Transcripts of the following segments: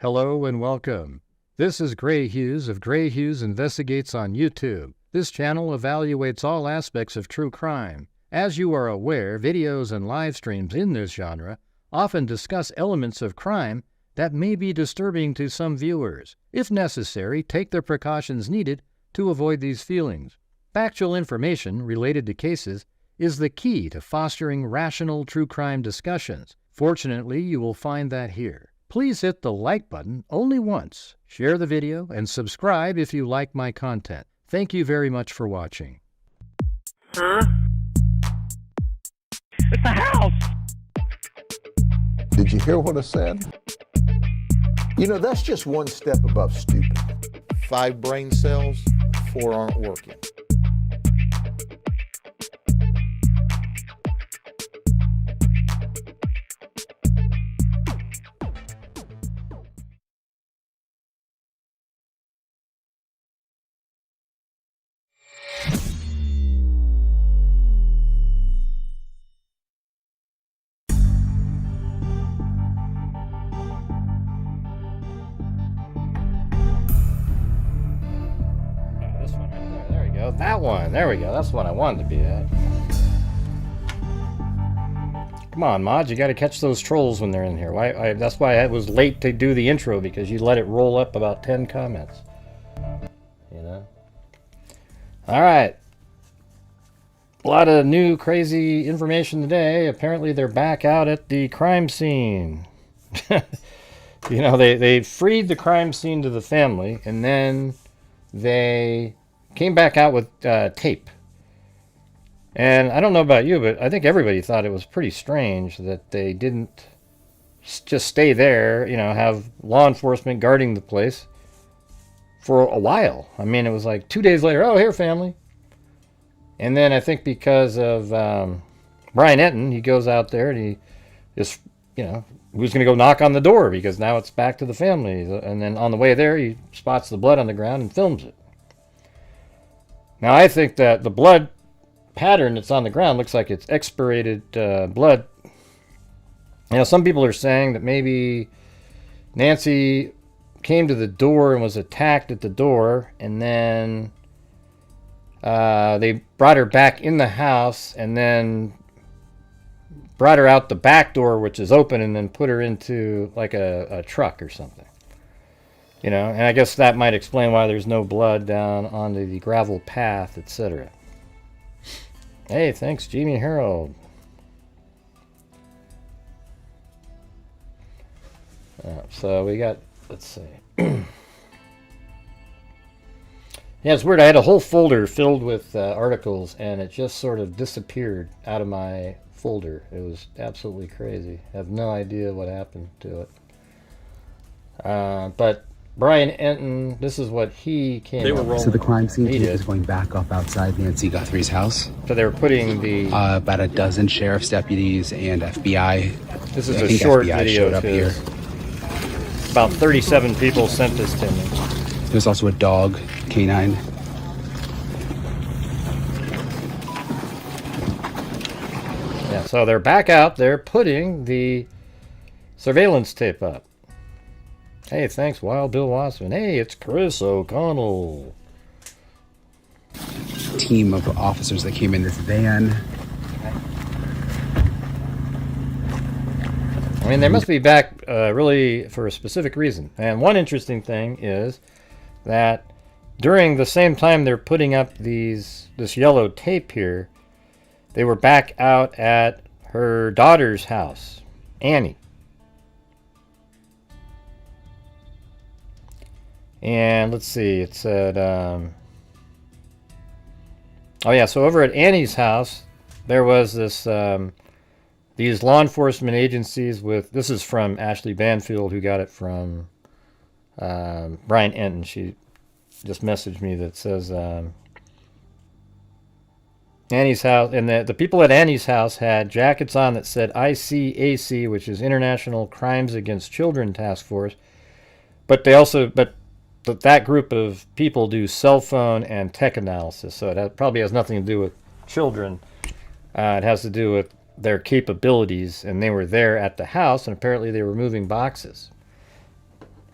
Hello and welcome. This is Grant Hughes of Grant Hughes Investigates on YouTube. This channel evaluates all aspects of true crime. As you are aware, videos and live streams in this genre often discuss elements of crime that may be disturbing to some viewers. If necessary, take the precautions needed to avoid these feelings. Factual information related to cases is the key to fostering rational true crime discussions. Fortunately, you will find that here. Please hit the like button only once, share the video, and subscribe if you like my content. Thank you very much for watching. Huh? It's a house! Did you hear what I said? You know, that's just one step above stupid. 5 brain cells, 4 aren't working. That one. There we go. That's what I wanted to be at. Come on, Mod. You got to catch those trolls when they're in here. That's why I was late to do the intro, because you let it roll up about 10 comments. You know? Alright. A lot of new crazy information today. Apparently they're back out at the crime scene. You know, they freed the crime scene to the family, and then they came back out with tape. And I don't know about you, but I think everybody thought it was pretty strange that they didn't just stay there, you know, have law enforcement guarding the place for a while. I mean, it was like 2 days later, oh, here, family. And then I think because of Brian Enton, he goes out there and he just, you know, who's going to go knock on the door, because now it's back to the family. And then on the way there, he spots the blood on the ground and films it. Now, I think that the blood pattern that's on the ground looks like it's expirated blood. You know, some people are saying that maybe Nancy came to the door and was attacked at the door, and then they brought her back in the house and then brought her out the back door, which is open, and then put her into like a truck or something. You know, and I guess that might explain why there's no blood down onto the gravel path, etc. Hey, thanks, Jamie Harold. So we got, let's see. Yeah, it's weird. I had a whole folder filled with articles, and it just sort of disappeared out of my folder. It was absolutely crazy. I have no idea what happened to it. But Brian Enton, this is what he came up with. So the crime scene team is going back up outside Nancy Guthrie's house. So they were putting the... about a dozen sheriff's deputies and FBI. This is a short FBI video showed up here. About 37 people sent this to me. There's also a dog, canine. Yeah, so they're back out. They're putting the surveillance tape up. Hey, thanks, Wild Bill Wasserman. Hey, it's Chris O'Connell. Team of officers that came in this van. I mean, they must be back really for a specific reason. And one interesting thing is that during the same time they're putting up this yellow tape here, they were back out at her daughter's house, Annie. And let's see, it said, oh yeah, so over at Annie's house, there was this, these law enforcement agencies with, this is from Ashley Banfield, who got it from Brian Enton. She just messaged me that says, Annie's house, and the people at Annie's house had jackets on that said ICAC, which is International Crimes Against Children Task Force, but they also, but that group of people do cell phone and tech analysis, so it probably has nothing to do with children. It has to do with their capabilities, and they were there at the house, and apparently they were moving boxes.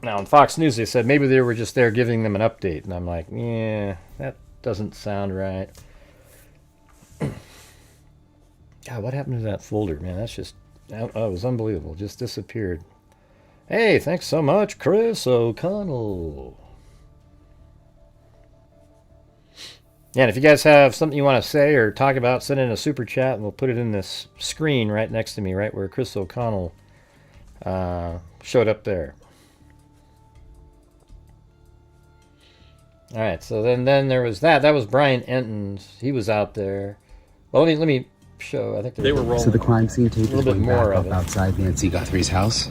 Now on Fox News they said maybe they were just there giving them an update, and I'm like, yeah, that doesn't sound right. God, what happened to that folder, man? That's just, oh, it was unbelievable. Just disappeared. Hey, thanks so much, Chris O'Connell. Yeah, and if you guys have something you want to say or talk about, send in a super chat, and we'll put it in this screen right next to me, right where Chris O'Connell showed up there. All right, so then there was that. That was Brian Enton's. He was out there. Well, let me show. I think they were rolling. So the crime scene tape a little is bit going more back of up it. outside Nancy Guthrie's house.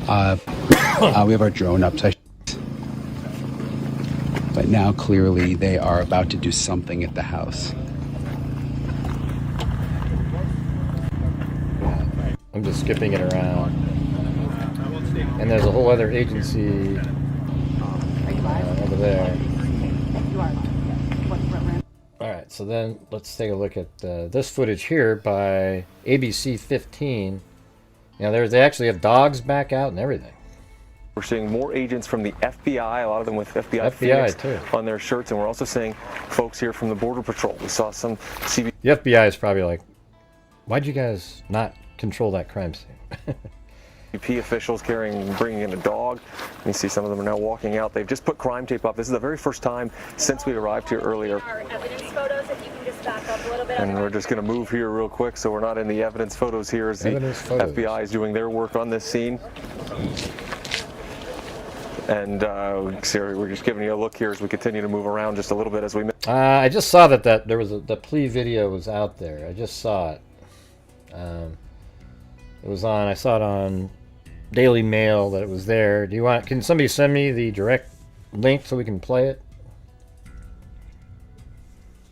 We have our drone up, but now clearly they are about to do something at the house. I'm just skipping it around. And there's a whole other agency over there. Alright, so then let's take a look at this footage here by ABC 15. You know, they actually have dogs back out and everything. We're seeing more agents from the FBI, a lot of them with FBI Phoenix too on their shirts, and we're also seeing folks here from the Border Patrol. We saw some CB. The FBI is probably like, why'd you guys not control that crime scene? officials bringing in a dog. You see some of them are now walking out. They've just put crime tape up. This is the very first time since we arrived here earlier. And we're just going to move here real quick so we're not in the evidence photos here as the FBI is doing their work on this scene. And we're just giving you a look here as we continue to move around just a little bit as we. I just saw that there was the plea video was out there. I just saw it. It was on. I saw it on Daily Mail that it was there. Do you want? Can somebody send me the direct link so we can play it?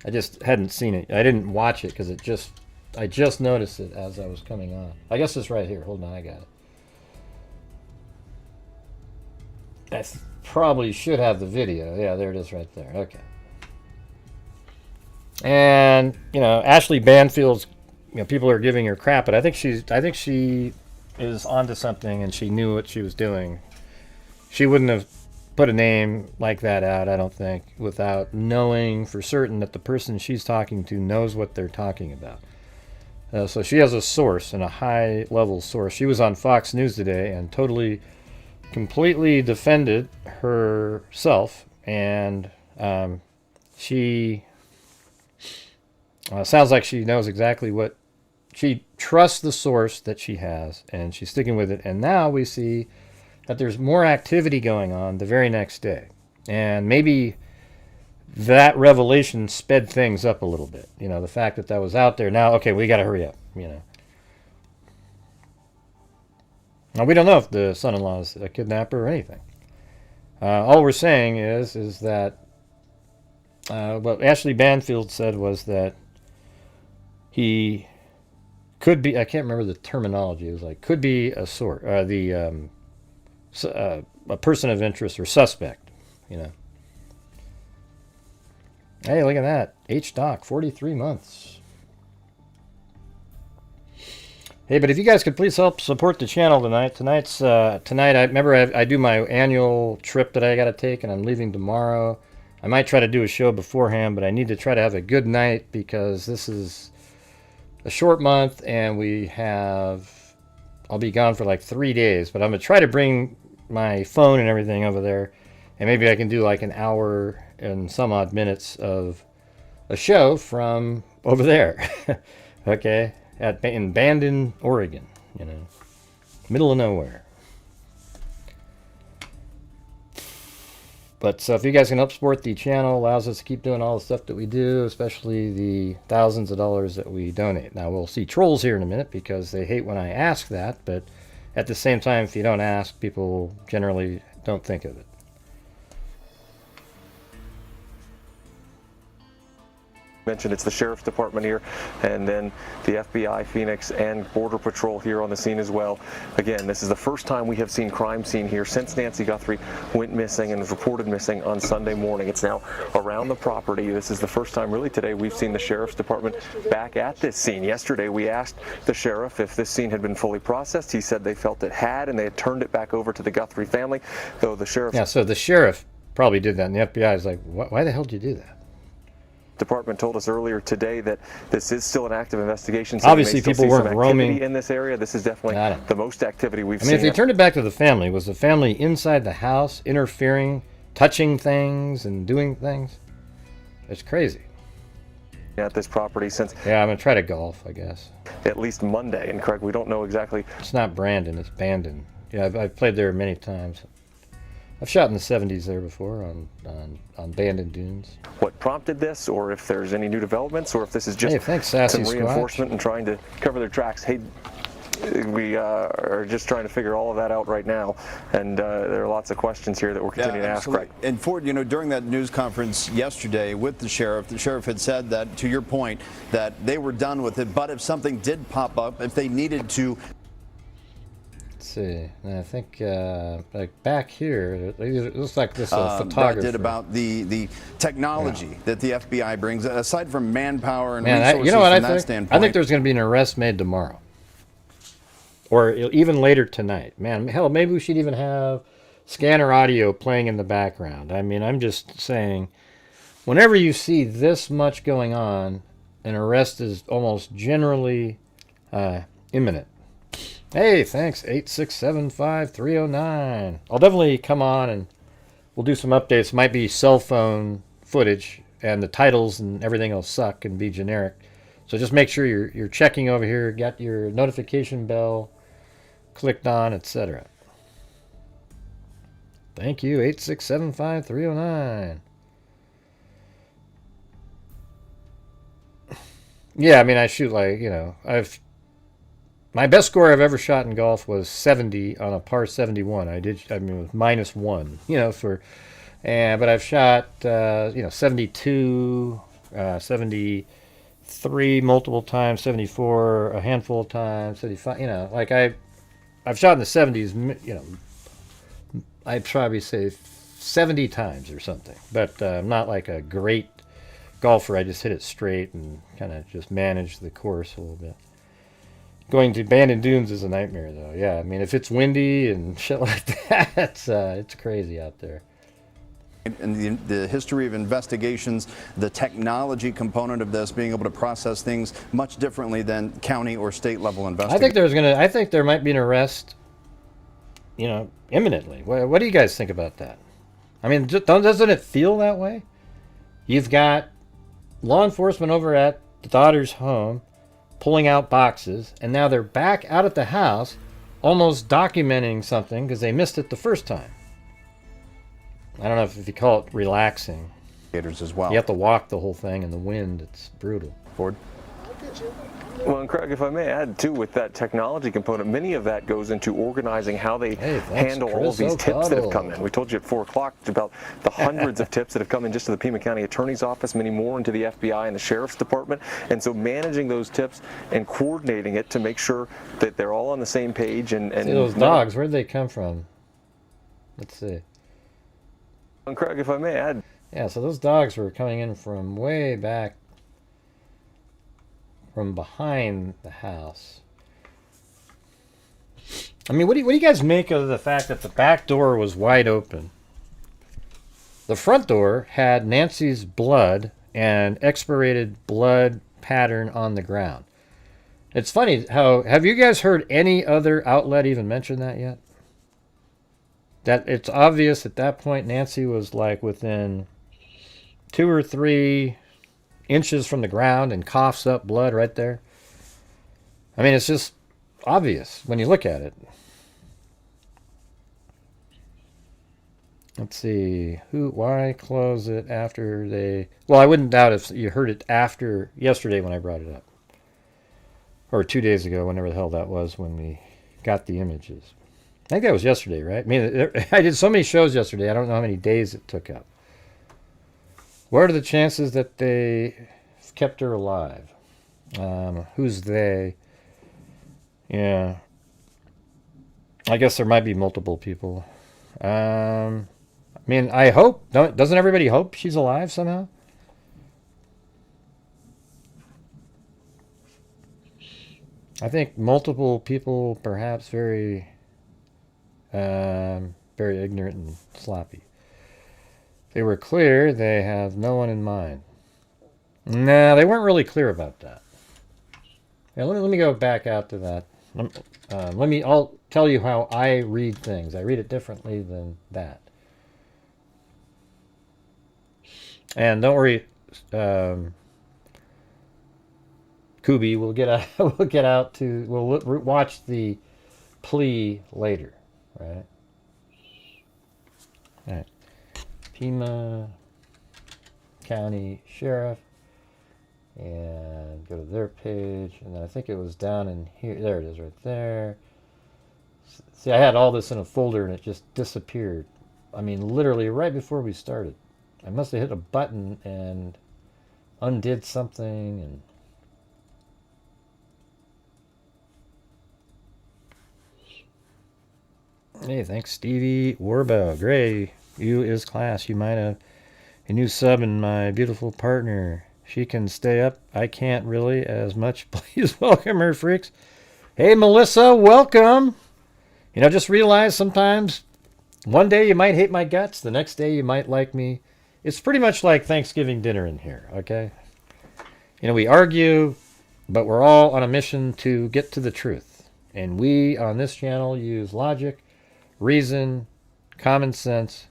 I just hadn't seen it. I didn't watch it because I just noticed it as I was coming on. I guess it's right here. Hold on, I got it. I probably should have the video. Yeah, there it is right there. Okay. And, you know, Ashley Banfield's, you know, people are giving her crap, but I think she is onto something and she knew what she was doing. She wouldn't have put a name like that out, I don't think, without knowing for certain that the person she's talking to knows what they're talking about. So she has a source, and a high-level source. She was on Fox News today and completely defended herself, and she sounds like she knows exactly what she trusts the source that she has, and she's sticking with it. And now we see that there's more activity going on the very next day, and maybe that revelation sped things up a little bit. You know, the fact that was out there. Now, okay, we got to hurry up. You know. Now, we don't know if the son-in-law is a kidnapper or anything. All we're saying is that what Ashley Banfield said was that he could be, I can't remember the terminology, it was like, could be a person of interest or suspect, you know. Hey, look at that. H-Doc, 43 months. Hey, but if you guys could please help support the channel tonight. Tonight, I do my annual trip that I got to take, and I'm leaving tomorrow. I might try to do a show beforehand, but I need to try to have a good night because this is a short month, and I'll be gone for like 3 days, but I'm going to try to bring my phone and everything over there, and maybe I can do like an hour and some odd minutes of a show from over there. Okay? In Bandon, Oregon, you know, middle of nowhere. But so if you guys can help support the channel, allows us to keep doing all the stuff that we do, especially the thousands of dollars that we donate. Now, we'll see trolls here in a minute because they hate when I ask that, but at the same time, if you don't ask, people generally don't think of it. Mentioned it's the Sheriff's Department here, and then the FBI, Phoenix, and Border Patrol here on the scene as well. Again, this is the first time we have seen crime scene here since Nancy Guthrie went missing and was reported missing on Sunday morning. It's now around the property. This is the first time really today we've seen the Sheriff's Department back at this scene. Yesterday we asked the Sheriff if this scene had been fully processed. He said they felt it had, and they had turned it back over to the Guthrie family, though the Sheriff... Yeah, so the Sheriff probably did that, and the FBI is like, why the hell did you do that? Department told us earlier today that this is still an active investigation. So obviously, people weren't roaming in this area. This is definitely the most activity we've seen. I mean, if they turned it back to the family, was the family inside the house, interfering, touching things, and doing things? It's crazy. At this property since... Yeah, I'm going to try to golf, I guess. At least Monday. And Craig, we don't know exactly... It's not Brandon, it's Bandon. Yeah, I've played there many times. I've shot in the 70s there before on Bandon Dunes. What prompted this, or if there's any new developments, or if this is just some reinforcement and trying to cover their tracks. Hey, we are just trying to figure all of that out right now, and there are lots of questions here that we're continuing to ask. Right. And Ford, you know, during that news conference yesterday with the sheriff had said that, to your point, that they were done with it, but if something did pop up, if they needed to... See, and I think like back here, it looks like this photographer. That did about the technology that the FBI brings, aside from manpower and resources. You know what from I that think? standpoint. I think there's going to be an arrest made tomorrow, or even later tonight. Man, hell, maybe we should even have scanner audio playing in the background. I mean, I'm just saying, whenever you see this much going on, an arrest is almost generally imminent. Hey, thanks, 8675309. I'll definitely come on and we'll do some updates. Might be cell phone footage, and the titles and everything will suck and be generic. So just make sure you're checking over here, got your notification bell clicked on, etc. Thank you, 8675309. Yeah, I mean, I shoot like, you know, my best score I've ever shot in golf was 70 on a par 71. I mean, with -1, you know, but I've shot, 72, 73 multiple times, 74 a handful of times, 75, you know, like I've shot in the 70s, you know, I'd probably say 70 times or something, but I'm not like a great golfer. I just hit it straight and kind of just manage the course a little bit. Going to Bandon Dunes is a nightmare, though. Yeah, I mean, if it's windy and shit like that, it's crazy out there. And the history of investigations, the technology component of this, being able to process things much differently than county or state level investigations. I think there might be an arrest, you know, imminently. What do you guys think about that? I mean, doesn't it feel that way? You've got law enforcement over at the daughter's home, pulling out boxes, and now they're back out at the house almost documenting something because they missed it the first time. I don't know if you call it relaxing. As well. You have to walk the whole thing in the wind. It's brutal. Ford? Well, and Craig, if I may add, too, with that technology component, many of that goes into organizing how they handle all of these tips that have come in. We told you at 4 o'clock about the hundreds of tips that have come in just to the Pima County Attorney's Office, many more into the FBI and the Sheriff's Department. And so managing those tips and coordinating it to make sure that they're all on the same page. And see, those dogs, where did they come from? Let's see. And Craig, if I may add. Yeah, so those dogs were coming in from way back, from behind the house. I mean, what do you guys make of the fact that the back door was wide open? The front door had Nancy's blood and expirated blood pattern on the ground. It's funny how, have you guys heard any other outlet even mention that yet? That it's obvious at that point Nancy was like within 2 or 3 inches from the ground and coughs up blood right there. I mean, it's just obvious when you look at it. Let's see. Why close it after they... Well, I wouldn't doubt if you heard it after yesterday when I brought it up. Or 2 days ago, whenever the hell that was, when we got the images. I think that was yesterday, right? I mean, I did so many shows yesterday, I don't know how many days it took up. What are the chances that they sheriff kept her alive. Who's they? Yeah. I guess there might be multiple people. I mean, I hope. Doesn't everybody hope she's alive somehow? I think multiple people, perhaps very ignorant and sloppy. They were clear they have no one in mind. No, they weren't really clear about that. Yeah, let me go back out to that. I'll tell you how I read things. I read it differently than that. And don't worry, Kubi, we'll watch the plea later, right? All right. Pima County Sheriff, and go to their page, and then I think it was down in here. There it is, right there. See, I had all this in a folder, and it just disappeared. I mean, literally right before we started. I must have hit a button and undid something, and hey, thanks, Stevie Warbo. Gray, you is class. You might have a new sub in my beautiful partner. She can stay up. I can't really as much. Please welcome her, freaks. Hey, Melissa, welcome. You know, just realize sometimes one day you might hate my guts. The next day you might like me. It's pretty much like Thanksgiving dinner in here, okay? You know, we argue, but we're all on a mission to get to the truth. And we, on this channel, use logic, reason, common sense,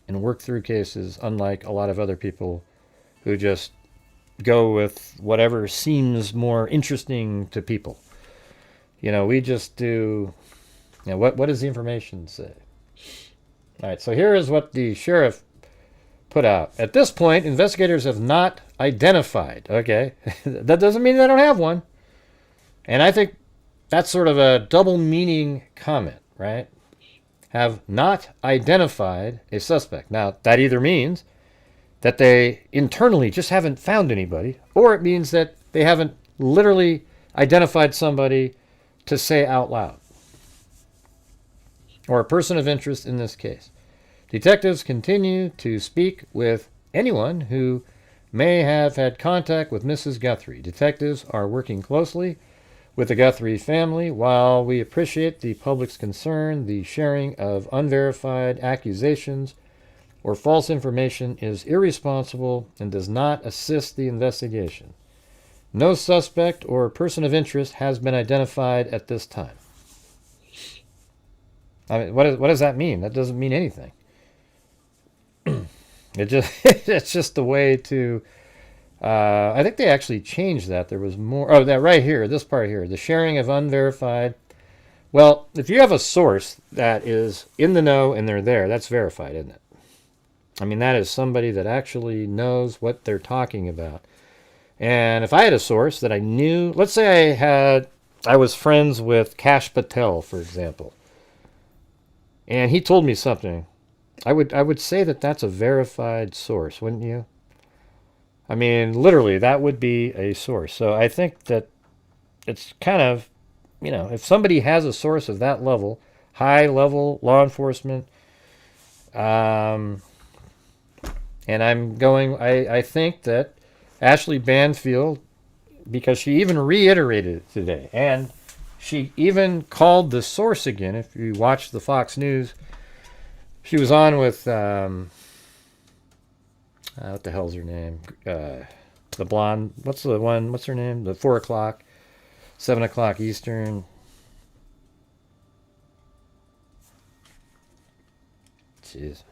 and work through cases, unlike a lot of other people who just go with whatever seems more interesting to people. You know, we just do, you know, what does the information say? All right, so here is what the sheriff put out. At this point, investigators have not identified, okay? That doesn't mean they don't have one. And I think that's sort of a double meaning comment, right? Have not identified a suspect. Now, that either means that they internally just haven't found anybody, or it means that they haven't literally identified somebody to say out loud, or a person of interest in this case. Detectives continue to speak with anyone who may have had contact with Mrs. Guthrie. Detectives are working closely with the Guthrie family. While we appreciate the public's concern, the sharing of unverified accusations or false information is irresponsible and does not assist the investigation. No suspect or person of interest has been identified at this time. I mean, what does that mean? That doesn't mean anything. It's just the way to. I think they actually changed that. There was more. Oh, that right here, this part here, the sharing of unverified. Well, if you have a source that is in the know and they're there, that's verified, isn't it? I mean, that is somebody that actually knows what they're talking about. And if I had a source that I knew, let's say I was friends with Kash Patel, for example, and he told me something, I would say that that's a verified source, wouldn't you? I mean, literally, that would be a source. So I think that it's kind of, you know, if somebody has a source of that level, high-level law enforcement, and I think that Ashley Banfield, because she even reiterated it today, and she even called the source again. If you watch the Fox News, she was on with, what the hell's her name? The blonde, what's her name? The 4 o'clock, 7 o'clock Eastern. Jeez.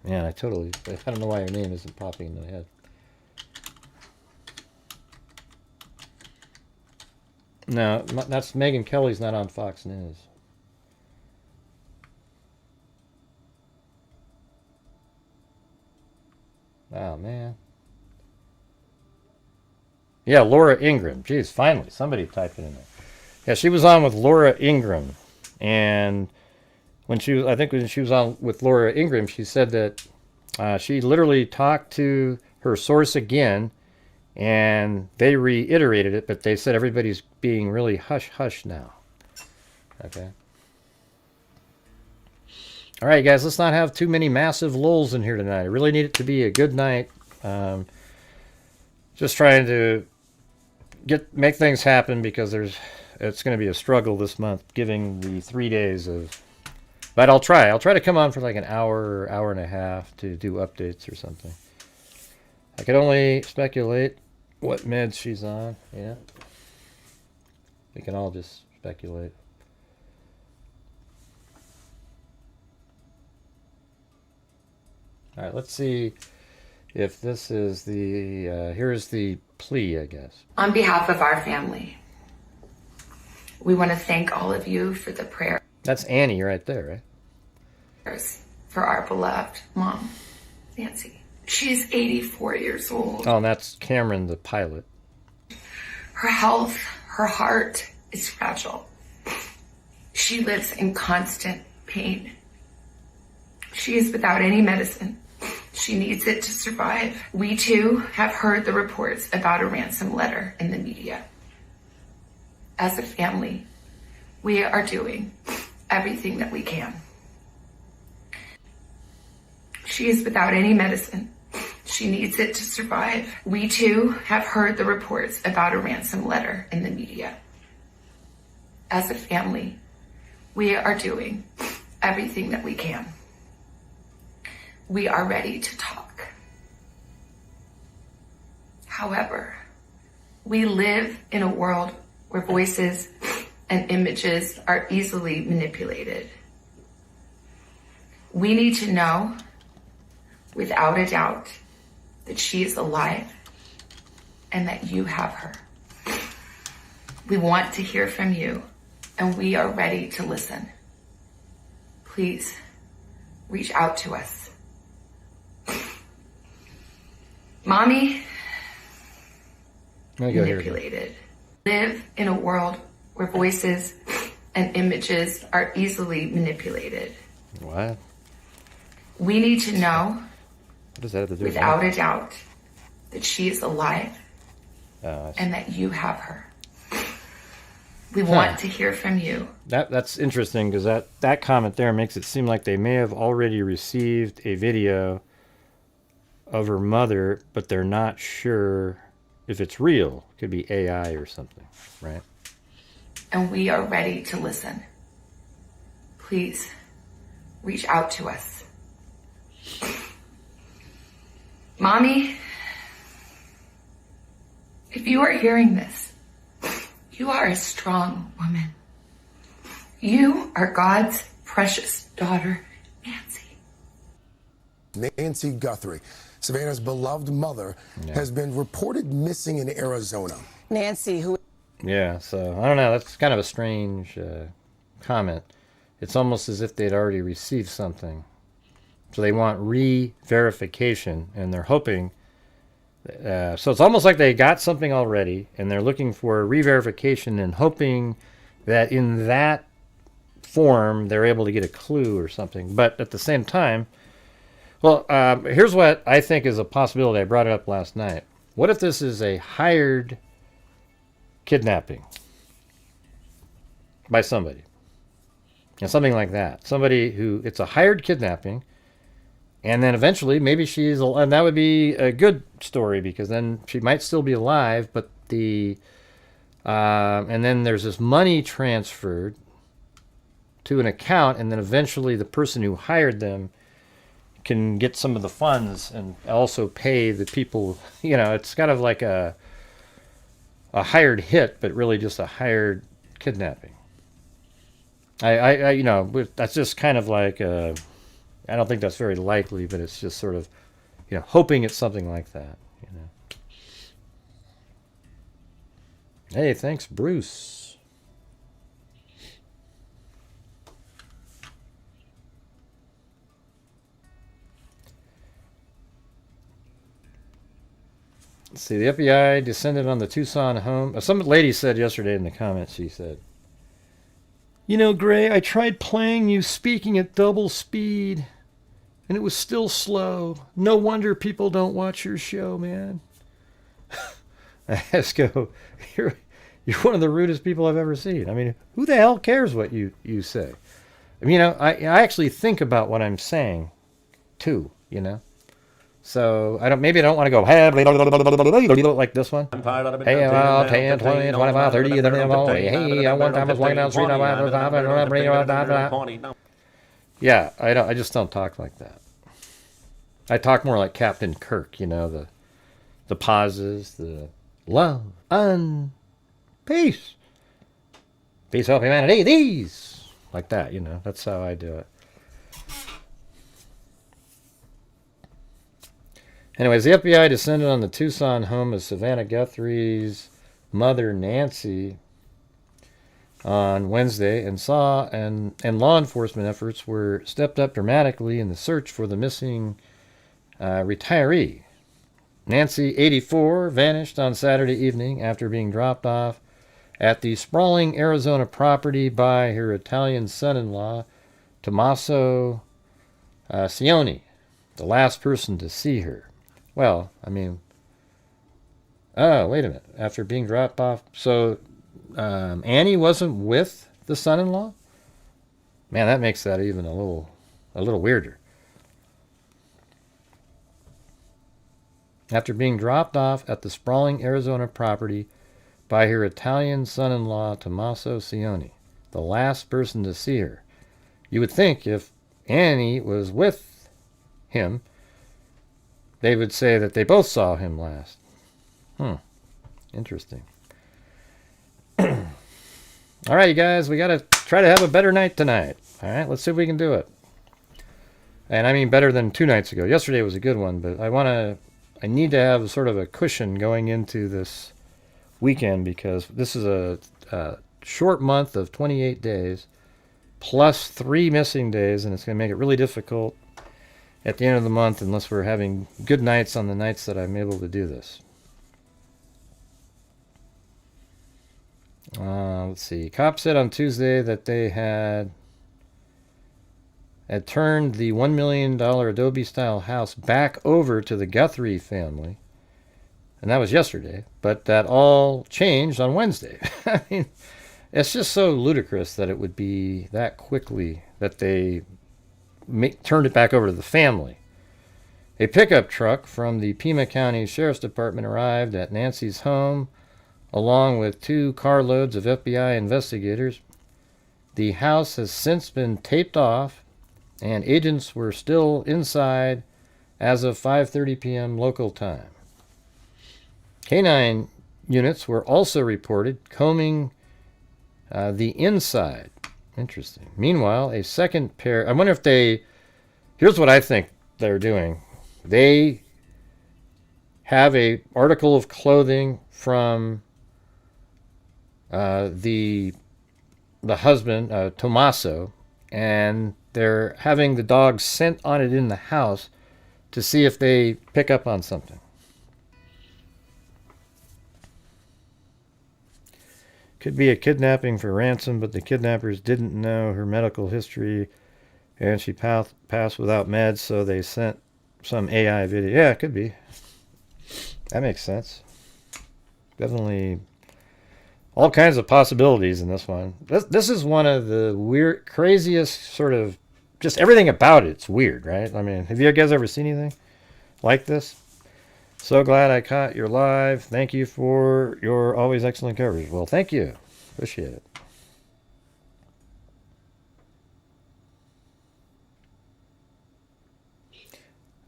Man, I don't know why her name isn't popping in my head. No, that's Megyn Kelly's not on Fox News. Oh, man. Yeah, Laura Ingraham. Jeez, finally, somebody typed it in there. Yeah, she was on with Laura Ingraham. And when she was on with Laura Ingraham, she said that she literally talked to her source again, And they reiterated it, but they said everybody's being really hush-hush now. Okay. All right, guys, let's not have too many massive lulls in here tonight. I really need it to be a good night. Just trying to make things happen because it's going to be a struggle this month, giving the 3 days of. But I'll try. I'll try to come on for like an hour or hour and a half to do updates or something. I can only speculate what meds she's on. Yeah, we can all just speculate. All right, let's see if this is the, here's the plea, I guess. On behalf of our family, we want to thank all of you for the prayers. That's Annie right there, right? For our beloved mom, Nancy. She's 84 years old. Oh, and that's Cameron, the pilot. Her health, her heart is fragile. She lives in constant pain. She is without any medicine. She needs it to survive. We too have heard the reports about a ransom letter in the media. As a family, we are doing everything that we can. She is without any medicine. She needs it to survive. We too have heard the reports about a ransom letter in the media. As a family, we are doing everything that we can. We are ready to talk. However, we live in a world where voices and images are easily manipulated. We need to know, without a doubt, that she is alive and that you have her. We want to hear from you, and we are ready to listen. Please reach out to us. Mommy, manipulated. Live in a world where voices and images are easily manipulated. What? We need to know, What does that have to do without with a doubt, that she is alive Oh, and that you have her. We want to hear from you. That's interesting because that comment there makes it seem like they may have already received a video of her mother, but they're not sure if it's real. It could be AI or something, right? And we are ready to listen. Please reach out to us. Mommy, if you are hearing this, you are a strong woman. You are God's precious daughter, Nancy. Nancy Guthrie, Savannah's beloved mother, has been reported missing in Arizona. Nancy, who... Yeah, so I don't know. That's kind of a strange comment. It's almost as if they'd already received something. So they want re-verification, and they're hoping... so it's almost like they got something already, and they're looking for re-verification and hoping that in that form they're able to get a clue or something. But at the same time... Well, here's what I think is a possibility. I brought it up last night. What if this is a hired kidnapping by somebody? And something like that. Somebody who, it's a hired kidnapping, and then eventually maybe she's, and that would be a good story because then she might still be alive, but and then there's this money transferred to an account, and then eventually the person who hired them can get some of the funds and also pay the people. You know, it's kind of like a hired hit, but really just a hired kidnapping. I you know, that's just kind of like I don't think that's very likely, but it's just sort of, you know, hoping it's something like that, you know. Hey, thanks, Bruce. Let's see, the FBI descended on the Tucson home. Some lady said yesterday in the comments, she said, "You know, Gray, I tried playing you speaking at double speed, and it was still slow. No wonder people don't watch your show, man." I just go, you're one of the rudest people I've ever seen. I mean, who the hell cares what you say? I mean, I actually think about what I'm saying, too, So maybe I don't want to go, hey, like this one. Hey, 10, 20, 25, 30, hey, one time I was walking down the street. Yeah, I just don't talk like that. I talk more like Captain Kirk, the pauses, the love and peace. Peace, hope, humanity, these. Like that, That's how I do it. Anyways, the FBI descended on the Tucson home of Savannah Guthrie's mother, Nancy, on Wednesday and law enforcement efforts were stepped up dramatically in the search for the missing retiree. Nancy, 84, vanished on Saturday evening after being dropped off at the sprawling Arizona property by her Italian son-in-law, Tommaso Cioni, the last person to see her. Well, I mean, oh, wait a minute. After being dropped off, so Annie wasn't with the son-in-law? Man, that makes that even a little weirder. After being dropped off at the sprawling Arizona property by her Italian son-in-law, Tommaso Cioni, the last person to see her. You would think if Annie was with him, they would say that they both saw him last. Interesting. All right, you guys, we got to try to have a better night tonight. All right, let's see if we can do it. And I mean better than 2 nights ago. Yesterday was a good one, but I need to have sort of a cushion going into this weekend because this is a short month of 28 days plus 3 missing days, and it's going to make it really difficult at the end of the month unless we're having good nights on the nights that I'm able to do this. Let's see. Cops said on Tuesday that they had turned the $1 million Adobe-style house back over to the Guthrie family. And that was yesterday. But that all changed on Wednesday. I mean, it's just so ludicrous that it would be that quickly that they turned it back over to the family. A pickup truck from the Pima County Sheriff's Department arrived at Nancy's home along with 2 carloads of FBI investigators. The house has since been taped off, and agents were still inside as of 5:30 p.m. local time. Canine units were also reported combing the inside. Interesting. Meanwhile, a second pair... I wonder if they... Here's what I think they're doing. They have a article of clothing from the husband, Tommaso, and they're having the dog scent on it in the house to see if they pick up on something. Could be a kidnapping for ransom, but the kidnappers didn't know her medical history and she passed without meds, so they sent some AI video. Yeah, it could be. That makes sense. Definitely all kinds of possibilities in this one. This is one of the weird, craziest sort of, just everything about it's weird, right? I mean, have you guys ever seen anything like this? So glad I caught your live. Thank you for your always excellent coverage. Well, thank you. Appreciate it.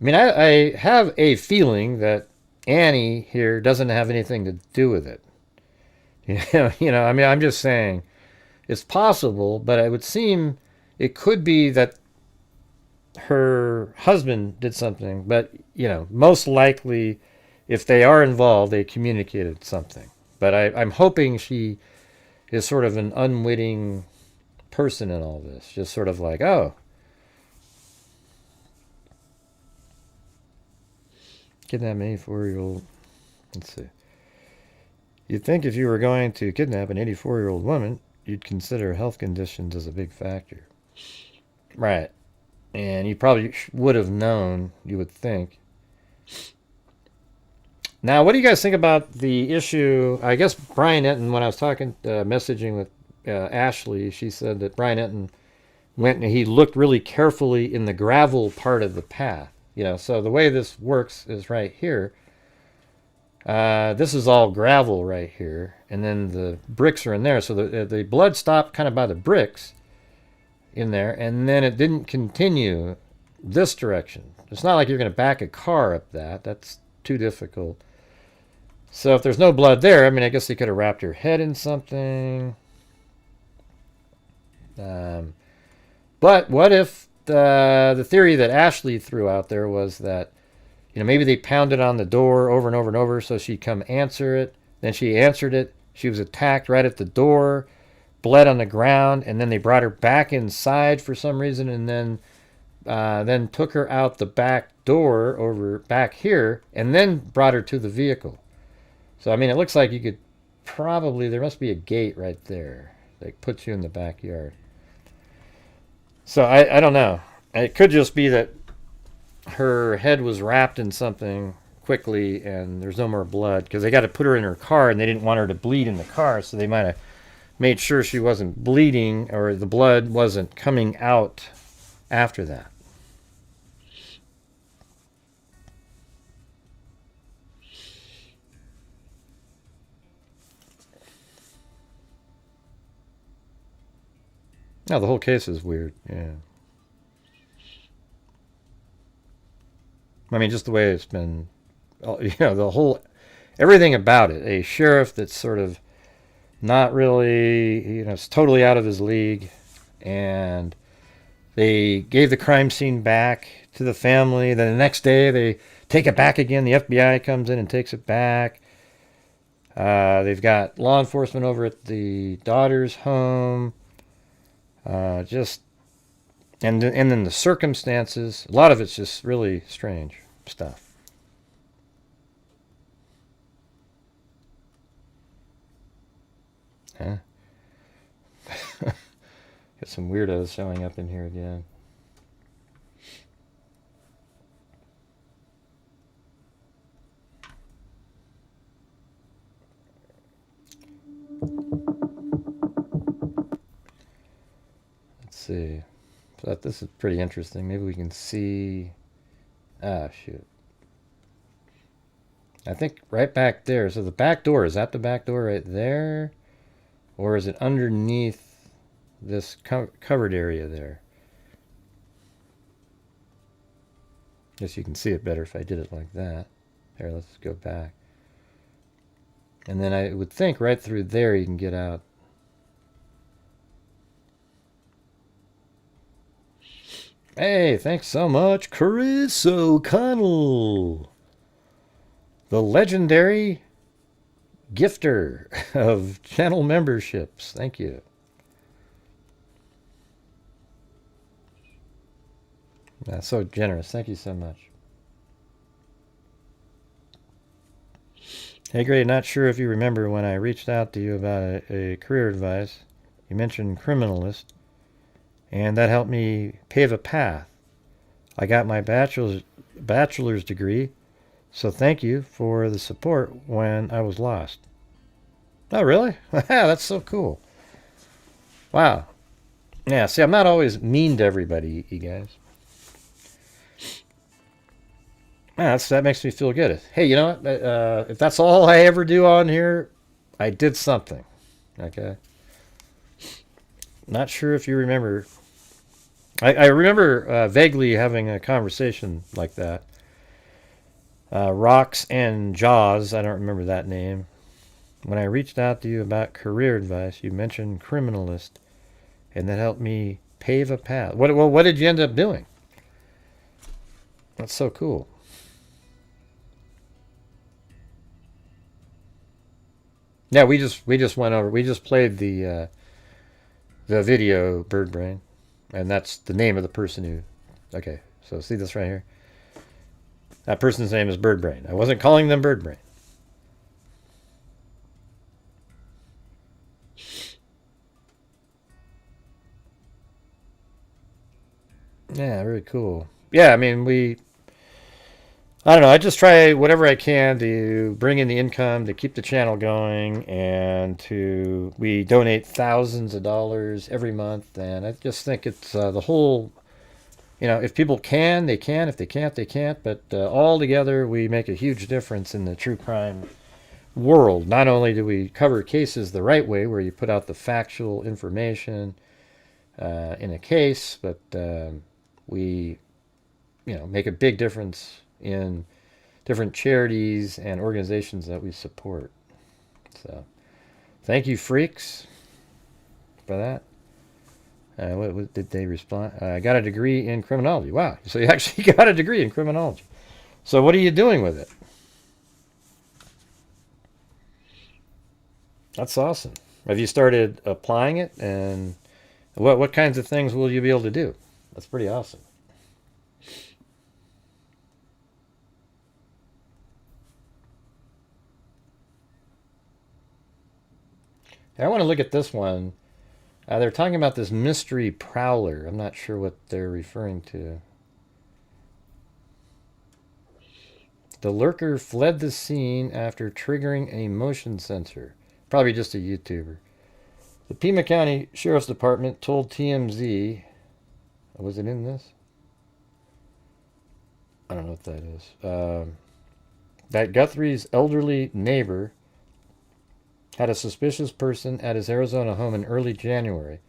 I mean, I have a feeling that Annie here doesn't have anything to do with it. I mean, I'm just saying it's possible, but it would seem it could be that her husband did something, but, most likely if they are involved, they communicated something. But I'm hoping she is sort of an unwitting person in all this, just sort of like, oh, kidnap an 84-year-old. Let's see. You'd think if you were going to kidnap an 84-year-old woman, you'd consider health conditions as a big factor. Right. And you probably would have known, you would think. Now, what do you guys think about the issue? I guess Brian Etten, when I was talking, messaging with Ashley, she said that Brian Etten went and he looked really carefully in the gravel part of the path. You know, so the way this works is right here. This is all gravel right here, and then the bricks are in there. So the blood stopped kind of by the bricks in there, and then it didn't continue this direction. It's not like you're going to back a car up that. That's too difficult. So if there's no blood there, I mean, I guess you could have wrapped your head in something. But what if the theory that Ashley threw out there was that, you know, maybe they pounded on the door over and over and over so she'd come answer it. Then she answered it. She was attacked right at the door, bled on the ground, and then they brought her back inside for some reason, and then took her out the back door over back here, and then brought her to the vehicle. So, I mean, it looks like you could probably, there must be a gate right there that puts you in the backyard. So, I don't know. It could just be that her head was wrapped in something quickly and there's no more blood, because they got to put her in her car and they didn't want her to bleed in the car, so they might have made sure she wasn't bleeding or the blood wasn't coming out after that. No, the whole case is weird. Yeah. I mean, just the way it's been, you know, the whole, everything about it. A sheriff that's sort of not really, you know, it's totally out of his league. And they gave the crime scene back to the family. Then the next day they take it back again. The FBI comes in and takes it back. They've got law enforcement over at the daughter's home. And then the circumstances, a lot of it's just really strange stuff. Huh? Got some weirdos showing up in here again. Let's see. So this is pretty interesting. Maybe we can see. Ah, shoot. I think right back there. So the back door, is that the back door right there? Or is it underneath this covered area there? Guess you can see it better if I did it like that. Here, let's go back. And then I would think right through there you can get out. Hey, thanks so much, Chris O'Connell, the legendary gifter of channel memberships. Thank you. That's so generous. Thank you so much. Hey, great. Not sure if you remember when I reached out to you about a career advice. You mentioned criminalist. And that helped me pave a path. I got my bachelor's degree, so thank you for the support when I was lost. Oh, really? That's so cool. Wow. Yeah, see, I'm not always mean to everybody, you guys. That makes me feel good. Hey, you know what? If that's all I ever do on here, I did something. Okay? Not sure if you remember. I remember vaguely having a conversation like that. Rocks and Jaws, I don't remember that name. When I reached out to you about career advice, you mentioned criminalist, and that helped me pave a path. What did you end up doing? That's so cool. Yeah, we just went over. We just played the video Bird Brain. And that's the name of the person who... Okay, so see this right here? That person's name is Bird Brain. I wasn't calling them Bird Brain. Yeah, very cool. Yeah, I mean, I don't know. I just try whatever I can to bring in the income to keep the channel going, and we donate thousands of dollars every month, and I just think it's the whole, if people can, they can. If they can't, they can't. But all together, we make a huge difference in the true crime world. Not only do we cover cases the right way, where you put out the factual information in a case, but we, make a big difference in different charities and organizations that we support. So, thank you, freaks, for that. What did they respond? I got a degree in criminology. Wow, so you actually got a degree in criminology. So what are you doing with it? That's awesome. Have you started applying it? And what kinds of things will you be able to do? That's pretty awesome. I want to look at this one. They're talking about this mystery prowler. I'm not sure what they're referring to. The lurker fled the scene after triggering a motion sensor. Probably just a YouTuber. The Pima County Sheriff's Department told TMZ... Was it in this? I don't know what that is. That Guthrie's elderly neighbor had a suspicious person at his Arizona home in early January,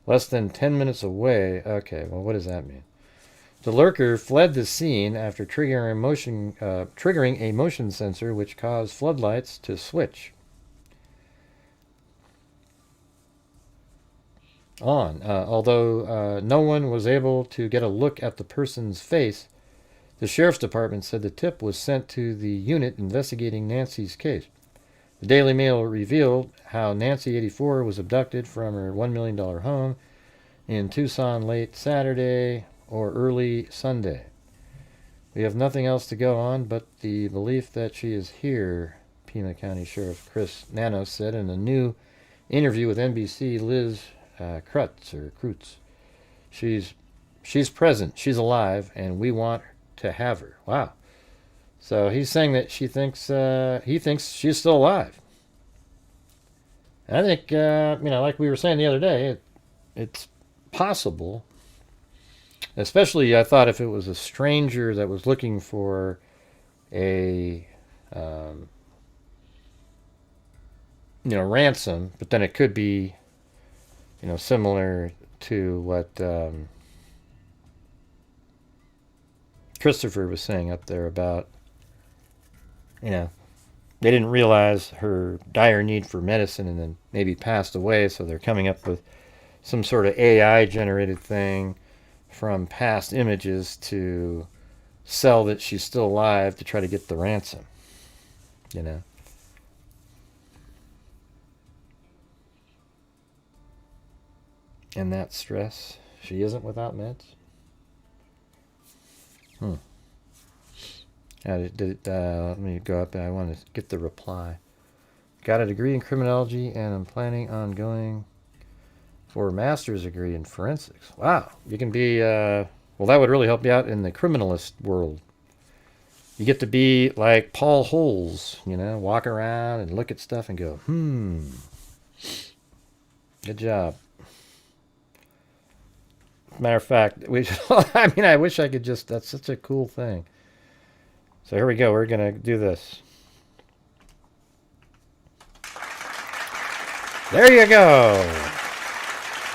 less than 10 minutes away. Okay, well, what does that mean? The lurker fled the scene after triggering a motion sensor which caused floodlights to switch on. Although no one was able to get a look at the person's face, the Sheriff's Department said the tip was sent to the unit investigating Nancy's case. The Daily Mail revealed how Nancy, 84, was abducted from her $1 million home in Tucson late Saturday or early Sunday. We have nothing else to go on but the belief that she is here, Pima County Sheriff Chris Nanos said in a new interview with NBC Liz Krutz. She's present, she's alive, and we want to have her. Wow. So he's saying that he thinks she's still alive. I think, like we were saying the other day, it's possible. Especially, I thought if it was a stranger that was looking for a, ransom, but then it could be, similar to what Christopher was saying up there about, they didn't realize her dire need for medicine and then maybe passed away, so they're coming up with some sort of AI-generated thing from past images to sell that she's still alive to try to get the ransom, And that stress, she isn't without meds? Let me go up. I want to get the reply. Got a degree in criminology, and I'm planning on going for a master's degree in forensics. Wow, you can be. Well, that would really help you out in the criminalist world. You get to be like Paul Holes, walk around and look at stuff and go, good job. Matter of fact, I wish I could just. That's such a cool thing. So here we go. We're going to do this. There you go.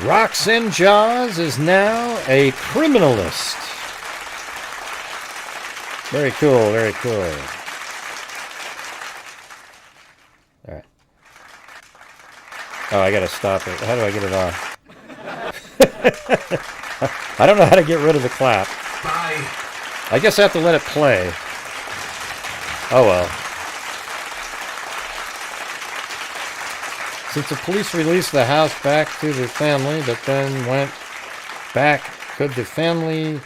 Roxanne Jaws is now a criminalist. Very cool, very cool. All right. Oh, I got to stop it. How do I get it off? I don't know how to get rid of the clap. Bye. I guess I have to let it play. Oh well. Since the police released the house back to the family, but then went back, could the family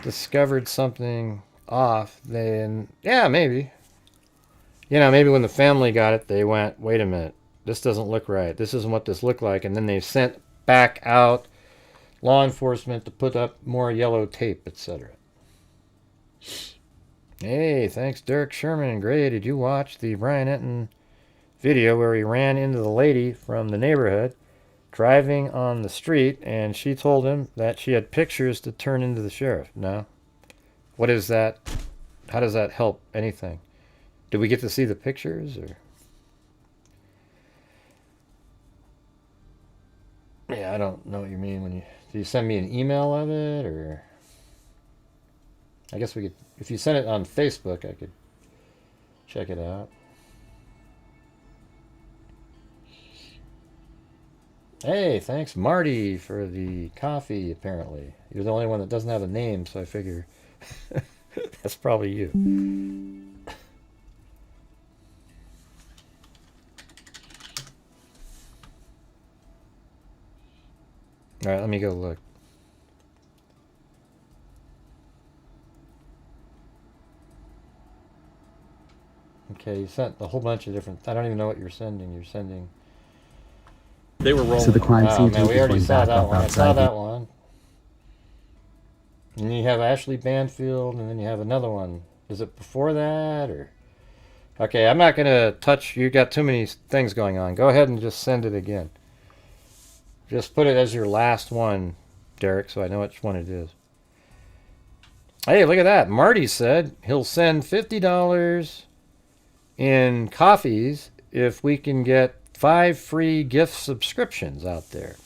discovered something off? Then, yeah, maybe. Maybe when the family got it, they went, wait a minute, this doesn't look right. This isn't what this looked like. And then they sent back out law enforcement to put up more yellow tape, etc. Hey, thanks, Derek Sherman and Gray. Did you watch the Brian Enton video where he ran into the lady from the neighborhood driving on the street and she told him that she had pictures to turn into the sheriff? No? What is that? How does that help anything? Do we get to see the pictures or? Yeah, I don't know what you mean when you... Do you send me an email of it or... I guess we could... If you send it on Facebook, I could check it out. Hey, thanks Marty for the coffee, apparently. You're the only one that doesn't have a name, so I figure that's probably you. All right, let me go look. Okay, you sent a whole bunch of different... I don't even know what you're sending. You're sending... They were rolling. So the crime scene man, we already saw that one. I saw outside. that one. And then you have Ashley Banfield, and then you have another one. Is it before that, or... Okay, I'm not going to touch... You got too many things going on. Go ahead and just send it again. Just put it as your last one, Derek, so I know which one it is. Hey, look at that. Marty said he'll send $50 in coffees if we can get 5 free gift subscriptions out there.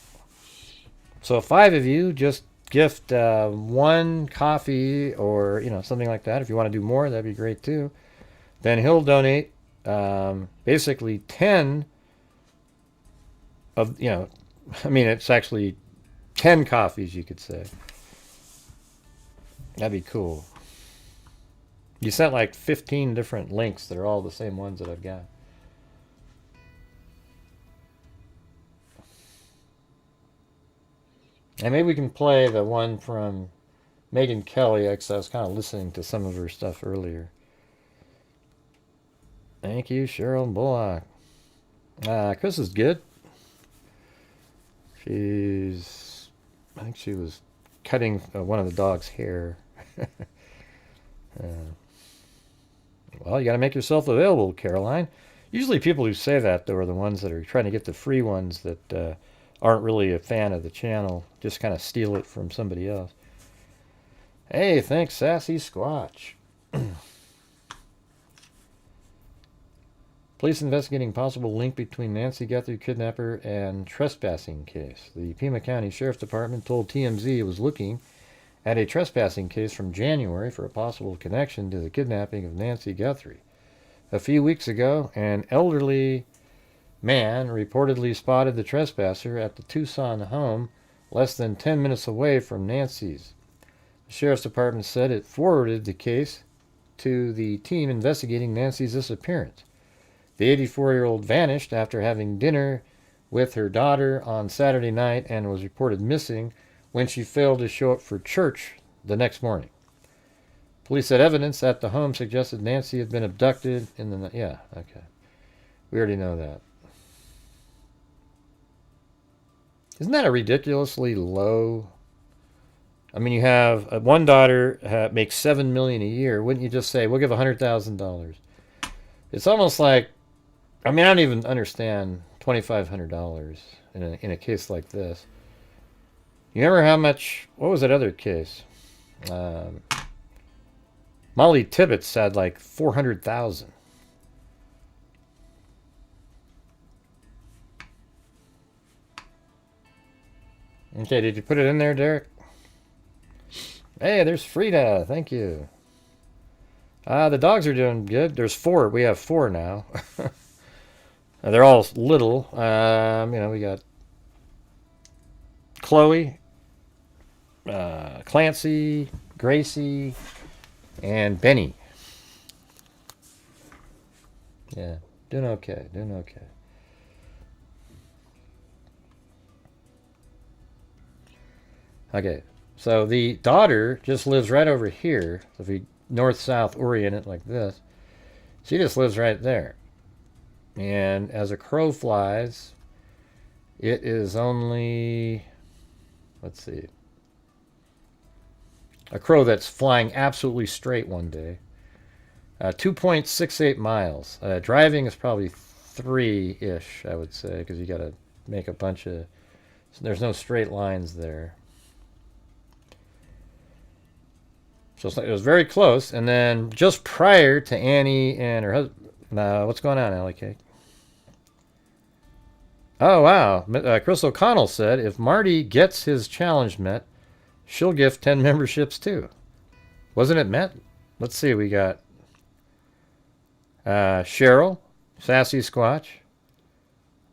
So 5 of you just gift 1 coffee or, you know, something like that. If you want to do more, that'd be great too. Then he'll donate basically 10 of, you know, I mean, it's actually 10 coffees, you could say. That'd be cool. You sent like 15 different links that are all the same ones that I've got. And maybe we can play the one from Megan Kelly, because I was kind of listening to some of her stuff earlier. Thank you, Cheryl Bullock. Chris is good. I think she was cutting one of the dog's hair. Well, you got to make yourself available, Caroline. Usually people who say that, though, are the ones that are trying to get the free ones that aren't really a fan of the channel. Just kind of steal it from somebody else. Hey, thanks, Sassy Squatch. Police investigating possible link between Nancy Guthrie kidnapper and trespassing case. The Pima County Sheriff's Department told TMZ it was looking at a trespassing case from January for a possible connection to the kidnapping of Nancy Guthrie. A few weeks ago, an elderly man reportedly spotted the trespasser at the Tucson home less than 10 minutes away from Nancy's. The Sheriff's Department said it forwarded the case to the team investigating Nancy's disappearance. The 84-year-old vanished after having dinner with her daughter on Saturday night and was reported missing when she failed to show up for church the next morning. Police said evidence at the home suggested Nancy had been abducted in the... Yeah, okay. We already know that. Isn't that a ridiculously low... I mean, you have... one daughter makes $7 million a year. Wouldn't you just say, we'll give $100,000? It's almost like... I mean, I don't even understand $2,500 in a case like this. You remember how much... What was that other case? Molly Tibbetts had like $400,000. Okay, did you put it in there, Derek? Hey, there's Frida. Thank you. The dogs are doing good. There's 4. We have 4 now. They're all little. You know, we got Chloe, Clancy, Gracie, and Benny. Yeah, doing okay, doing okay. Okay, so the daughter just lives right over here. So if we north-south orient it like this, she just lives right there. And as a crow flies, it is only, let's see, a crow that's flying absolutely straight one day 2.68 miles. Driving is probably 3-ish, I would say, because you got to make a bunch of... There's no straight lines there. So it was very close. And then just prior to Annie and her husband... what's going on, Allie Cake? Oh, wow. Chris O'Connell said, if Marty gets his challenge met, she'll gift 10 memberships too. Wasn't it met? Let's see. We got Cheryl, Sassy Squatch,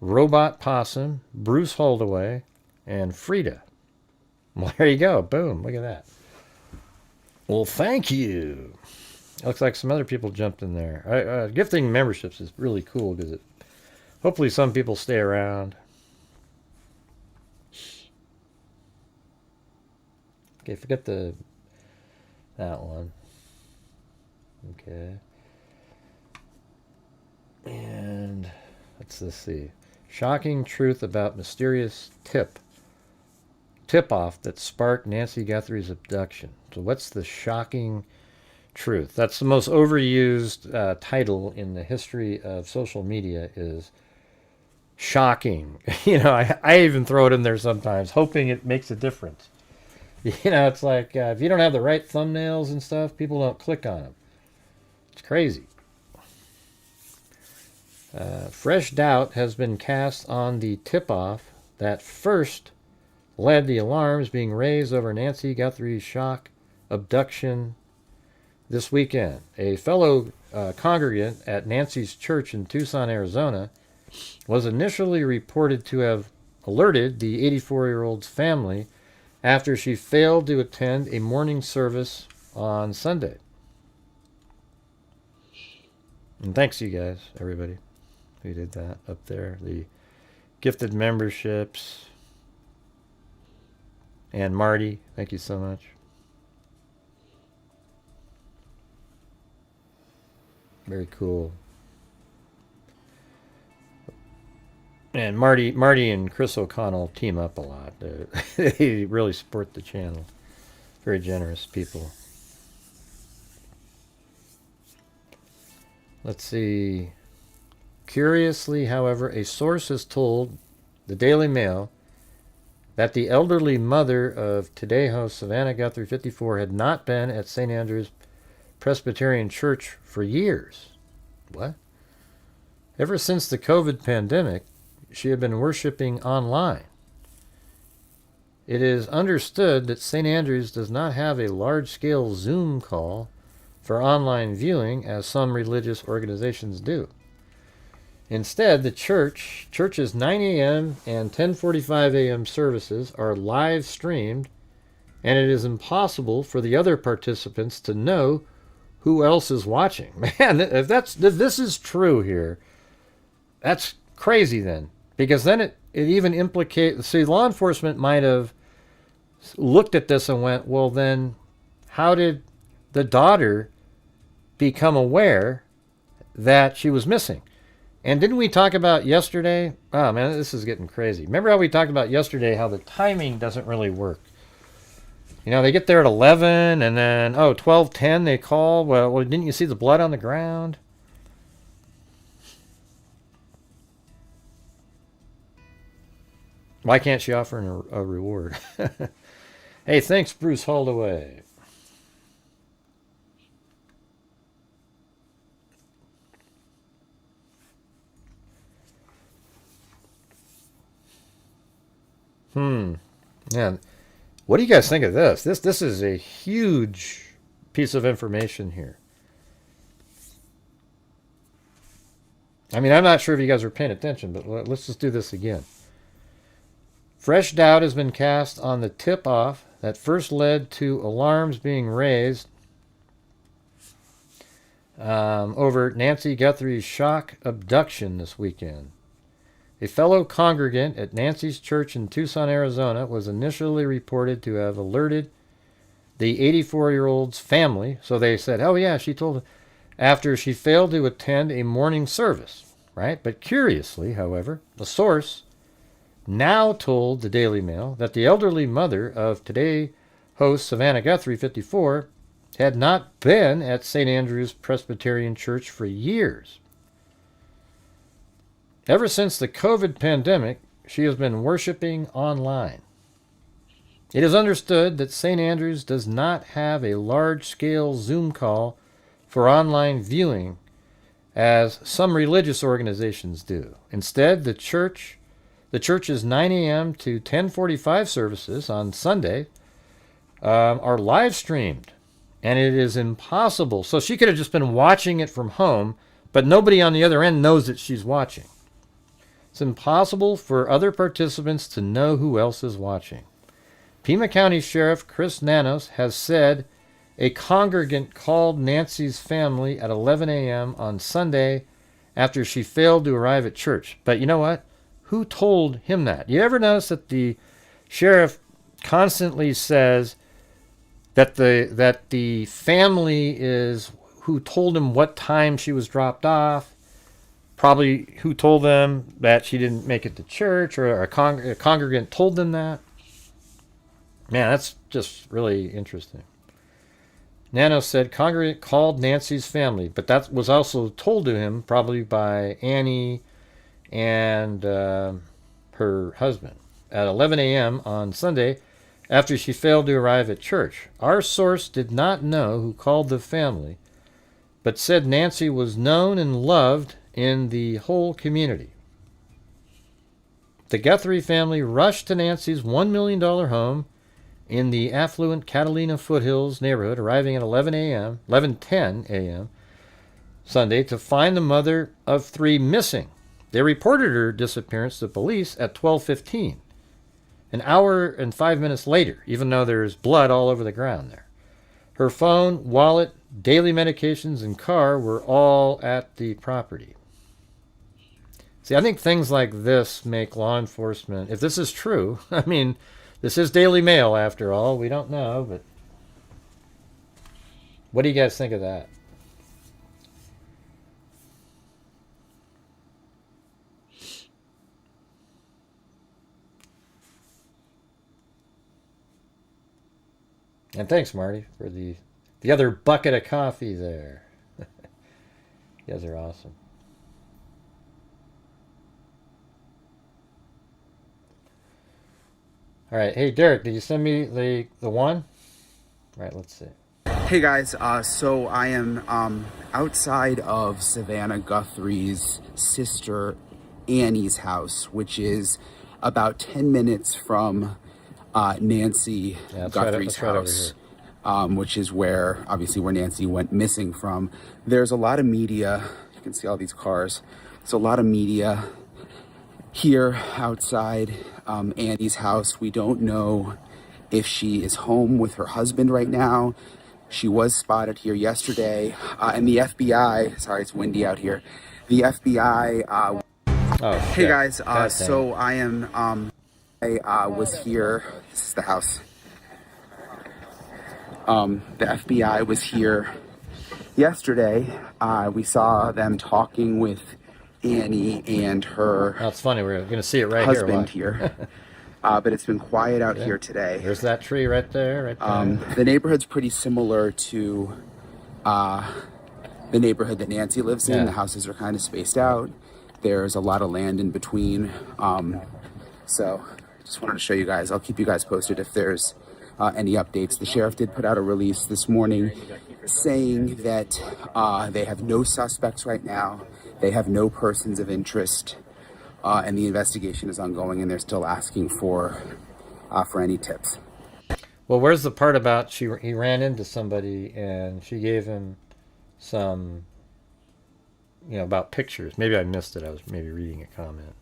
Robot Possum, Bruce Holdaway, and Frida. Well, there you go. Boom. Look at that. Well, thank you. It looks like some other people jumped in there. Gifting memberships is really cool because it hopefully some people stay around. Okay, forget that one. Okay. And let's see. Shocking truth about mysterious tip-off that sparked Nancy Guthrie's abduction. So what's the shocking truth? That's the most overused title in the history of social media is shocking. You know, I even throw it in there sometimes, hoping it makes a difference. You know, it's like if you don't have the right thumbnails and stuff, people don't click on them. It's crazy. Fresh doubt has been cast on the tip-off that first led the alarms being raised over Nancy Guthrie's shock abduction this weekend. A fellow congregant at Nancy's church in Tucson, Arizona, was initially reported to have alerted the 84-year-old's family after she failed to attend a morning service on Sunday. And thanks you guys, everybody who did that up there. The gifted memberships. And Marty, thank you so much. Very cool. And Marty and Chris O'Connell team up a lot. They really support the channel. Very generous people. Let's see. Curiously, however, a source has told the Daily Mail that the elderly mother of Today host Savannah Guthrie, 54, had not been at St. Andrew's Presbyterian Church for years. What? Ever since the COVID pandemic, she had been worshiping online. It is understood that St. Andrew's does not have a large-scale Zoom call for online viewing as some religious organizations do. Instead, the church's 9 a.m. and 10:45 a.m. services are live streamed, and it is impossible for the other participants to know who else is watching. Man, if this is true here, that's crazy then. Because then it even implicates... See, law enforcement might have looked at this and went, well then, how did the daughter become aware that she was missing? And didn't we talk about yesterday? Oh man, this is getting crazy. Remember how we talked about yesterday how the timing doesn't really work? You know, they get there at 11 and then, 12:10 they call. Well, didn't you see the blood on the ground? Why can't she offer a reward? Hey, thanks, Bruce Holdaway. Man, what do you guys think of this? This is a huge piece of information here. I mean, I'm not sure if you guys are paying attention, but let's just do this again. Fresh doubt has been cast on the tip-off that first led to alarms being raised over Nancy Guthrie's shock abduction this weekend. A fellow congregant at Nancy's church in Tucson, Arizona, was initially reported to have alerted the 84-year-old's family. So they said, oh yeah, she told, after she failed to attend a morning service, right? But curiously, however, the source now told the Daily Mail that the elderly mother of Today host Savannah Guthrie, 54, had not been at St. Andrew's Presbyterian Church for years. Ever since the COVID pandemic, she has been worshiping online. It is understood that St. Andrew's does not have a large-scale Zoom call for online viewing as some religious organizations do. Instead, the church's 9 a.m. to 10:45 services on Sunday are live streamed, and it is impossible. So she could have just been watching it from home, but nobody on the other end knows that she's watching. It's impossible for other participants to know who else is watching. Pima County Sheriff Chris Nanos has said a congregant called Nancy's family at 11 a.m. on Sunday after she failed to arrive at church. But you know what? Who told him that? You ever notice that the sheriff constantly says that the family is who told him what time she was dropped off, probably who told them that she didn't make it to church, or a congregant told them that? Man, that's just really interesting. Nano said congregant called Nancy's family, but that was also told to him probably by Annie and her husband at 11 a.m. on Sunday after she failed to arrive at church. Our source did not know who called the family, but said Nancy was known and loved in the whole community. The Guthrie family rushed to Nancy's $1 million home in the affluent Catalina Foothills neighborhood, arriving at 11:10 a.m. Sunday to find the mother of three missing. They reported her disappearance to police at 12:15, an hour and 5 minutes later, even though there's blood all over the ground there. Her phone, wallet, daily medications, and car were all at the property. See, I think things like this make law enforcement, if this is true, I mean, this is Daily Mail after all, we don't know, but what do you guys think of that? And thanks, Marty, for the other bucket of coffee there. You guys are awesome. All right, hey Derek, did you send me the one? All right, let's see. Hey guys, so I am outside of Savannah Guthrie's sister Annie's house, which is about 10 minutes from Nancy Guthrie's house, which is where Nancy went missing from. There's a lot of media. You can see all these cars. There's a lot of media here outside Annie's house. We don't know if she is home with her husband right now. She was spotted here yesterday, and the FBI, sorry, it's windy out here. The FBI, hey guys, so I am, I was here, this is the house. The FBI was here yesterday. We saw them talking with Annie and her That's funny, we're going to see it right husband here. But it's been quiet out here today. There's that tree right there, right there. The neighborhood's pretty similar to the neighborhood that Nancy lives in. The houses are kind of spaced out. There's a lot of land in between. So just wanted to show you guys. I'll keep you guys posted if there's any updates. The sheriff did put out a release this morning saying that they have no suspects right now. They have no persons of interest, and the investigation is ongoing, and they're still asking for any tips. Well, where's the part about he ran into somebody and she gave him some, about pictures? Maybe I missed it. I was maybe reading a comment.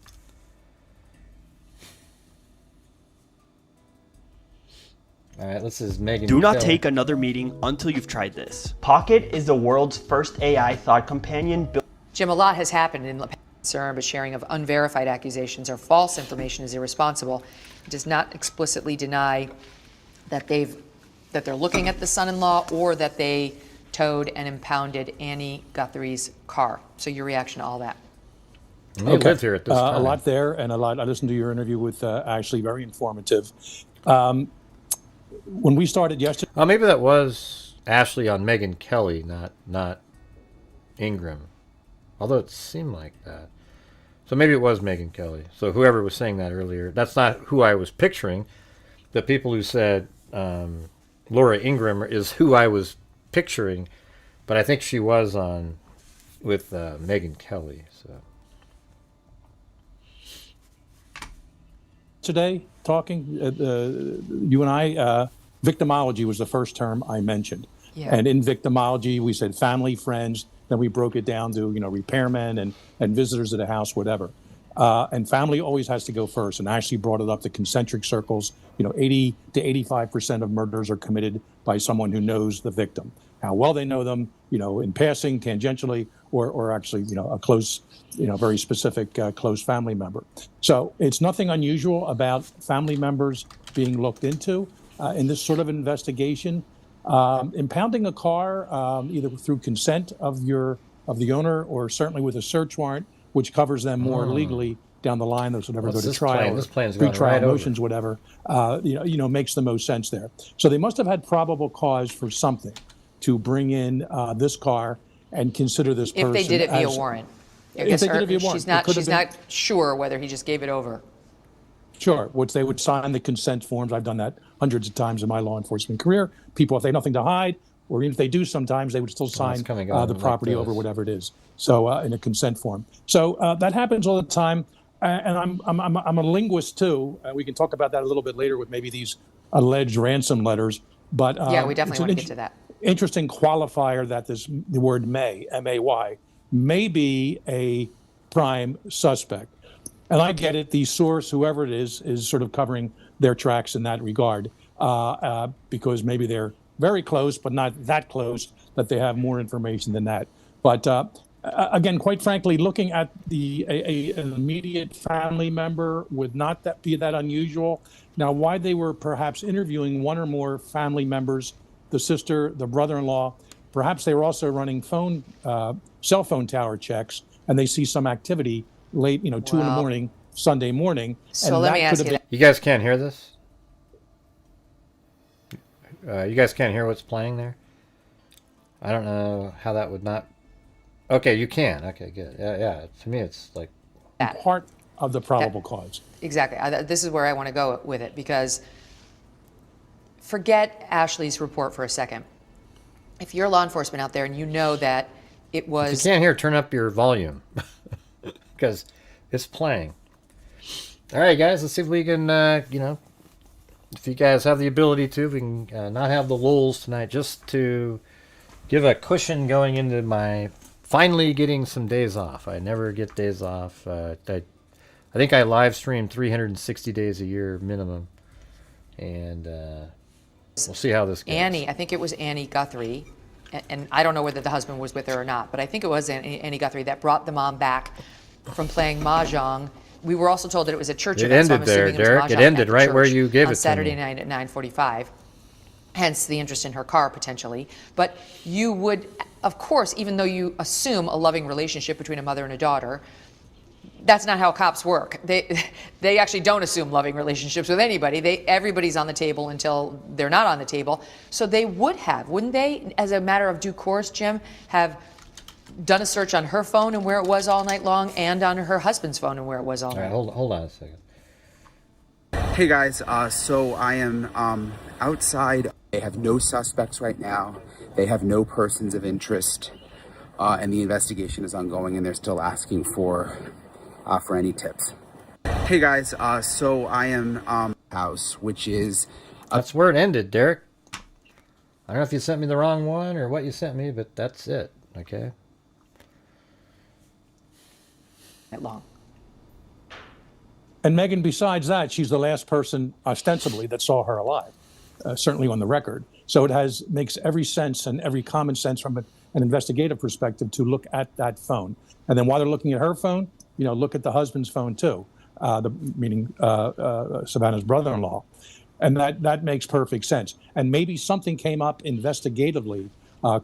All right, this is Megan. Do not take another meeting until you've tried this. Pocket is the world's first AI thought companion. Jim, a lot has happened in concern, but sharing of unverified accusations or false information is irresponsible. It does not explicitly deny that they're looking at the son-in-law or that they towed and impounded Annie Guthrie's car. So your reaction to all that? You lived here at this time. A lot there, and a lot. I listened to your interview with Ashley, very informative. When we started yesterday, maybe that was Ashley on Megyn Kelly, not Ingram. Although it seemed like that. So maybe it was Megyn Kelly. So whoever was saying that earlier, that's not who I was picturing. The people who said Laura Ingram is who I was picturing, but I think she was on with Megyn Kelly. So today, talking, you and I, victimology was the first term I mentioned. Yeah. And in victimology, we said family, friends, then we broke it down to, repairmen and visitors of the house, whatever. And family always has to go first. And Ashley brought it up to concentric circles. 80 to 85% of murders are committed by someone who knows the victim. How well they know them, in passing, tangentially, or actually, a close, very specific close family member. So it's nothing unusual about family members being looked into in this sort of investigation. Impounding a car, either through consent of the owner, or certainly with a search warrant, which covers them more legally down the line, those would never go to trial. This plan's going pre-trial right motions, whatever. Makes the most sense there. So they must have had probable cause for something to bring in this car and consider this person. If they did it via warrant. If they did it via warrant. She's not sure whether he just gave it over. Sure, which they would sign the consent forms. I've done that hundreds of times in my law enforcement career. People, if they have nothing to hide, or even if they do sometimes, they would still sign the property over, whatever it is. So in a consent form. So that happens all the time. And I'm a linguist too. We can talk about that a little bit later with maybe these alleged ransom letters. But yeah, we definitely want to get to that. Interesting qualifier that the word may, M-A-Y, may be a prime suspect. And I get it. The source, whoever it is sort of covering their tracks in that regard, because maybe they're very close, but not that close that they have more information than that. But again, quite frankly, looking at an immediate family member would not be that unusual. Now, why they were perhaps interviewing one or more family members, the sister, the brother-in-law, perhaps they were also running cell phone tower checks, and they see some activity late, 2 in the morning, Sunday morning. So let me ask you. You guys can't hear this? You guys can't hear what's playing there? I don't know how that would not. Okay, you can. Okay, good. Yeah. To me, it's like part of the probable cause. Exactly. This is where I want to go with it, because forget Ashley's report for a second. If you're law enforcement out there and you know that it was. If you can't hear, turn up your volume. Because it's playing. All right, guys, let's see if we can, if you guys have the ability to, we can not have the lulls tonight, just to give a cushion going into my finally getting some days off. I never get days off. I think I live stream 360 days a year minimum, and we'll see how this goes. I think it was Annie Guthrie, and I don't know whether the husband was with her or not, but I think it was Annie Guthrie that brought the mom back from playing mahjong. We were also told that it was a church event. It ended there, Derek. It ended right where you gave it to me. On Saturday night at 9:45. Hence the interest in her car, potentially. But you would, of course, even though you assume a loving relationship between a mother and a daughter, that's not how cops work. They actually don't assume loving relationships with anybody. Everybody's on the table until they're not on the table. So they would have, wouldn't they, as a matter of due course, Jim, have done a search on her phone and where it was all night long, and on her husband's phone and where it was all night. All right, hold on a second. Hey guys, so I am outside. They have no suspects right now. They have no persons of interest, and the investigation is ongoing, and they're still asking for any tips. Hey guys, so I am house, which is that's where it ended, Derek. I don't know if you sent me the wrong one or what you sent me, but that's it. Okay. Long. And Megyn, besides that, she's the last person ostensibly that saw her alive, certainly on the record. So it makes every sense and every common sense from an investigative perspective to look at that phone. And then while they're looking at her phone, look at the husband's phone too, meaning Savannah's brother-in-law. And that makes perfect sense. And maybe something came up investigatively,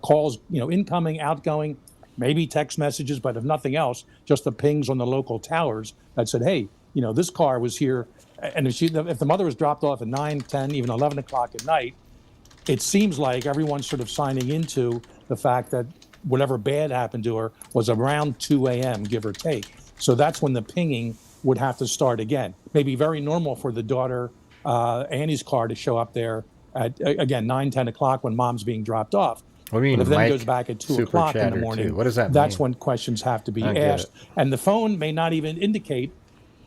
calls, incoming, outgoing, maybe text messages, but if nothing else, just the pings on the local towers that said, hey, this car was here. And if the mother was dropped off at 9, 10, even 11 o'clock at night, it seems like everyone's sort of signing into the fact that whatever bad happened to her was around 2 a.m., give or take. So that's when the pinging would have to start again. Maybe very normal for the daughter, Annie's car, to show up there at, again, 9, 10 o'clock when mom's being dropped off. What do you mean, but if then Mike goes back at 2 Super o'clock in the Chatter morning, 2? What does that that's mean? when questions have to be I get asked. it. And the phone may not even indicate,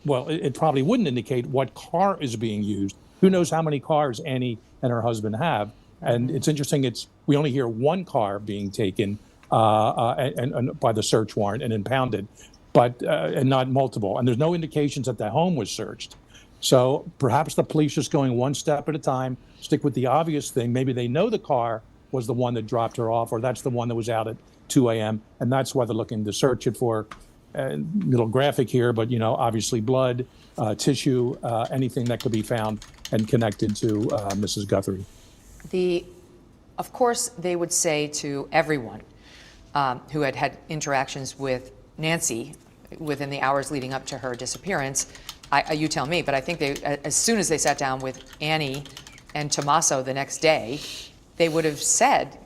well, it probably wouldn't indicate what car is being used. Who knows how many cars Annie and her husband have? And it's interesting, we only hear one car being taken and by the search warrant and impounded, but and not multiple. And there's no indications that the home was searched. So perhaps the police just going one step at a time, stick with the obvious thing. Maybe they know the car was the one that dropped her off, or that's the one that was out at 2 a.m. And that's why they're looking to search it for, little graphic here, but, obviously blood, tissue, anything that could be found and connected to Mrs. Guthrie. Of course, they would say to everyone who had had interactions with Nancy within the hours leading up to her disappearance, you tell me, but I think as soon as they sat down with Annie and Tommaso the next day, they would have said,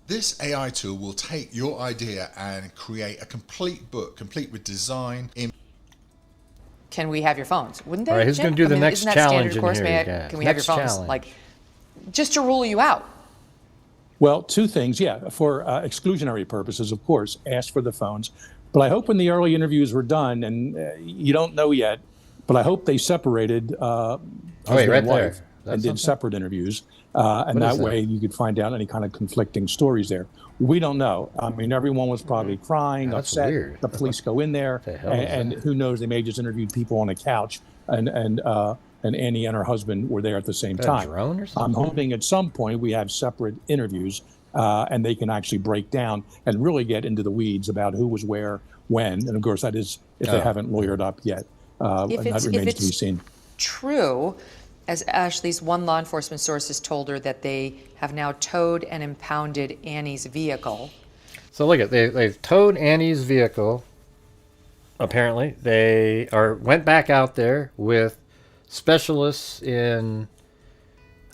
this AI tool will take your idea and create a complete book, complete with design. Can we have your phones? Wouldn't they? All right, who's going to do the next challenge in here, guys? Can we have your phones? Challenge. Like, just to rule you out. Well, two things, for exclusionary purposes, of course, ask for the phones. But I hope when the early interviews were done, and you don't know yet, but I hope they separated husband and wife and did separate interviews. And that way you could find out any kind of conflicting stories there. We don't know. I mean, everyone was probably crying, upset. Weird. The police go in there, and who knows, they may just interviewed people on a couch, and Annie and her husband were there at the same time. Drone or something? I'm hoping at some point we have separate interviews, and they can actually break down and really get into the weeds about who was where, when. And of course, that is if they haven't lawyered up yet. And that remains to be seen. True, as Ashley's one law enforcement source has told her that they have now towed and impounded Annie's vehicle. So look at they've towed Annie's vehicle. Apparently, they went back out there with specialists in,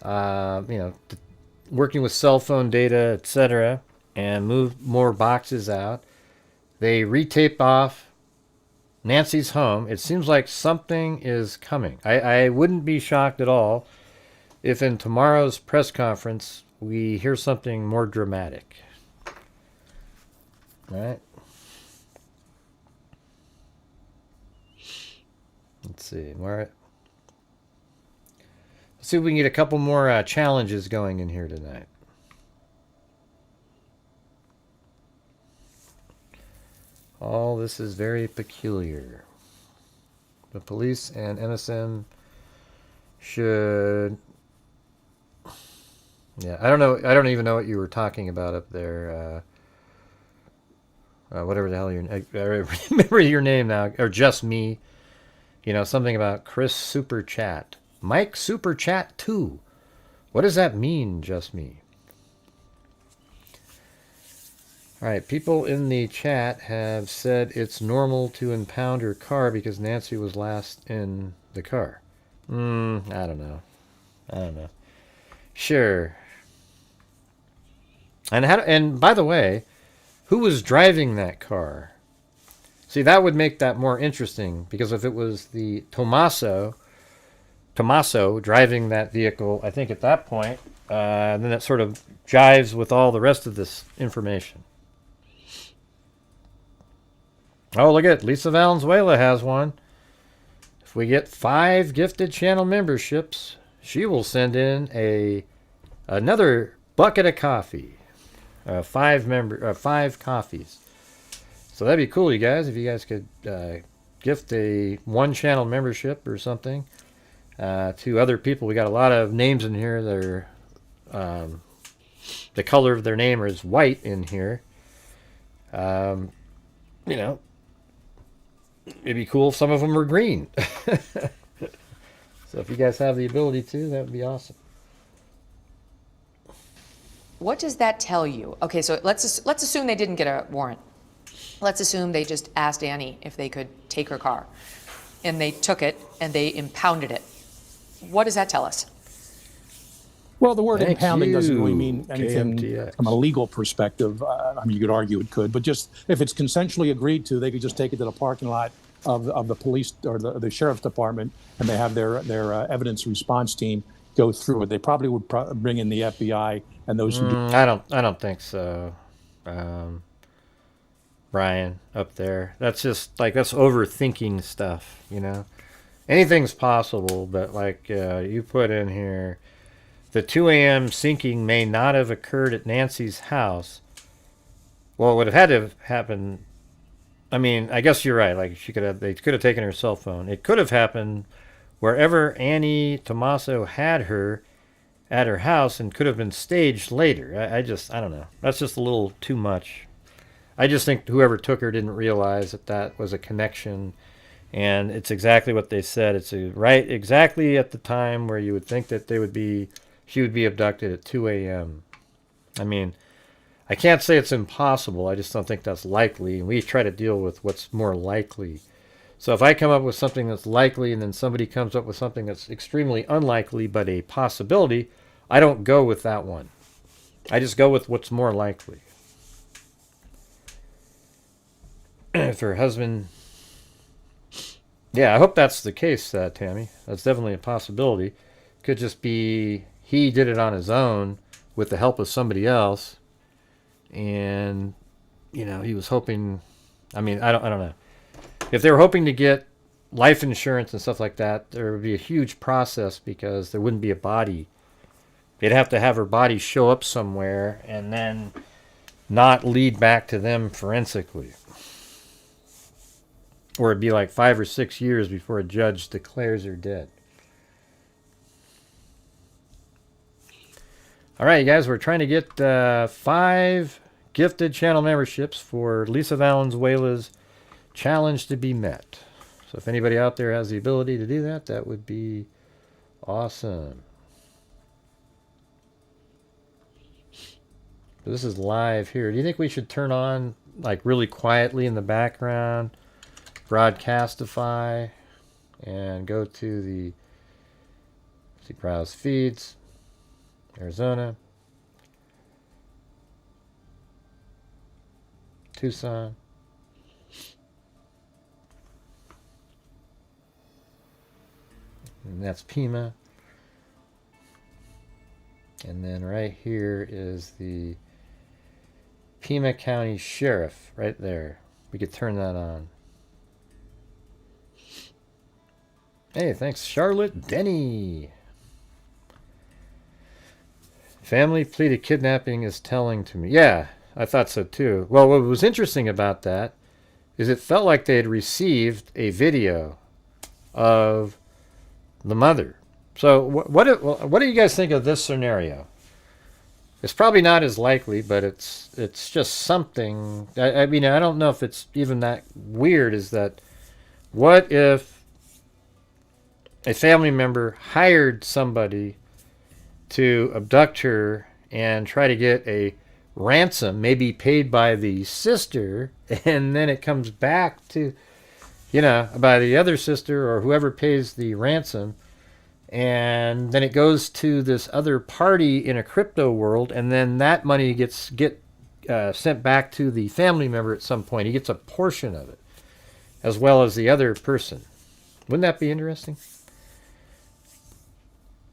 working with cell phone data, etc., and moved more boxes out. They retape off Nancy's home. It seems like something is coming. I wouldn't be shocked at all if in tomorrow's press conference we hear something more dramatic. All right. Let's see. Let's see if we can get a couple more challenges going in here tonight. All this is very peculiar. The police and MSM should... Yeah, I don't know. I don't even know what you were talking about up there. Whatever the hell your name... I remember your name now. Or just me. Something about Chris Super Chat. Mike Super Chat 2. What does that mean, just me? All right, people in the chat have said it's normal to impound her car because Nancy was last in the car. I don't know. Sure. And by the way, who was driving that car? See, that would make that more interesting, because if it was the Tommaso driving that vehicle, I think at that point, then that sort of jives with all the rest of this information. Oh, look at Lisa Valenzuela has one. If we get 5 gifted channel memberships, she will send in another bucket of coffee. 5 coffees. So that'd be cool, you guys, if you guys could gift a 1 channel membership or something to other people. We got a lot of names in here that are the color of their name is white in here. It'd be cool if some of them were green. So if you guys have the ability to, that would be awesome. What does that tell you? Okay, so let's assume they didn't get a warrant. Let's assume they just asked Annie if they could take her car, and they took it and they impounded it. What does that tell us? Well, the word Thank impounding doesn't really you, mean anything KMTX. from a legal perspective. I mean, you could argue it could, but just if it's consensually agreed to, they could just take it to the parking lot of the police or the sheriff's department, and they have their evidence response team go through it. They probably would bring in the FBI and those who do. I don't think so, Brian, up there. That's just like, that's overthinking stuff, you know. Anything's possible, but like you put in here, the 2 a.m. sinking may not have occurred at Nancy's house. Well, it would have had to have happened. I mean, I guess you're right. Like they could have taken her cell phone. It could have happened wherever Annie Tomaso had her at her house, and could have been staged later. I don't know. That's just a little too much. I just think whoever took her didn't realize that that was a connection, and it's exactly what they said. It's right exactly at the time where you would think that she would be abducted at 2 a.m. I mean, I can't say it's impossible. I just don't think that's likely. And we try to deal with what's more likely. So if I come up with something that's likely and then somebody comes up with something that's extremely unlikely but a possibility, I don't go with that one. I just go with what's more likely. If her husband... Yeah, I hope that's the case, Tammy. That's definitely a possibility. Could just be he did it on his own with the help of somebody else. And, you know, he was hoping... I mean, I don't know. If they were hoping to get life insurance and stuff like that, there would be a huge process because there wouldn't be a body. They'd have to have her body show up somewhere and then not lead back to them forensically. Or it'd be like 5 or 6 years before a judge declares her dead. All right, you guys, we're trying to get 5 gifted channel memberships for Lisa Valenzuela's challenge to be met. So if anybody out there has the ability to do that, that would be awesome. So this is live here. Do you think we should turn on, like, really quietly in the background, Broadcastify, and go to the browse feeds, Arizona, Tucson, and that's Pima, and then right here is the Pima County Sheriff right there. We could turn that on. Hey, thanks, Charlotte Denny. Family pleaded kidnapping is telling to me. Yeah, I thought so too. Well, what was interesting about that is it felt like they had received a video of the mother. So what do you guys think of this scenario? It's probably not as likely, but it's just something. I mean, I don't know if it's even that weird. Is that what if a family member hired somebody to abduct her and try to get a ransom, maybe paid by the sister, and then it comes back to, you know, by the other sister or whoever pays the ransom, and then it goes to this other party in a crypto world, and then that money gets sent back to the family member at some point. He gets a portion of it, as well as the other person. Wouldn't that be interesting?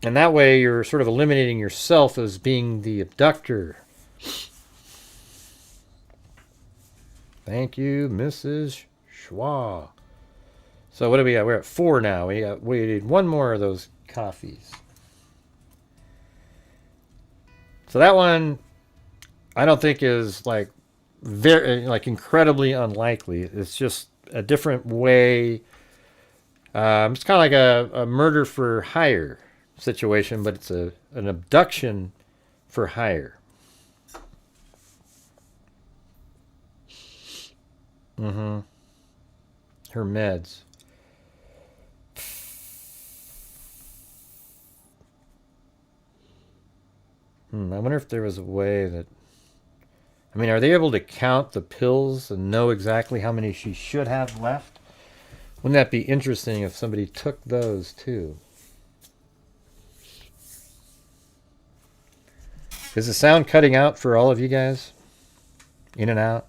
And that way you're sort of eliminating yourself as being the abductor. Thank you, Mrs. Schwa. So what do we got? We're at 4 now. We need 1 more of those coffees. So that one I don't think is like very incredibly unlikely. It's just a different way. It's kind of like a murder for hire situation, but it's an abduction for hire. Her meds. I wonder if there was a way that... I mean, are they able to count the pills and know exactly how many she should have left? Wouldn't that be interesting if somebody took those too? Is the sound cutting out for all of you guys? In and out?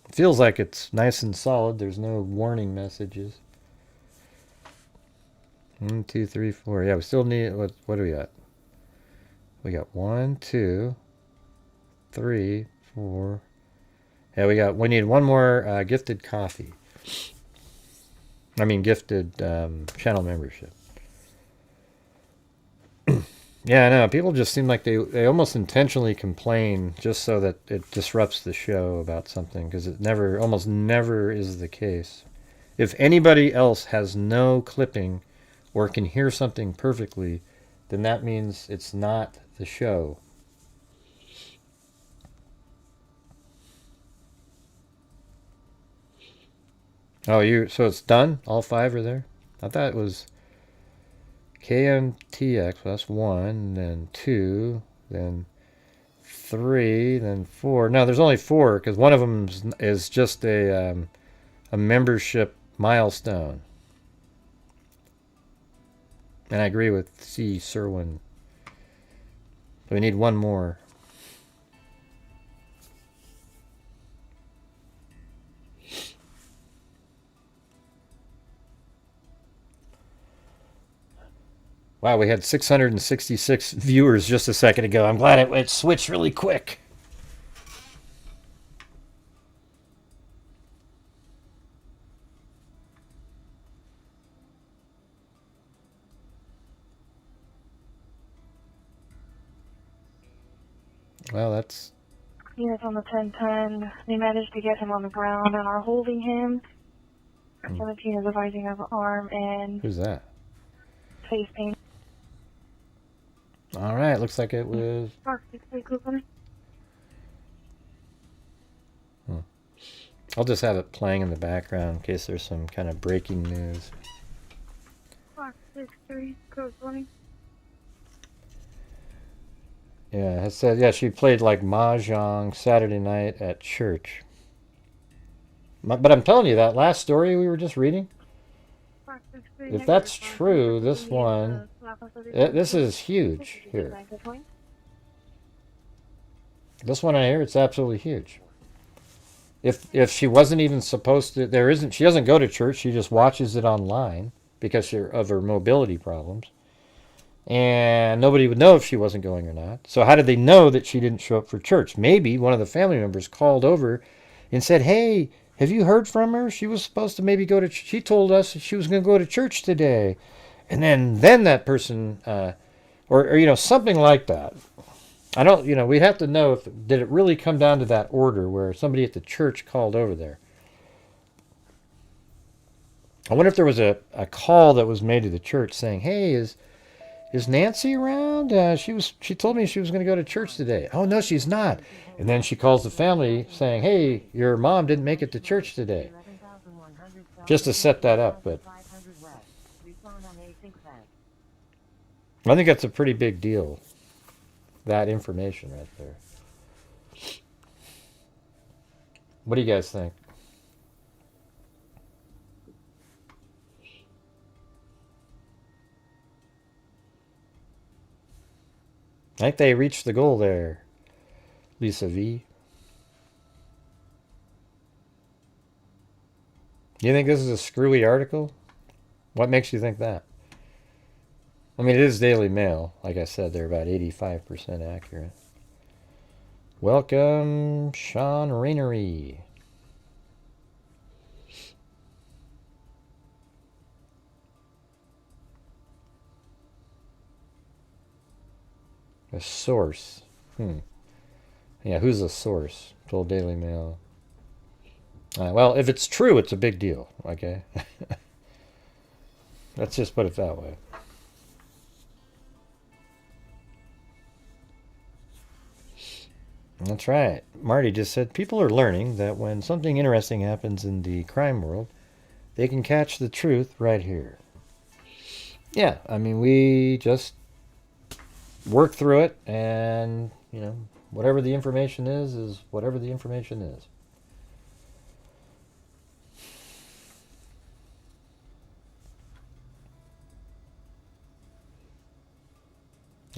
It feels like it's nice and solid. There's no warning messages. 1, 2, 3, 4. Yeah, we still need... What do we got? We got 1, 2, 3, 4. Yeah, we need one more gifted coffee. I mean, gifted channel membership. Yeah, I know. People just seem like they almost intentionally complain just so that it disrupts the show about something, because it almost never is the case. If anybody else has no clipping or can hear something perfectly, then that means it's not the show. Oh, so it's done? All 5 are there? I thought it was KMTX, well, that's 1, then 2, then 3, then 4. No, there's only 4, because one of them is just a membership milestone. And I agree with C. Serwin. We need one more. Wow, we had 666 viewers just a second ago. I'm glad it switched really quick. Well, that's... Units on the 1010. They managed to get him on the ground and are holding him. 17 is advising of arm and... Who's that? Face pain. All right, looks like it was... I'll just have it playing in the background in case there's some kind of breaking news. Yeah, it said, yeah, she played like Mahjong Saturday night at church. But I'm telling you, that last story we were just reading, if that's true, this one, this is huge here. This one I hear, it's absolutely huge. If she wasn't even supposed to, she doesn't go to church, she just watches it online because of her mobility problems. And nobody would know if she wasn't going or not. So how did they know that she didn't show up for church? Maybe one of the family members called over and said, hey, have you heard from her? She was supposed to maybe go to church. She told us she was going to go to church today. And then that person, or something like that. I don't, we'd have to know did it really come down to that order where somebody at the church called over there. I wonder if there was a call that was made to the church saying, hey, is Nancy around? She told me she was going to go to church today. Oh, no, she's not. And then she calls the family saying, hey, your mom didn't make it to church today. Just to set that up. But I think that's a pretty big deal, that information right there. What do you guys think? I think they reached the goal there, Lisa V. Do you think this is a screwy article? What makes you think that? I mean, it is Daily Mail. Like I said, they're about 85% accurate. Welcome, Sean Rainery. A source. Yeah, who's a source? Told Daily Mail. Well, if it's true, it's a big deal. Okay? Let's just put it that way. That's right. Marty just said, people are learning that when something interesting happens in the crime world, they can catch the truth right here. Yeah, I mean, we just work through it, and whatever the information is whatever the information is.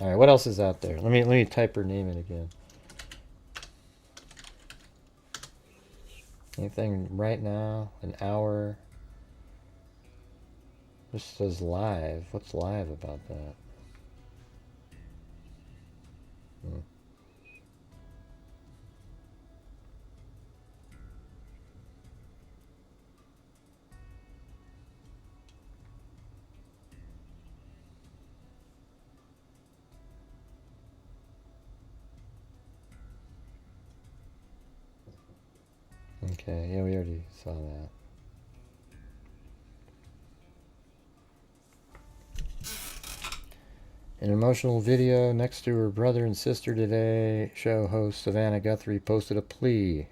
All right, what else is out there? Let me type her name in again. Anything right now? An hour. This says live. What's live about that? Okay, yeah, we already saw that. An emotional video next to her brother and sister today. Show host Savannah Guthrie posted a plea.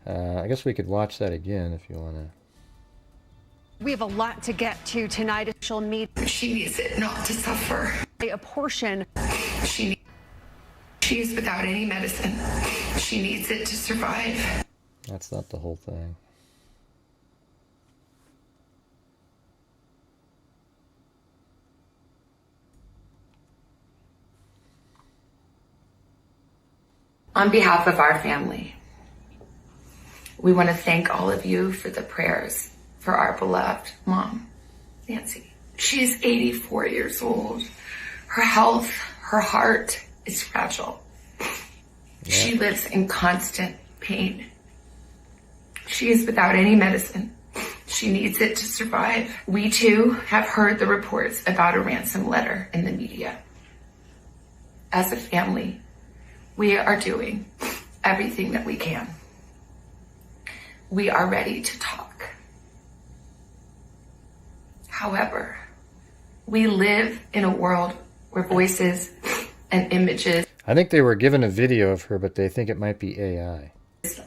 I guess we could watch that again if you want to. We have a lot to get to tonight. She'll meet. She needs it not to suffer. A portion. She is without any medicine. She needs it to survive. That's not the whole thing. On behalf of our family, we want to thank all of you for the prayers for our beloved mom, Nancy. She's 84 years old. Her health, her heart is fragile. Yeah. She lives in constant pain. She is without any medicine. She needs it to survive. We too have heard the reports about a ransom letter in the media. As a family, we are doing everything that we can. We are ready to talk. However, we live in a world where voices and images I think they were given a video of her, but they think it might be AI.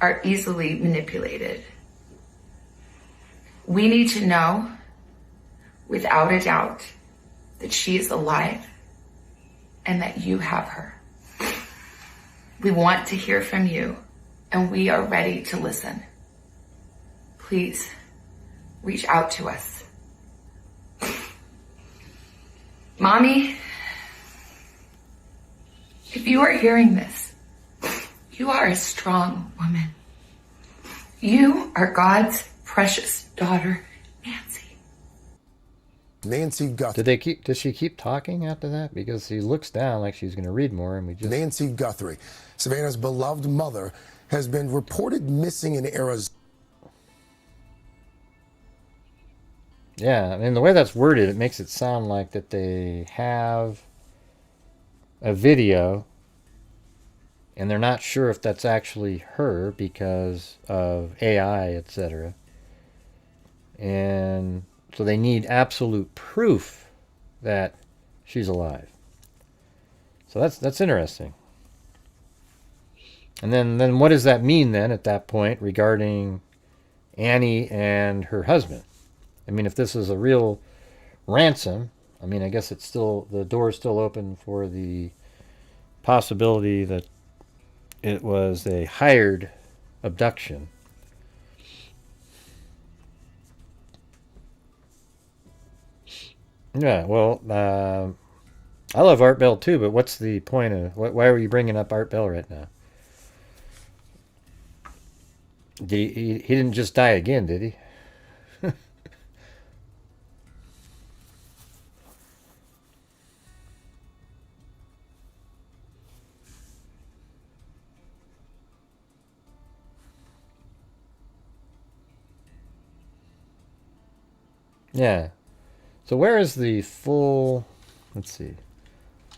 Are easily manipulated. We need to know, without a doubt, that she is alive and that you have her. We want to hear from you, and we are ready to listen. Please, reach out to us. Mommy, if you are hearing this, you are a strong woman. You are God's precious daughter, Nancy. Nancy Guthrie. Does she keep talking after that? Because she looks down like she's going to read more, and we just... Nancy Guthrie, Savannah's beloved mother, has been reported missing in Arizona. Yeah, I mean, the way that's worded, it makes it sound like that they have a video, and they're not sure if that's actually her because of AI, etc. And so they need absolute proof that she's alive. So that's interesting. And then what does that mean then at that point regarding Annie and her husband? I mean, if this is a real ransom, I mean, I guess it's still, the door is still open for the possibility that it was a hired abduction. Yeah, well, I love Art Bell too, but what's the point of, why are you bringing up Art Bell right now? He didn't just die again, did he? Yeah. So where is the full, let's see,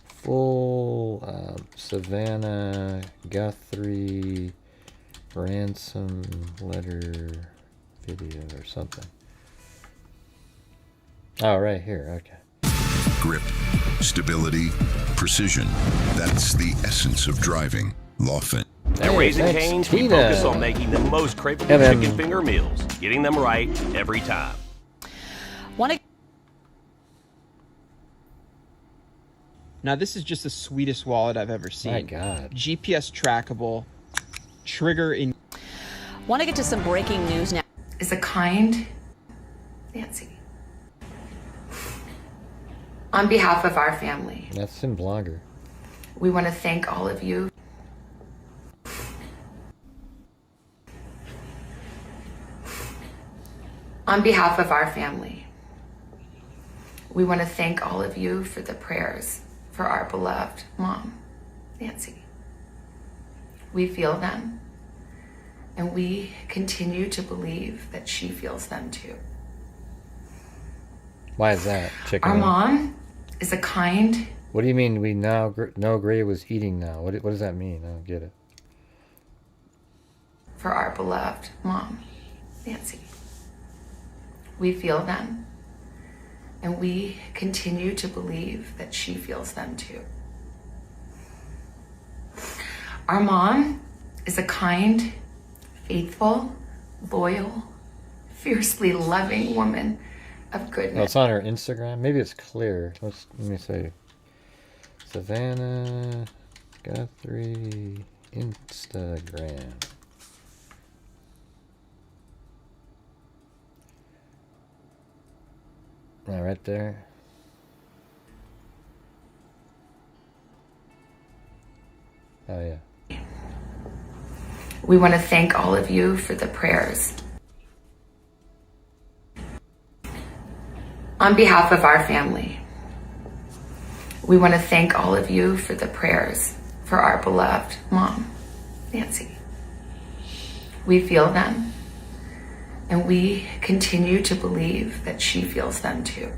full Savannah Guthrie ransom letter video or something? Oh, right here. Okay. Grip, stability, precision. That's the essence of driving. Lawfin. At Raising Cane's, we focus on making the most craveable chicken finger meals, getting them right every time. Now this is just the sweetest wallet I've ever seen. My God. GPS trackable, trigger in. Want to get to some breaking news now. Is a kind Nancy. On behalf of our family, That's in Blogger. we want to thank all of you. On behalf of our family, we want to thank all of you for the prayers for our beloved mom, Nancy. We feel them, and we continue to believe that she feels them too. Why is that, chicken? Our mom is a kind. What do you mean we now know Gray was eating now? What does that mean? I don't get it. For our beloved mom, Nancy. We feel them, and we continue to believe that she feels them too. Our mom is a kind, faithful, loyal, fiercely loving woman of Oh, goodness. it's on her Instagram. Maybe it's clear. Let me say. Savannah Guthrie Instagram. Right there. Oh yeah. We want to thank all of you for the prayers. On behalf of our family, we want to thank all of you for the prayers for our beloved mom, Nancy. We feel them, and we continue to believe that she feels them too.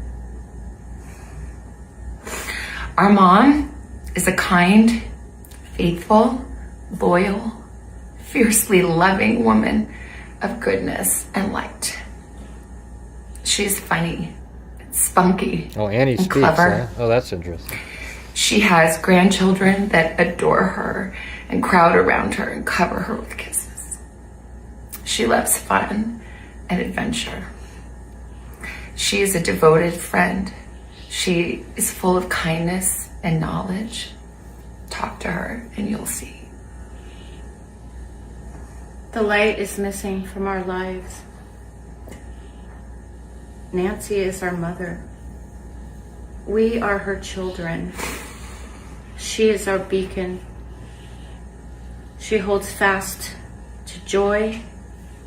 Our mom is a kind, faithful, loyal, fiercely loving woman of goodness and light. She's funny, spunky, Oh, Annie and speaks, clever. huh? Oh, that's interesting. She has grandchildren that adore her and crowd around her and cover her with kisses. She loves fun and adventure. She is a devoted friend. She is full of kindness and knowledge. Talk to her and you'll see. The light is missing from our lives. Nancy is our mother. We are her children. She is our beacon. She holds fast to joy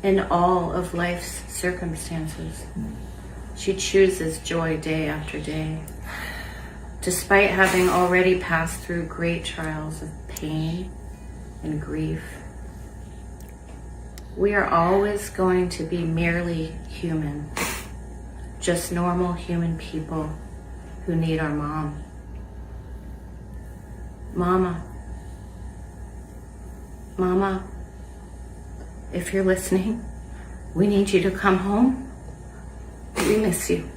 in all of life's circumstances. She chooses joy day after day. Despite having already passed through great trials of pain and grief, we are always going to be merely human, just normal human people who need our mom. Mama, if you're listening, we need you to come home. We miss you.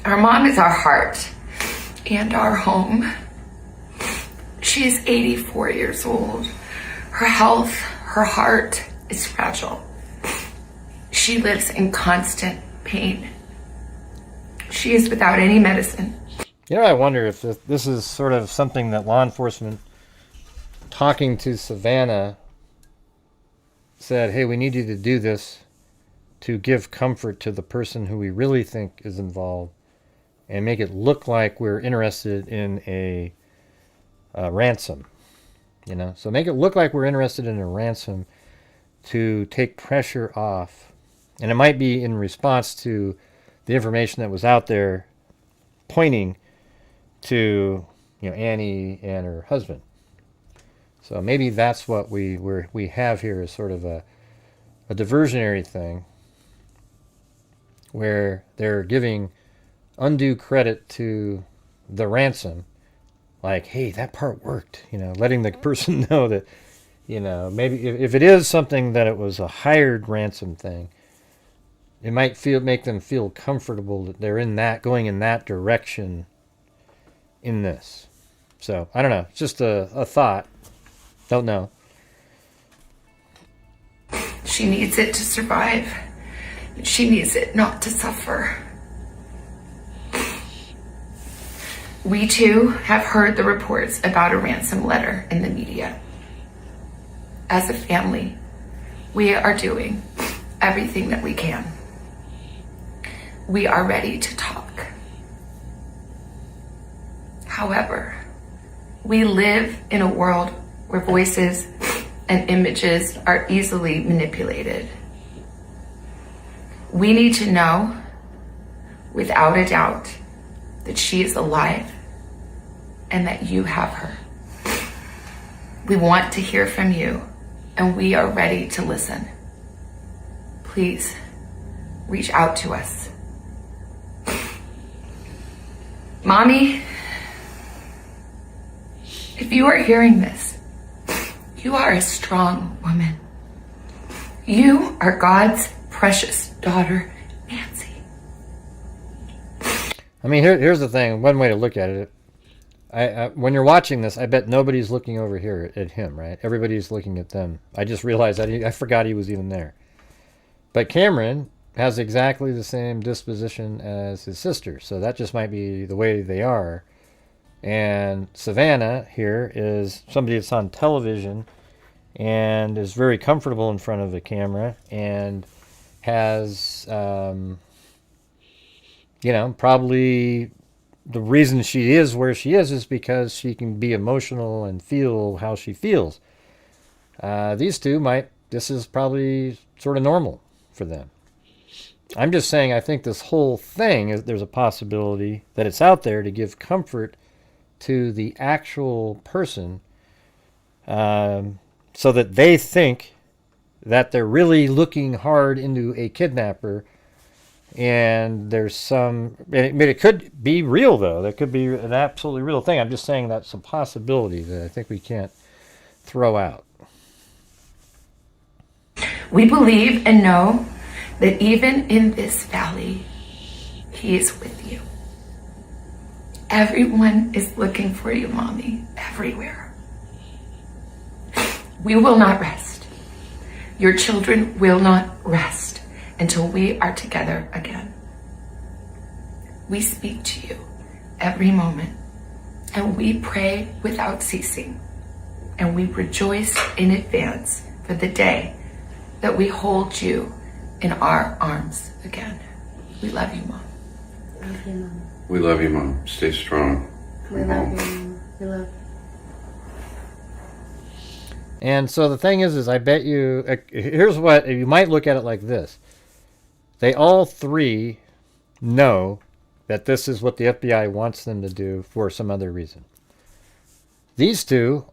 Our mom is our heart and our home. She is 84 years old. Her health, her heart is fragile. She lives in constant pain. She is without any medicine. You know, I wonder if this is sort of something that law enforcement, talking to Savannah, said, hey, we need you to do this to give comfort to the person who we really think is involved and make it look like we're interested in a ransom. You know, so make it look like we're interested in a ransom to take pressure off. And it might be in response to the information that was out there pointing to, you know, Annie and her husband. So maybe that's what we have here, is sort of a diversionary thing where they're giving undue credit to the ransom, like, hey, that part worked, you know, letting the person know that, you know, maybe if it is something that it was a hired ransom thing, it might make them feel comfortable that they're going in that direction in this. So I don't know, it's just a thought. Don't know. She needs it to survive. She needs it not to suffer. We too have heard the reports about a ransom letter in the media. As a family, we are doing everything that we can we are ready to talk. However, we live in a world where voices and images are easily manipulated. We need to know, without a doubt, that she is alive and that you have her. We want to hear from you, and we are ready to listen. Please reach out to us. Mommy, if you are hearing this, you are a strong woman. You are God's precious daughter, Nancy. I mean, here's the thing. One way to look at it. When you're watching this, I bet nobody's looking over here at him, right? Everybody's looking at them. I just realized I forgot he was even there. But Cameron has exactly the same disposition as his sister, so that just might be the way they are. And Savannah here is somebody that's on television and is very comfortable in front of the camera and has, you know, probably the reason she is where she is because she can be emotional and feel how she feels. These two this is probably sort of normal for them. I'm just saying I think this whole thing, there's a possibility that it's out there to give comfort to the actual person so that they think that they're really looking hard into a kidnapper, and there's some, it could be real though. That could be an absolutely real thing. I'm just saying that's a possibility that I think we can't throw out. We believe and know that even in this valley, He is with you. Everyone is looking for you, Mommy, everywhere. We will not rest. Your children will not rest until we are together again. We speak to you every moment, and we pray without ceasing, and we rejoice in advance for the day that we hold you in our arms again. We love you, Mom. Love you, Mom. We love you, Mom. Stay strong. We love you, Mom. We love you. And so the thing is I bet you, here's what, you might look at it like this. They all three know that this is what the FBI wants them to do for some other reason. These two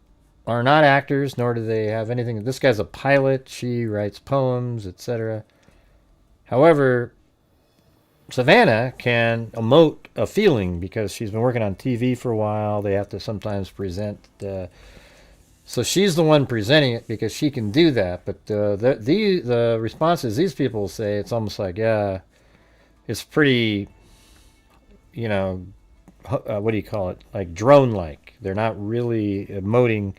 are not actors, nor do they have anything. This guy's a pilot. She writes poems, etc. However, Savannah can emote a feeling because she's been working on TV for a while. They have to sometimes present. So she's the one presenting it because she can do that. But the responses these people say, it's almost like, yeah, it's pretty, you know, what do you call it? Like drone-like. They're not really emoting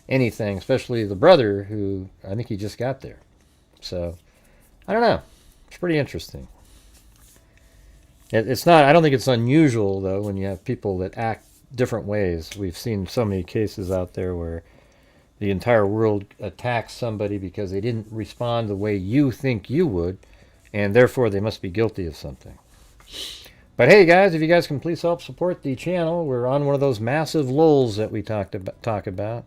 anything, especially the brother who I think he just got there. So I don't know. It's pretty interesting. It's not, I don't think it's unusual though when you have people that act different ways. We've seen so many cases out there where the entire world attacks somebody because they didn't respond the way you think you would, and therefore they must be guilty of something. But hey guys, if you guys can please help support the channel, we're on one of those massive lulls that we talk about.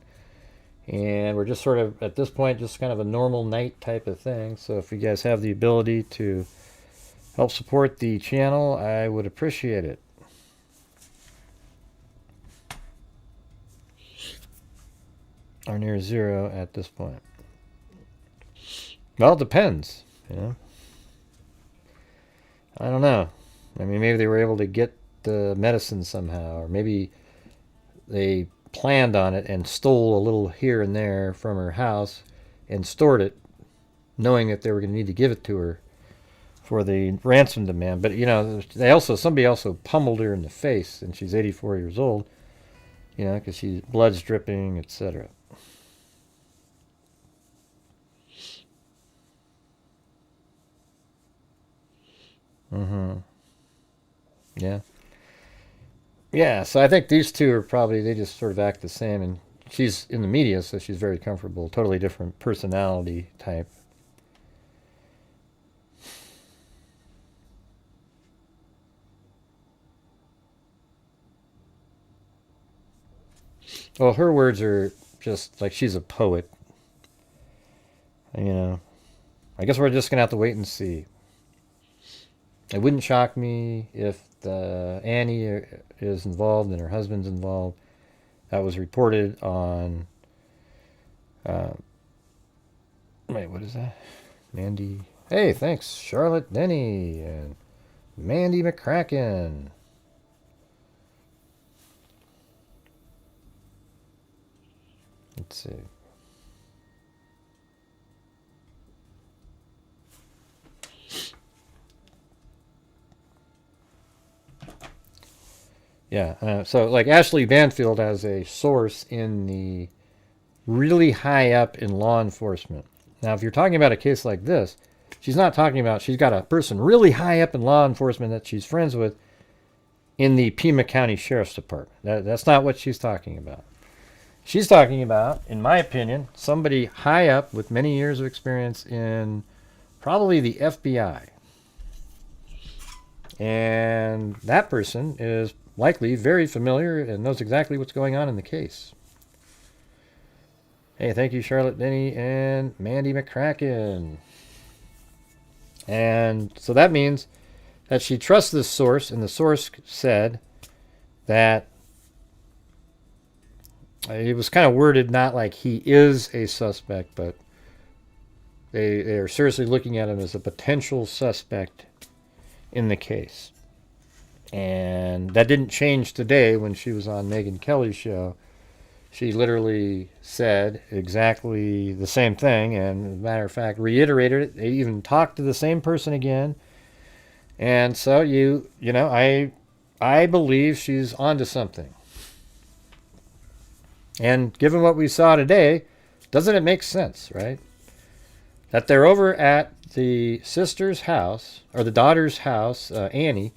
And we're just sort of, at this point, just kind of a normal night type of thing. So if you guys have the ability to help support the channel, I would appreciate it. Are near zero at this point. Well, it depends, you know. I don't know. I mean, maybe they were able to get the medicine somehow, or maybe they planned on it and stole a little here and there from her house and stored it, knowing that they were going to need to give it to her for the ransom demand. But, you know, somebody also pummeled her in the face, and she's 84 years old, you know, because blood's dripping, etc. Yeah. Yeah, so I think these two are probably, they just sort of act the same, and she's in the media, so she's very comfortable. Totally different personality type. Well, her words are just like she's a poet. You know, I guess we're just going to have to wait and see. It wouldn't shock me if Annie is involved and her husband's involved. That was reported on... wait, what is that? Mandy... Hey, thanks, Charlotte Denny and Mandy McCracken. Let's see. Yeah, so like Ashley Banfield has a source in the really high up in law enforcement. Now, if you're talking about a case like this, she's not talking about, she's got a person really high up in law enforcement that she's friends with in the Pima County Sheriff's Department. That's not what she's talking about. She's talking about, in my opinion, somebody high up with many years of experience in probably the FBI. And that person is likely very familiar and knows exactly what's going on in the case. Hey, thank you, Charlotte Denny and Mandy McCracken. And so that means that she trusts this source, and the source said that it was kind of worded not like he is a suspect, but they are seriously looking at him as a potential suspect in the case. And that didn't change today when she was on Megyn Kelly's show. She literally said exactly the same thing, and as a matter of fact, reiterated it. They even talked to the same person again. And so you know, I believe she's onto something. And given what we saw today, doesn't it make sense, right? That they're over at the sister's house, or the daughter's house, Annie,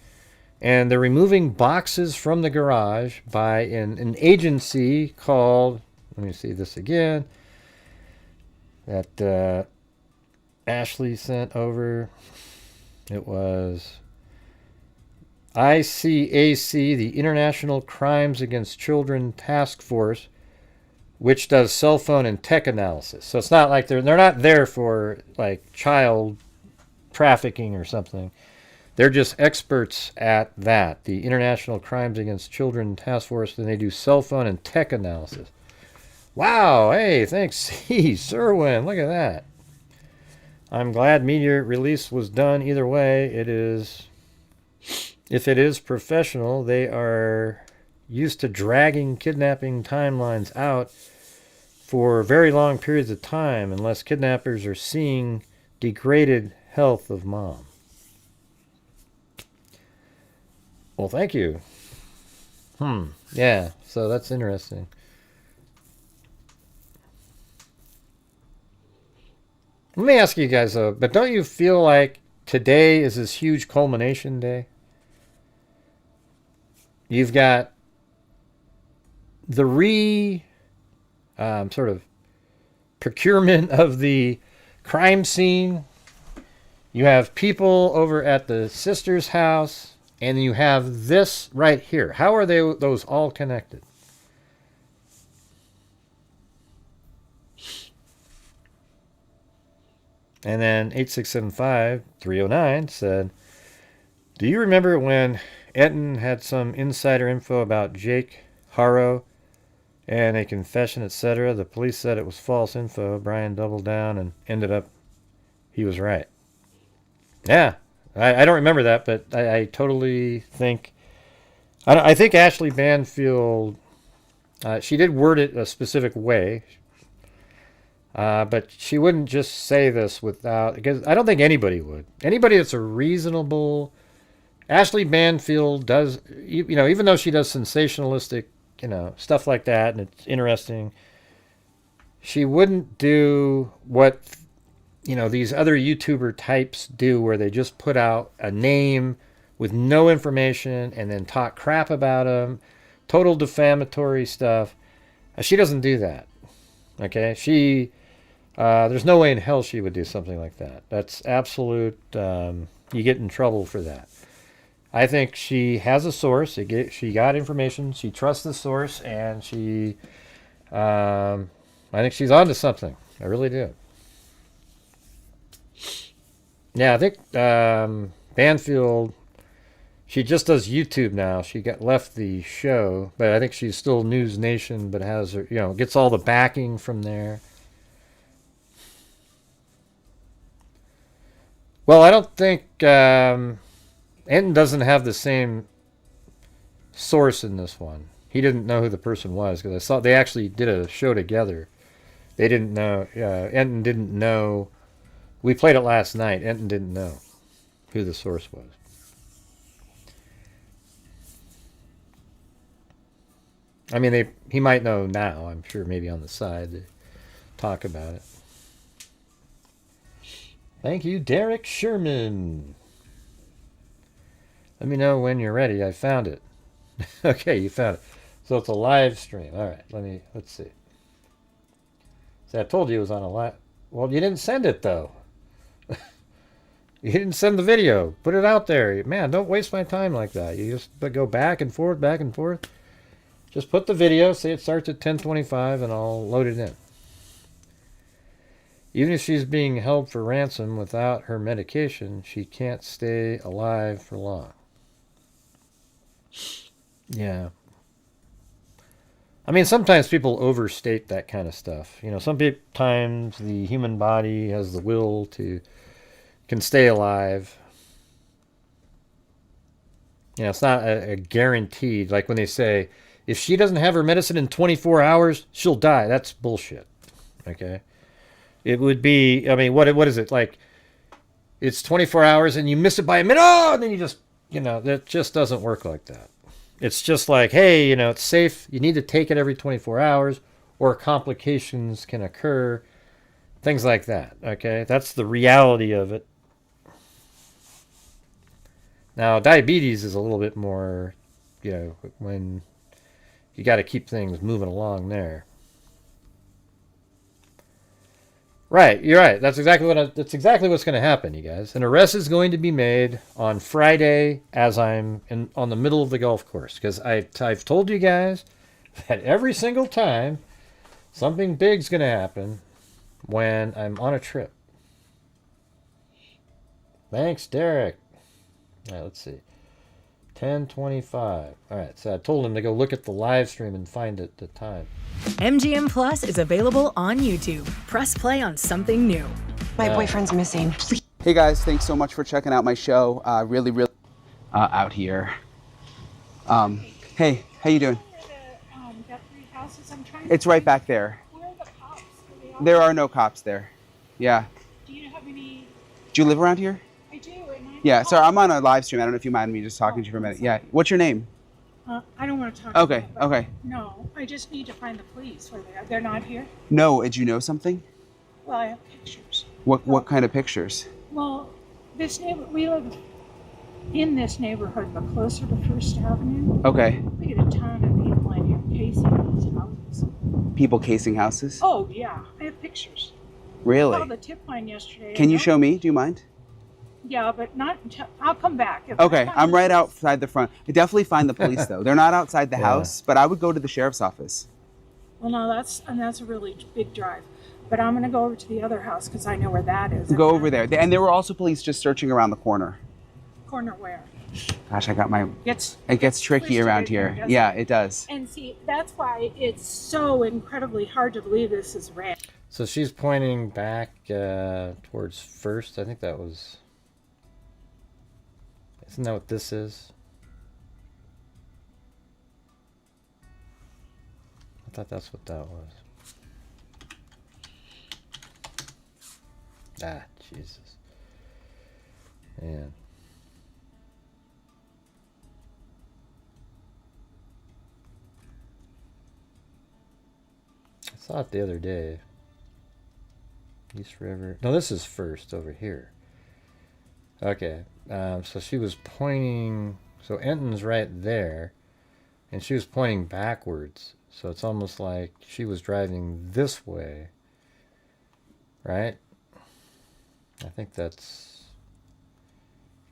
and they're removing boxes from the garage by an agency called, let me see this again, that Ashley sent over. It was ICAC, the International Crimes Against Children Task Force, which does cell phone and tech analysis. So it's not like they're not there for like child trafficking or something. They're just experts at that, the International Crimes Against Children Task Force, and they do cell phone and tech analysis. Wow, hey, thanks, C. Serwin, look at that. I'm glad media release was done either way. It is, if it is professional, they are used to dragging kidnapping timelines out for very long periods of time unless kidnappers are seeing degraded health of mom. Well, thank you. Yeah, so that's interesting. Let me ask you guys, though, but don't you feel like today is this huge culmination day? You've got the sort of procurement of the crime scene. You have people over at the sister's house. And you have this right here. How are those all connected? And then 8675-309 said, do you remember when Etten had some insider info about Jake Harrow and a confession, etc.? The police said it was false info. Brian doubled down and ended up he was right. Yeah. I don't remember that, but I totally think... I think Ashley Banfield, she did word it a specific way, but she wouldn't just say this without... Because I don't think anybody would. Anybody that's a reasonable... Ashley Banfield does... You know, even though she does sensationalistic, you know, stuff like that, and it's interesting, she wouldn't do what... you know, these other YouTuber types do, where they just put out a name with no information and then talk crap about them, total defamatory stuff. She doesn't do that. Okay, there's no way in hell she would do something like that. That's absolute. You get in trouble for that. I think she has a source. She got information. She trusts the source, and she I think she's onto something. I really do. Yeah, I think Banfield, she just does YouTube now. She left the show, but I think she's still News Nation, but has her, gets all the backing from there. Well, I don't think Enton doesn't have the same source in this one. He didn't know who the person was because I saw they actually did a show together. They didn't know. Enton didn't know. We played it last night. Enton didn't know who the source was. I mean, he might know now. I'm sure maybe on the side to talk about it. Thank you, Derek Sherman. Let me know when you're ready. I found it. Okay, you found it. So it's a live stream. All right, let's see. See, I told you it was on a live. Well, you didn't send it though. You didn't send the video. Put it out there. Man, don't waste my time like that. You just go back and forth, back and forth. Just put the video, say it starts at 10:25, and I'll load it in. Even if she's being held for ransom without her medication, she can't stay alive for long. Yeah. I mean, sometimes people overstate that kind of stuff. Sometimes the human body has the will can stay alive. It's not a guaranteed, like when they say, if she doesn't have her medicine in 24 hours, she'll die. That's bullshit. Okay? It would be, I mean, what is it? Like, it's 24 hours and you miss it by a minute, and then you just, that just doesn't work like that. It's just like, hey, it's safe. You need to take it every 24 hours or complications can occur. Things like that, okay? That's the reality of it. Now, diabetes is a little bit more, when you got to keep things moving along there. Right, you're right. That's exactly what's going to happen, you guys. An arrest is going to be made on Friday as I'm on the middle of the golf course, because I've told you guys that every single time something big's going to happen when I'm on a trip. Thanks, Derek. All right, let's see. 10:25. All right, so I told him to go look at the live stream and find it the time. MGM Plus is available on YouTube. Press play on something new. My boyfriend's missing. Please. Hey guys, thanks so much for checking out my show. Really out here. Hey, how you doing? It's right back there. Where are the cops? There are no cops there. Yeah. Do you have any? Do you live around here? I do. Yeah, sorry, I'm on a live stream. I don't know if you mind me just talking to you for a minute. Yeah. What's your name? I don't want to talk. Okay, okay. No, I just need to find the police. Where they are. They're not here. No, did you know something? Well, I have pictures. What kind of pictures? Well, we live in this neighborhood, but closer to First Avenue. Okay. We get a ton of people in here casing these houses. People casing houses? Oh yeah, I have pictures. Really? I called the tip line yesterday. Can you show me? Do you mind? Yeah, but not until I'll come back. Okay, I'm right outside the front. I definitely find the police though. They're not outside the house, but I would go to the sheriff's office. Well, no, that's a really big drive. But I'm going to go over to the other house because I know where that is. Go over there. And there were also police just searching around the corner. Corner where? Gosh, I got my... It gets tricky around here. Yeah, it does. And see, that's why it's so incredibly hard to believe this is Reck. So she's pointing back towards First. I think that was... Isn't that what this is? I thought that's what that was. Ah, Jesus. Man. I saw it the other day. East River. No, this is First over here. Okay. So she was pointing. So Enton's right there. And she was pointing backwards. So it's almost like she was driving this way. Right? I think that's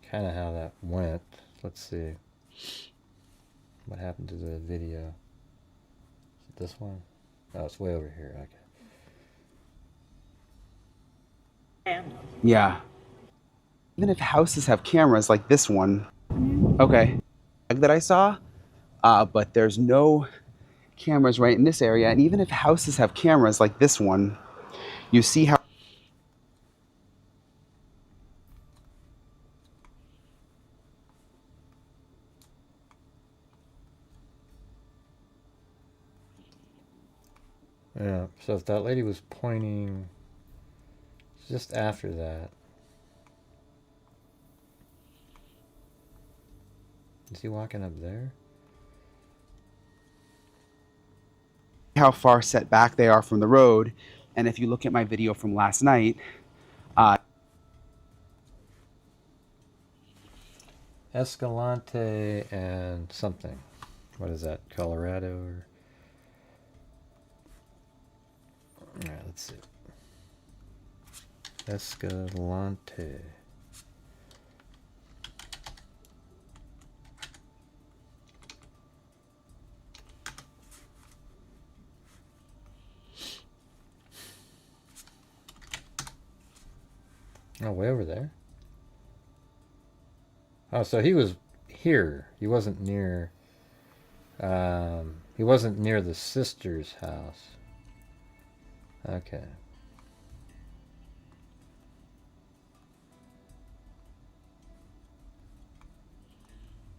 kind of how that went. Let's see. What happened to the video? Is it this one? Oh, it's way over here. Okay. Yeah. Even if houses have cameras like this one, okay, that I saw, but there's no cameras right in this area. And even if houses have cameras like this one, you see how. Yeah, so if that lady was pointing just after that. Is he walking up there? How far set back they are from the road. And if you look at my video from last night, Escalante and something. What is that? Colorado or? All right, let's see. Escalante. Oh, way over there. Oh, so he was here. He wasn't near. He wasn't near the sister's house. Okay.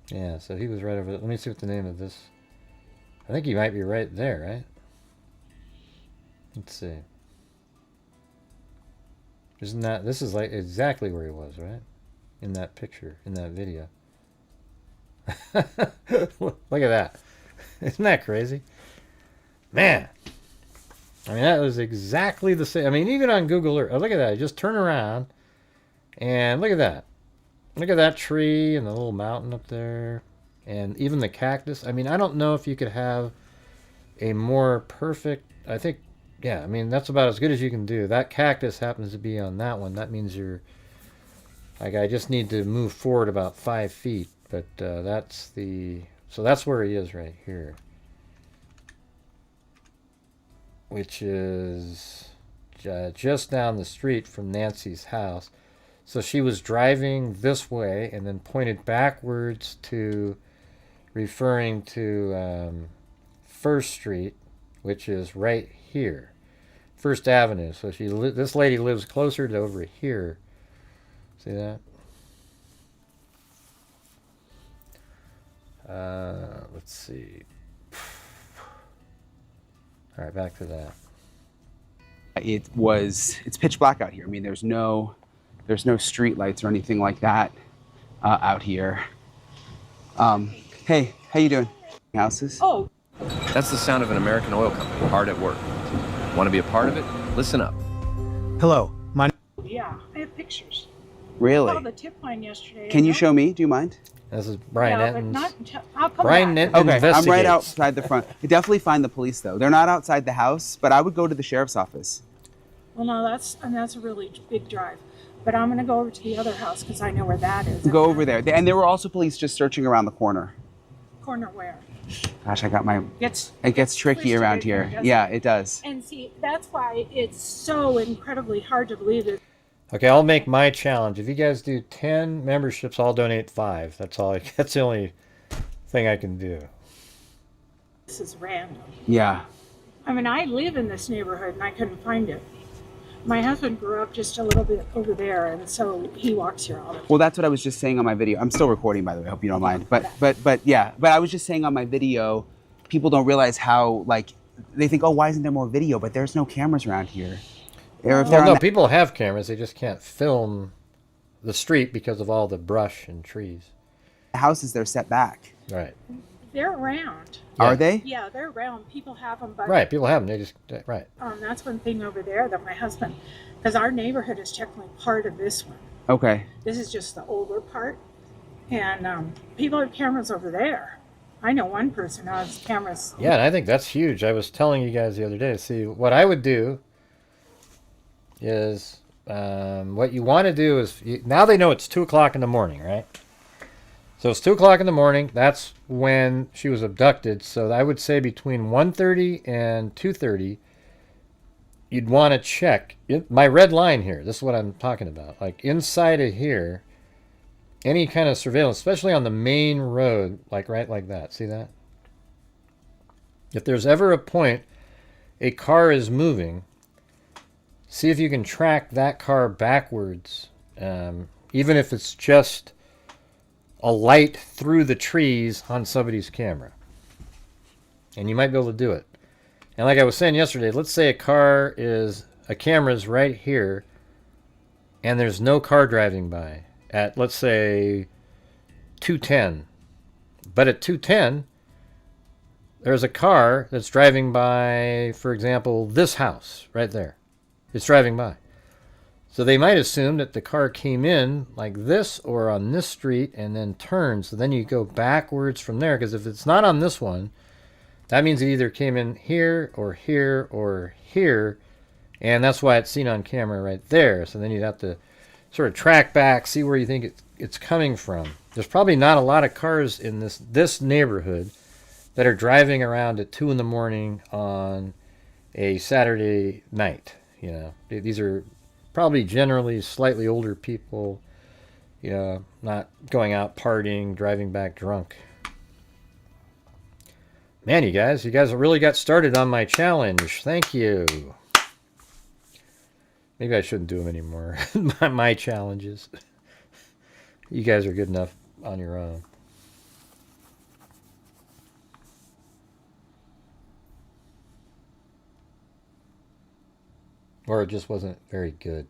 Yeah, so he was right over there. Let me see what the name of this. I think he might be right there, right? Let's see. Isn't that, this is like exactly where he was, right? In that picture, in that video. Look at that. Isn't that crazy? Man. I mean, that was exactly the same. I mean, even on Google Earth. Oh, look at that. Just turn around and look at that. Look at that tree and the little mountain up there. And even the cactus. I mean, I don't know if you could have a more perfect, I think, yeah, I mean, that's about as good as you can do. That cactus happens to be on that one. That means you're, like, I just need to move forward about 5 feet. But that's the, so that's where he is right here. Which is just down the street from Nancy's house. So she was driving this way and then pointed backwards to referring to First Street, which is right here, First Avenue. So she this lady lives closer to over here. See that? Let's see. All right, back to that. It's pitch black out here. I mean, there's no street lights or anything like that out here. Hey, how you doing? Houses? Oh. That's the sound of an American oil company hard at work. Want to be a part of it? Listen up. Hello, my Yeah, I have pictures. Really? I called the tip line yesterday. Can you show me? Do you mind? This is Brian Yeah, but Enton's. not until, I'll come Brian back. Enton Okay, I'm right investigates. outside the front. You definitely find the police though. They're not outside the house, but I would go to the sheriff's office. Well, no, that's a really big drive. But I'm going to go over to the other house because I know where that is. Go over there. And there were also police just searching around the corner. Corner where? Gosh, I got my. Gets tricky twisted around in here. there, doesn't Yeah, it? it does. And see, that's why it's so incredibly hard to believe that. Okay, I'll make my challenge. If you guys do 10 memberships, I'll donate 5. That's all. That's the only thing I can do. This is random. Yeah. I mean, I live in this neighborhood and I couldn't find it. My husband grew up just a little bit over there, and so he walks here all the time. Well, that's what I was just saying on my video. I'm still recording, by the way. I hope you don't mind. But yeah. But I was just saying on my video, people don't realize how, like, they think, oh, why isn't there more video? But there's no cameras around here. Or if they're Well, on no, people have cameras. They just can't film the street because of all the brush and trees. the houses, they're set back. Right. They're around. Are they? Yeah, they're around. People have them, but Right, people have them. They just, right. That's one thing over there that my husband, because our neighborhood is technically part of this one. Okay. This is just the older part, and people have cameras over there. I know one person who has cameras. Yeah, and I think that's huge. I was telling you guys the other day. See, what I would do is, what you want to do is, now they know it's 2 o'clock in the morning, right? So it's 2 o'clock in the morning. That's when she was abducted. So I would say between 1:30 and 2:30, you'd want to check. My red line here, this is what I'm talking about. Like inside of here, any kind of surveillance, especially on the main road, like right like that. See that? If there's ever a point a car is moving, see if you can track that car backwards, even if it's just a light through the trees on somebody's camera. And you might be able to do it. And like I was saying yesterday, let's say a camera's right here and there's no car driving by at, let's say, 2:10. But at 2:10, there's a car that's driving by, for example, this house right there. It's driving by. So they might assume that the car came in like this or on this street and then turned. So then you go backwards from there, because if it's not on this one, that means it either came in here or here or here, and that's why it's seen on camera right there. So then you'd have to sort of track back, see where you think it's coming from. There's probably not a lot of cars in this neighborhood that are driving around at 2 in the morning on a Saturday night. You know, these are probably generally slightly older people, you know, not going out partying, driving back drunk. Man, you guys really got started on my challenge. Thank you. Maybe I shouldn't do them anymore. my challenges. You guys are good enough on your own. Or it just wasn't very good.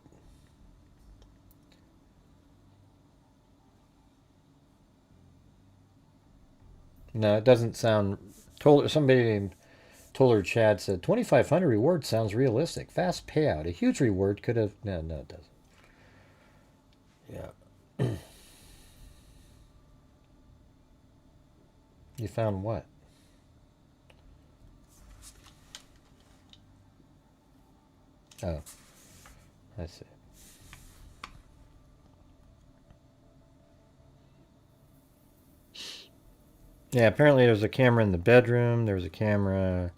No, it doesn't sound... Somebody named Toller Chad said, 2,500 reward sounds realistic. Fast payout. A huge reward could have... No, it doesn't. Yeah. You found what? Oh, I see. Yeah, apparently there was a camera in the bedroom. There was a camera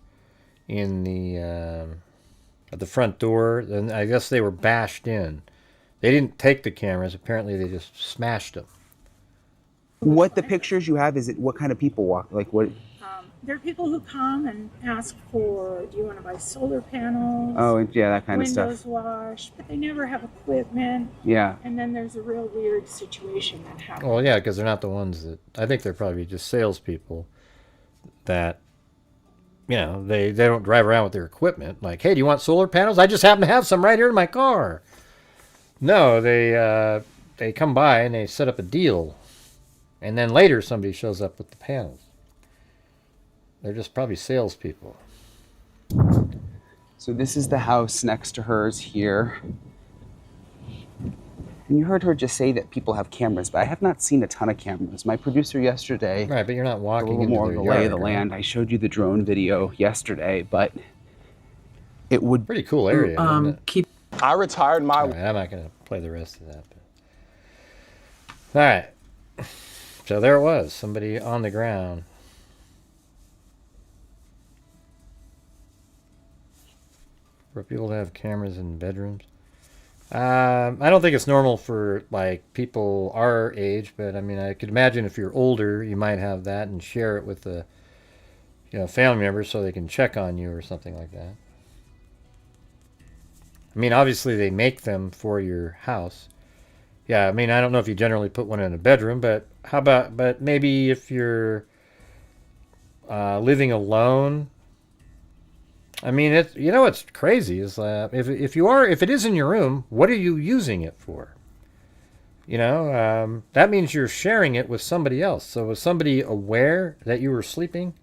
in the at the front door. And I guess they were bashed in. They didn't take the cameras. Apparently they just smashed them. What the pictures you have, is it what kind of people walk? Like what? There are people who come and ask for, do you want to buy solar panels? Oh, yeah, that kind of stuff. Windows wash, but they never have equipment. Yeah. And then there's a real weird situation that happens. Well, yeah, because they're not the ones that... I think they're probably just salespeople that, you know, they don't drive around with their equipment. Like, hey, do you want solar panels? I just happen to have some right here in my car. No, they come by and they set up a deal. And then later somebody shows up with the panels. They're just probably salespeople. So this is the house next to hers here. And you heard her just say that people have cameras, but I have not seen a ton of cameras. My producer yesterday... Right, but you're not walking a little into more the of the lay of yard, the right? land. I showed you the drone video yesterday, but it would... Pretty cool area, isn't it? I retired my... All right, I'm not going to play the rest of that. But... All right. So there it was. Somebody on the ground. For people to have cameras in bedrooms. I don't think it's normal for like people our age, but I mean, I could imagine if you're older, you might have that and share it with the, you know, family members so they can check on you or something like that. I mean, obviously they make them for your house. Yeah, I mean, I don't know if you generally put one in a bedroom, but how about, but maybe if you're living alone. I mean, it. You know what's crazy is if it is in your room, what are you using it for? You know, that means you're sharing it with somebody else. So was somebody aware that you were sleeping?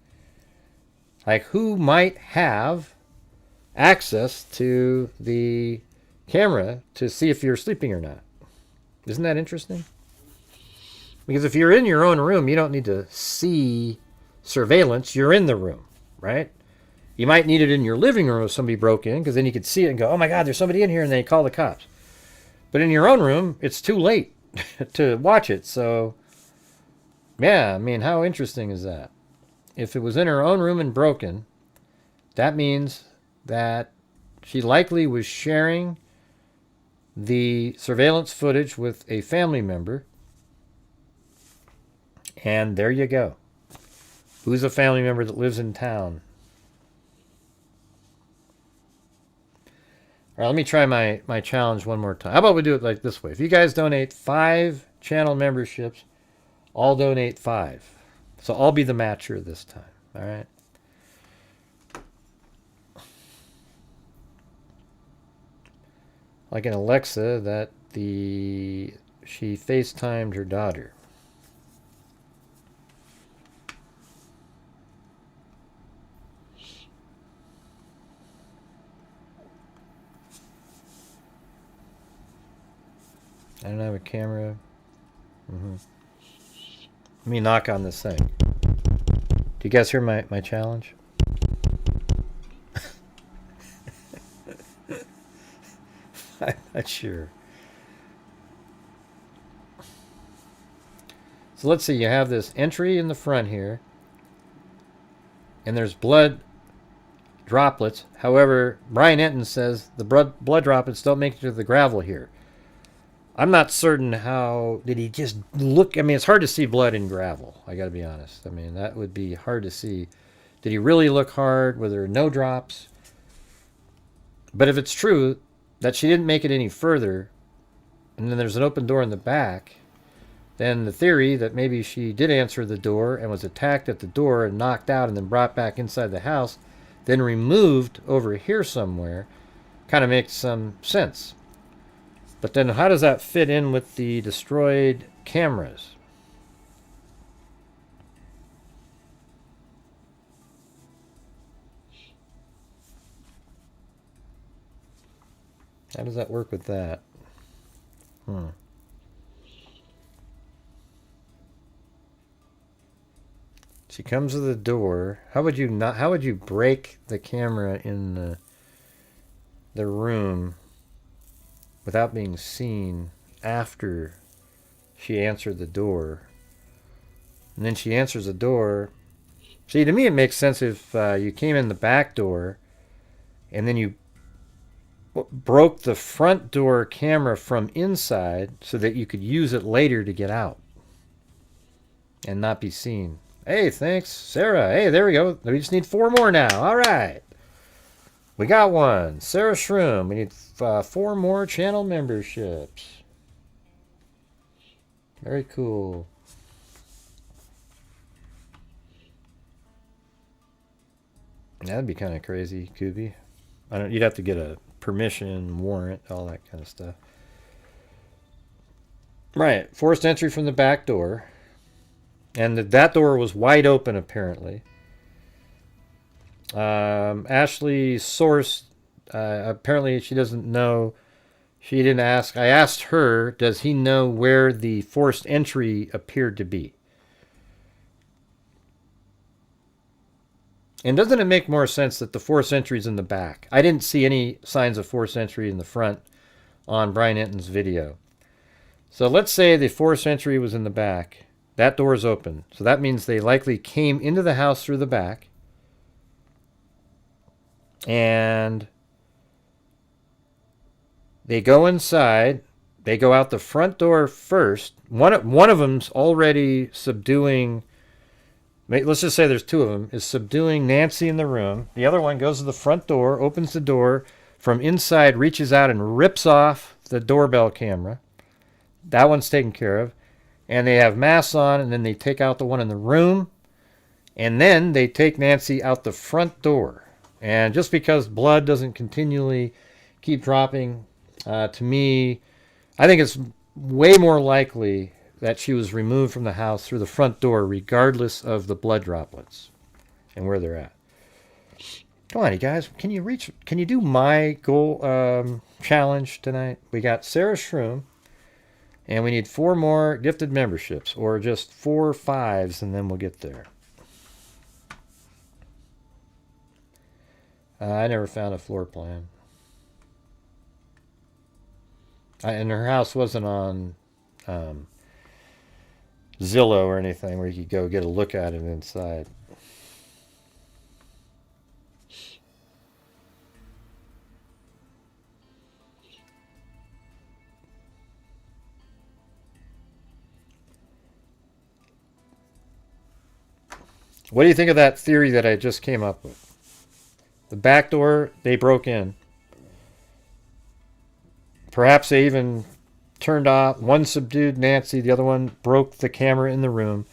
Like, who might have access to the camera to see if you're sleeping or not? Isn't that interesting? Because if you're in your own room, you don't need to see surveillance. You're in the room, right? You might need it in your living room if somebody broke in, because then you could see it and go, oh my God, there's somebody in here, and then you call the cops. But in your own room, it's too late to watch it. So Yeah, I mean, how interesting is that? If it was in her own room and broken, that means that she likely was sharing the surveillance footage with a family member. And there you go. Who's a family member that lives in town? All right, let me try my challenge one more time. How about we do it like this way? If you guys donate 5 channel memberships, I'll donate 5. So I'll be the matcher this time. All right. Like in Alexa, that she FaceTimed her daughter. I don't have a camera. Let me knock on this thing. Do you guys hear my challenge? I'm not sure. So let's see, you have this entry in the front here. And there's blood droplets. However, Brian Enton says the blood droplets don't make it to the gravel here. I'm not certain how... Did he just look... I mean, it's hard to see blood in gravel. I got to be honest. I mean, that would be hard to see. Did he really look hard? Were there no drops? But if it's true that she didn't make it any further, and then there's an open door in the back, then the theory that maybe she did answer the door and was attacked at the door and knocked out and then brought back inside the house, then removed over here somewhere, kind of makes some sense. But then how does that fit in with the destroyed cameras? How does that work with that? She comes to the door. How would you break the camera in the room without being seen after she answered the door? And then she answers the door. See, to me it makes sense if you came in the back door and then you broke the front door camera from inside so that you could use it later to get out and not be seen. Hey, thanks, Sarah. Hey, there we go. We just need 4 more now. All right. We got one. Sarah Shroom. We need 4 more channel memberships. Very cool. That'd be kind of crazy, Kubi. You'd have to get a permission, warrant, all that kind of stuff. Right. Forced entry from the back door. And that door was wide open, apparently. Ashley's source, apparently she doesn't know. She didn't ask. I asked her, does he know where the forced entry appeared to be? And doesn't it make more sense that the forced entry is in the back? I didn't see any signs of forced entry in the front on Brian Enton's video. So let's say the forced entry was in the back. That door is open. So that means they likely came into the house through the back. And they go inside. They go out the front door first. One of them's already subduing... Let's just say there's 2 of them. Is subduing Nancy in the room. The other one goes to the front door, opens the door, from inside reaches out and rips off the doorbell camera. That one's taken care of. And they have masks on, and then they take out the one in the room. And then they take Nancy out the front door. And just because blood doesn't continually keep dropping, to me, I think it's way more likely that she was removed from the house through the front door, regardless of the blood droplets and where they're at. Come on, you guys. Can you do my goal challenge tonight? We got Sarah Shroom, and we need 4 more gifted memberships, or just 4 5s, and then we'll get there. I never found a floor plan. And her house wasn't on Zillow or anything where you could go get a look at it inside. What do you think of that theory that I just came up with? The back door, they broke in. Perhaps they even turned off. One subdued Nancy, the other one broke the camera in the room.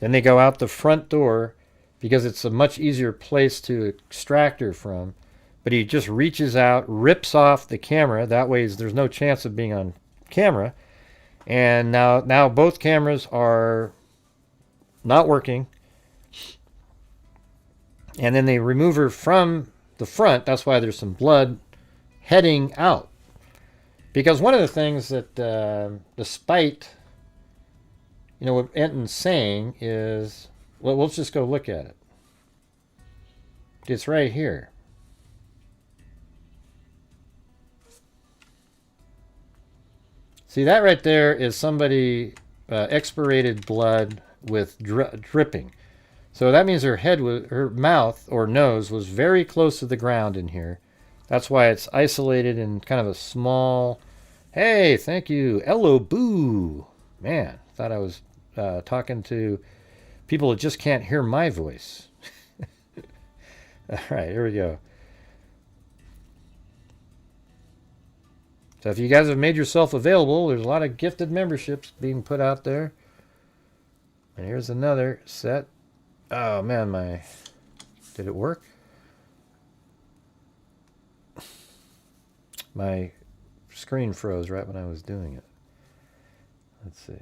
Then they go out the front door because it's a much easier place to extract her from. But he just reaches out, rips off the camera. That way there's no chance of being on camera. And now both cameras are not working. And then they remove her from the front. That's why there's some blood heading out. Because one of the things that, despite, you know, what Enton's saying is, well, let's just go look at it. It's right here. See, that right there is somebody expirated blood with dripping. So that means her head, her mouth or nose was very close to the ground in here. That's why it's isolated in kind of a small. Hey, thank you, Hello Boo. Man, thought I was talking to people that just can't hear my voice. All right, here we go. So if you guys have made yourself available, there's a lot of gifted memberships being put out there. And here's another set. Oh man, did it work? My screen froze right when I was doing it. Let's see.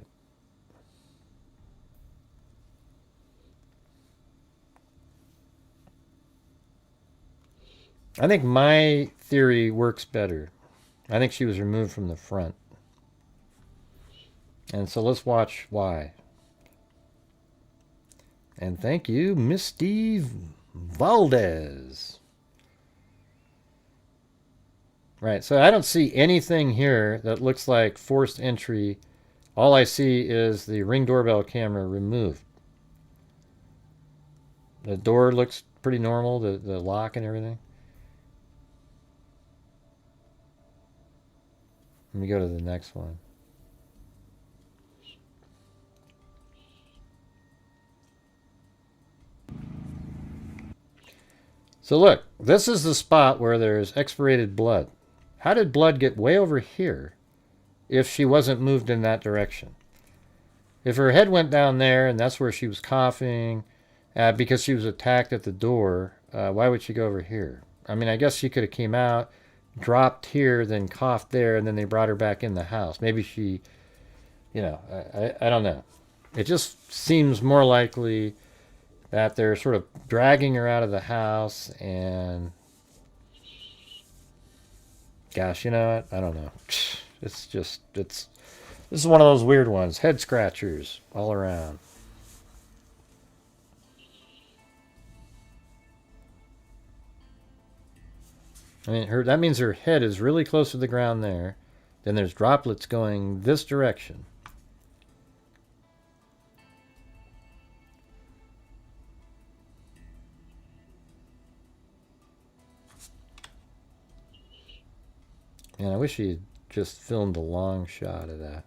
I think my theory works better. I think she was removed from the front. And so let's watch why. And thank you, Misty Valdez. Right, so I don't see anything here that looks like forced entry. All I see is the Ring doorbell camera removed. The door looks pretty normal, the lock and everything. Let me go to the next one. So look, this is the spot where there's expirated blood. How did blood get way over here if she wasn't moved in that direction? If her head went down there and that's where she was coughing because she was attacked at the door, why would she go over here? I mean, I guess she could have came out, dropped here, then coughed there, and then they brought her back in the house. Maybe she, you know, I don't know. It just seems more likely that they're sort of dragging her out of the house and, gosh, you know what? I don't know. It's just, this is one of those weird ones. Head scratchers all around. I mean, that means her head is really close to the ground there. Then there's droplets going this direction. And I wish he had just filmed a long shot of that.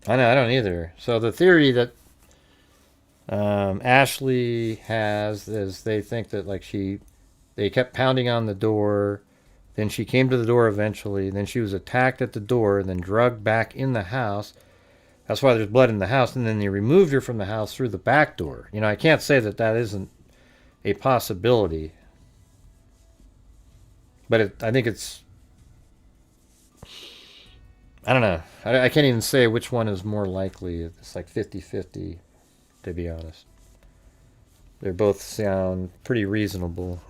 I know, I don't either. So the theory that Ashley has is they think that like they kept pounding on the door, then she came to the door eventually, then she was attacked at the door, then drugged back in the house. That's why there's blood in the house, and then they removed her from the house through the back door. You know, I can't say that that isn't a possibility. But I think it's, I don't know. I can't even say which one is more likely. It's like 50-50, to be honest. They both sound pretty reasonable.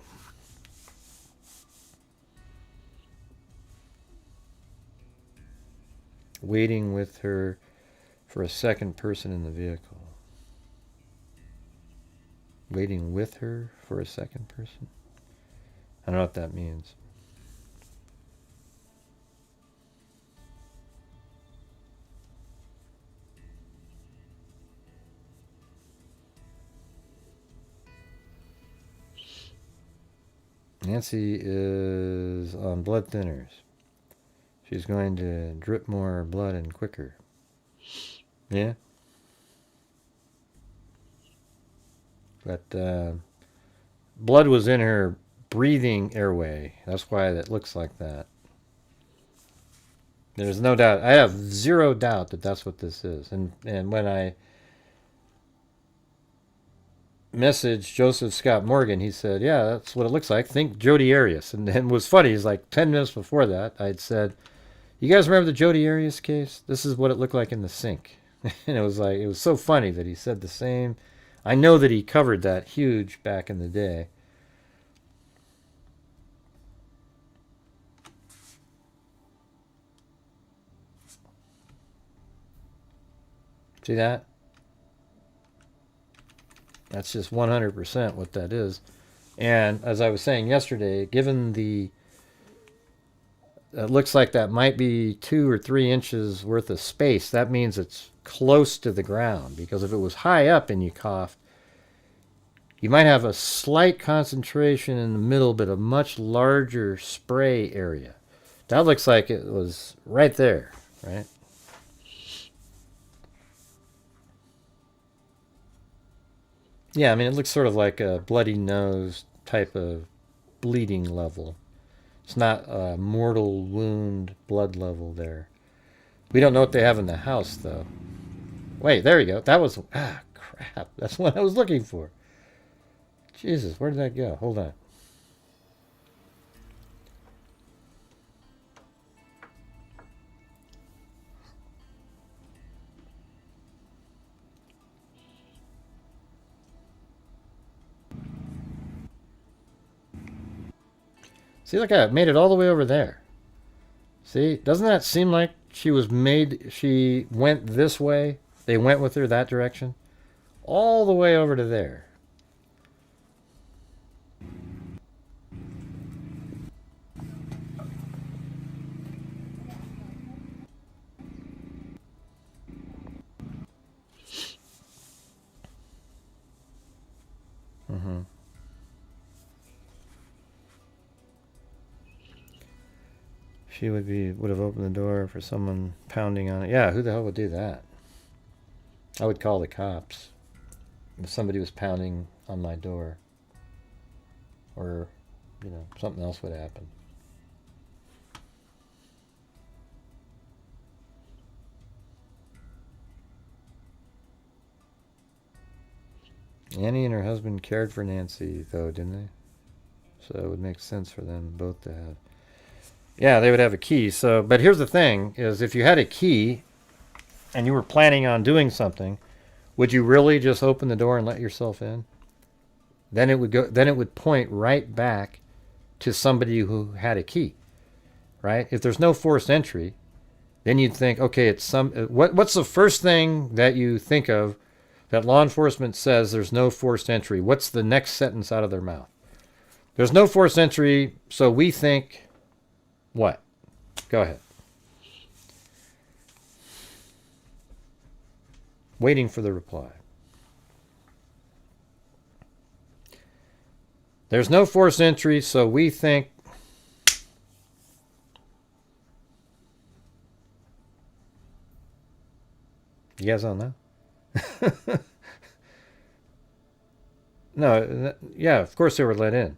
Waiting with her for a second person in the vehicle. Waiting with her for a second person? I don't know what that means. Nancy is on blood thinners. She's going to drip more blood and quicker. Yeah? But blood was in her breathing airway. That's why that looks like that. There's no doubt. I have zero doubt that that's what this is. And when I messaged Joseph Scott Morgan, he said, yeah, that's what it looks like. Think Jodi Arias. And then it was funny. It's like 10 minutes before that, I'd said, you guys remember the Jodi Arias case? This is what it looked like in the sink. And it was like, it was so funny that he said the same. I know that he covered that huge back in the day. See that? That's just 100% what that is. And as I was saying yesterday, given the... It looks like that might be 2 or 3 inches worth of space. That means it's close to the ground. Because if it was high up and you coughed, you might have a slight concentration in the middle, but a much larger spray area. That looks like it was right there, right? Yeah, I mean, it looks sort of like a bloody nose type of bleeding level. It's not a mortal wound blood level there. We don't know what they have in the house, though. Wait, there you go. That was... Ah, crap. That's what I was looking for. Jesus, where did that go? Hold on. See, look at it. Made it all the way over there. See? Doesn't that seem like she was made... She went this way? They went with her that direction? All the way over to there. Mm-hmm. She would have opened the door for someone pounding on it. Yeah, who the hell would do that? I would call the cops if somebody was pounding on my door. Or, you know, something else would happen. Annie and her husband cared for Nancy, though, didn't they? So it would make sense for them both to have... Yeah, they would have a key. So, but here's the thing, is if you had a key and you were planning on doing something, would you really just open the door and let yourself in? Then it would point right back to somebody who had a key, right? If there's no forced entry, then you'd think, okay, it's what's the first thing that you think of that law enforcement says there's no forced entry? What's the next sentence out of their mouth? There's no forced entry, so we think... What? Go ahead. Waiting for the reply. There's no forced entry, so we think... You guys don't know? No, yeah, of course they were let in.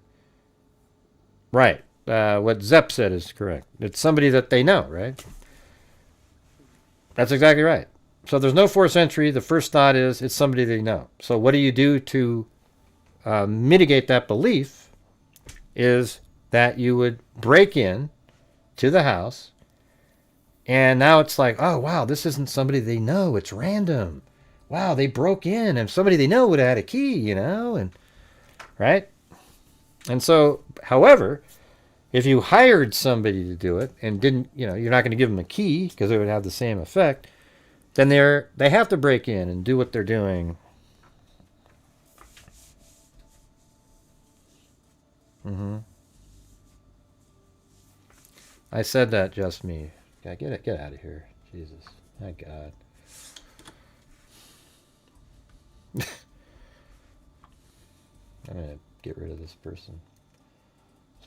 Right. What Zepp said is correct. It's somebody that they know, right? That's exactly right. So there's no forced entry. The first thought is it's somebody they know. So what do you do to mitigate that belief is that you would break in to the house, and now it's like, oh, wow, this isn't somebody they know. It's random. Wow, they broke in, and somebody they know would have had a key, you know, and right? And so, however... If you hired somebody to do it and didn't, you know, you're not going to give them a key because it would have the same effect, then they have to break in and do what they're doing. Mm-hmm. I said that, just me. Yeah, get out of here. Jesus. My God. I'm going to get rid of this person.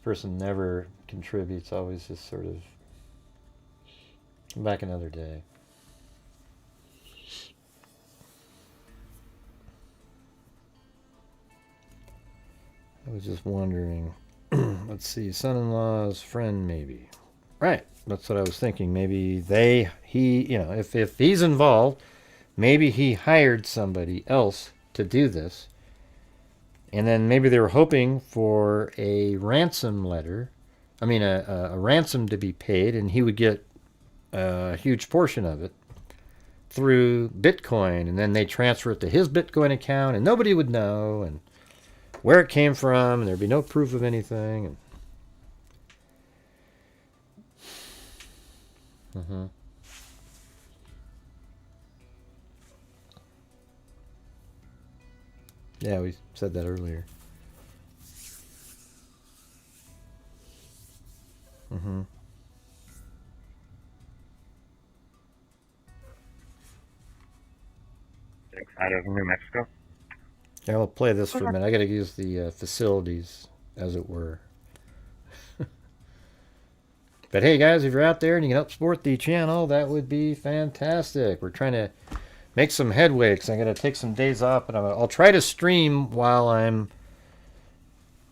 This person never contributes, always just sort of come back another day. I was just wondering. Let's see, son-in-law's friend, maybe. Right, that's what I was thinking. Maybe he, you know, if he's involved, maybe he hired somebody else to do this. And then maybe they were hoping for a ransom letter. I mean, a ransom to be paid, and he would get a huge portion of it through Bitcoin. And then they transfer it to his Bitcoin account, and nobody would know, and where it came from, and there'd be no proof of anything. And yeah, we said that earlier. Out of New Mexico. Yeah, I'll play this for a minute. I got to use the facilities, as it were. But hey, guys, if you're out there and you can help support the channel, that would be fantastic. We're trying to make some headway because I'm going to take some days off, and I'll try to stream while I'm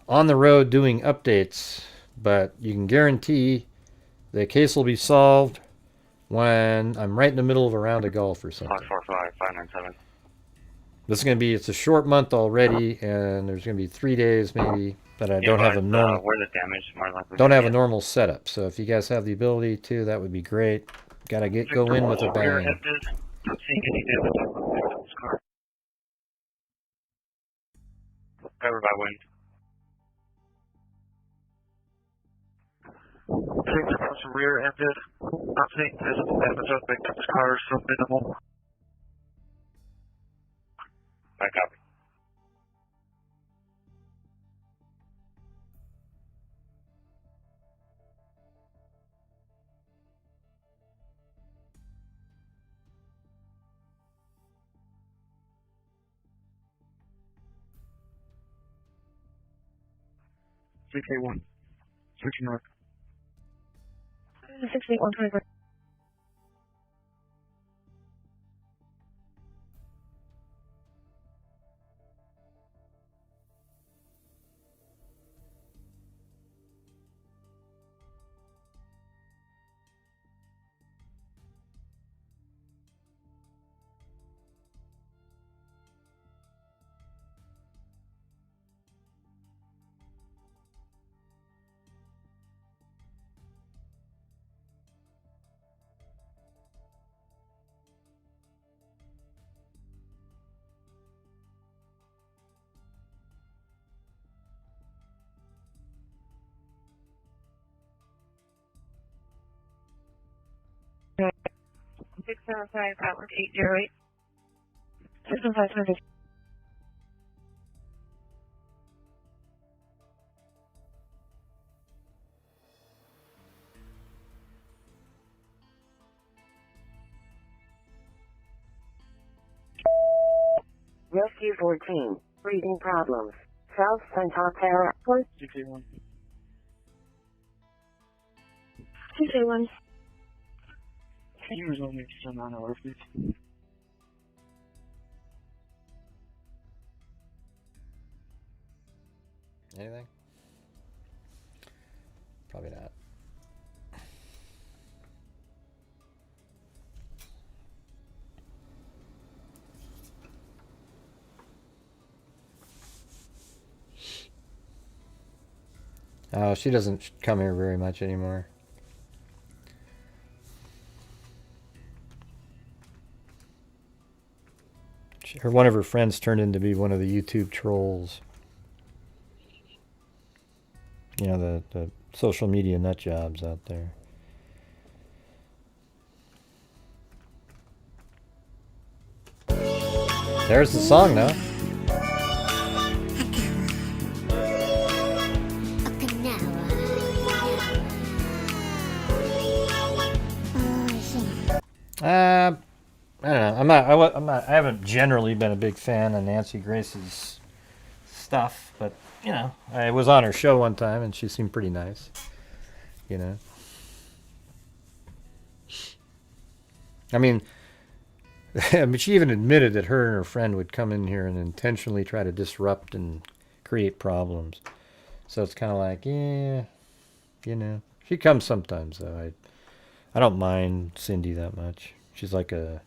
on the road doing updates. But you can guarantee the case will be solved when I'm right in the middle of a round of golf or something. 545-597. This is going to be, it's a short month already, and there's going to be 3 days maybe that I don't have a normal, where the damage more likely don't have a normal setup. So if you guys have the ability to, that would be great. Got to go in with a bang. Not seeing any damage on the victim's car. Covered by wind. Things across the rear ended. Not seeing visible damage on the victim's car, so minimal. Back up. CK1. Switching north. 68125. Okay. 675 Outlook 808. 615. Rescue 14. Breathing problems. South Santa Clara. 681. 681. Can you resolve me to some on please? Anything? Probably not. Oh, she doesn't come here very much anymore. One of her friends turned in to be one of the YouTube trolls. You know, the social media nut jobs out there. There's the song now. I don't know. I haven't generally been a big fan of Nancy Grace's stuff, but you know, I was on her show one time and she seemed pretty nice, you know. I mean, she even admitted that her and her friend would come in here and intentionally try to disrupt and create problems. So it's kind of like, yeah, you know. She comes sometimes, though. I don't mind Cindy that much. She's like a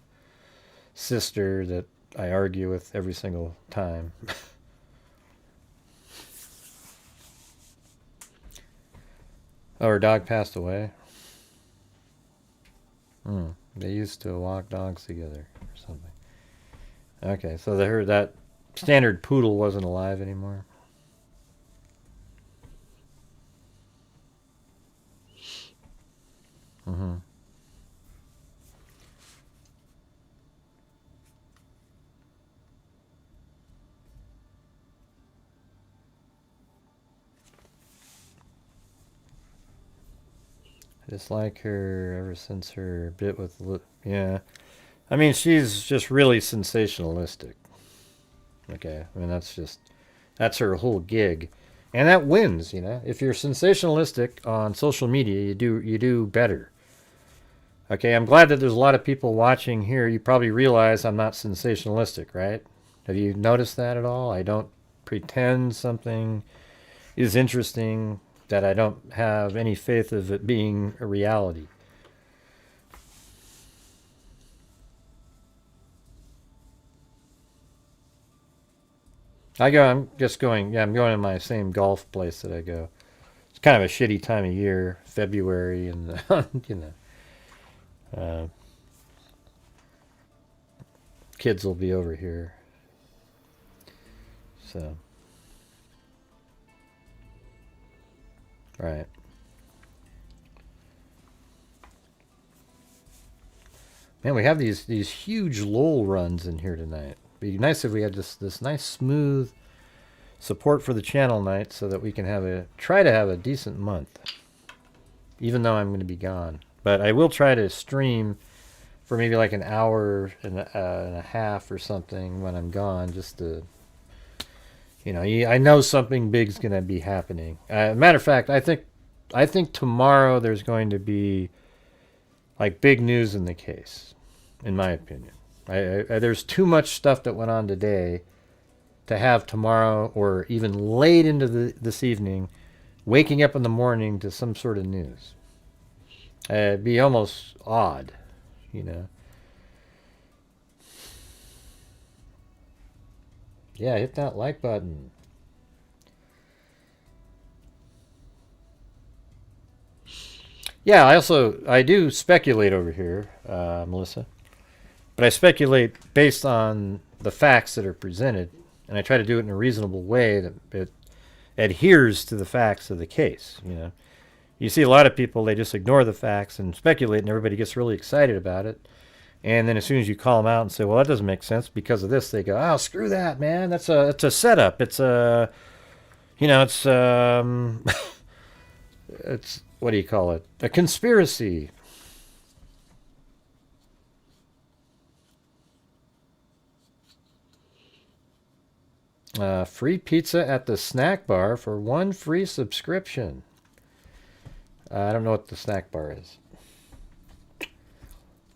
sister that I argue with every single time. Oh, her dog passed away? They used to walk dogs together or something. Okay, so that standard poodle wasn't alive anymore. Mm-hmm. I just like her ever since her bit with... Yeah. I mean, she's just really sensationalistic. Okay, I mean, that's her whole gig. And that wins, you know. If you're sensationalistic on social media, you do better. Okay, I'm glad that there's a lot of people watching here. You probably realize I'm not sensationalistic, right? Have you noticed that at all? I don't pretend something is interesting that I don't have any faith of it being a reality. I'm going to my same golf place that I go. It's kind of a shitty time of year, February, and you know, kids will be over here. So, right. Man, we have these huge lull runs in here tonight. It'd be nice if we had this nice smooth support for the channel night so that we can try to have a decent month, even though I'm going to be gone. But I will try to stream for maybe like an hour and a half or something when I'm gone, just to, you know, I know something big's going to be happening. Matter of fact, I think tomorrow there's going to be like big news in the case, in my opinion. There's too much stuff that went on today to have tomorrow or even late into this evening, waking up in the morning to some sort of news. It'd be almost odd, you know. Yeah, hit that like button. Yeah, I do speculate over here, Melissa. But I speculate based on the facts that are presented, and I try to do it in a reasonable way that it adheres to the facts of the case, you know. You see a lot of people, they just ignore the facts and speculate, and everybody gets really excited about it. And then as soon as you call them out and say, well, that doesn't make sense because of this, they go, oh, screw that, man. It's a setup. It's a, you know, it's it's, what do you call it? A conspiracy. Free pizza at the snack bar for 1 free subscription. I don't know what the snack bar is.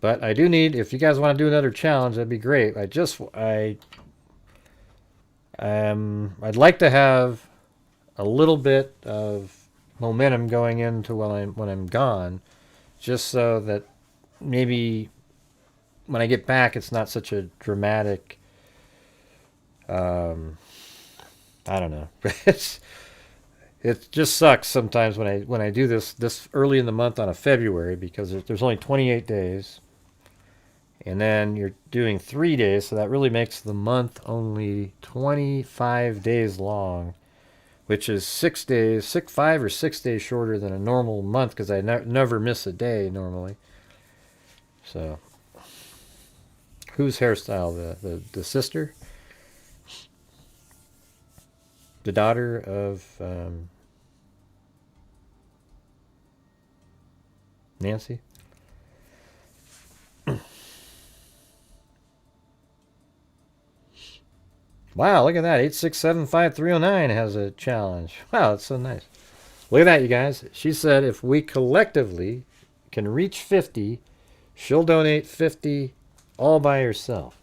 But I do need, if you guys want to do another challenge, that'd be great. I'd like to have a little bit of momentum going into when I'm gone, just so that maybe when I get back, it's not such a dramatic. I don't know. It just sucks sometimes when I do this early in the month on a February, because there's only 28 days, and then you're doing 3 days, so that really makes the month only 25 days long, which is 5 or 6 days shorter than a normal month, because I never miss a day normally. So, whose hairstyle? The sister? The daughter of Nancy? Wow, look at that. 8675309 has a challenge. Wow, that's so nice. Look at that, you guys. She said if we collectively can reach 50, she'll donate 50 all by herself.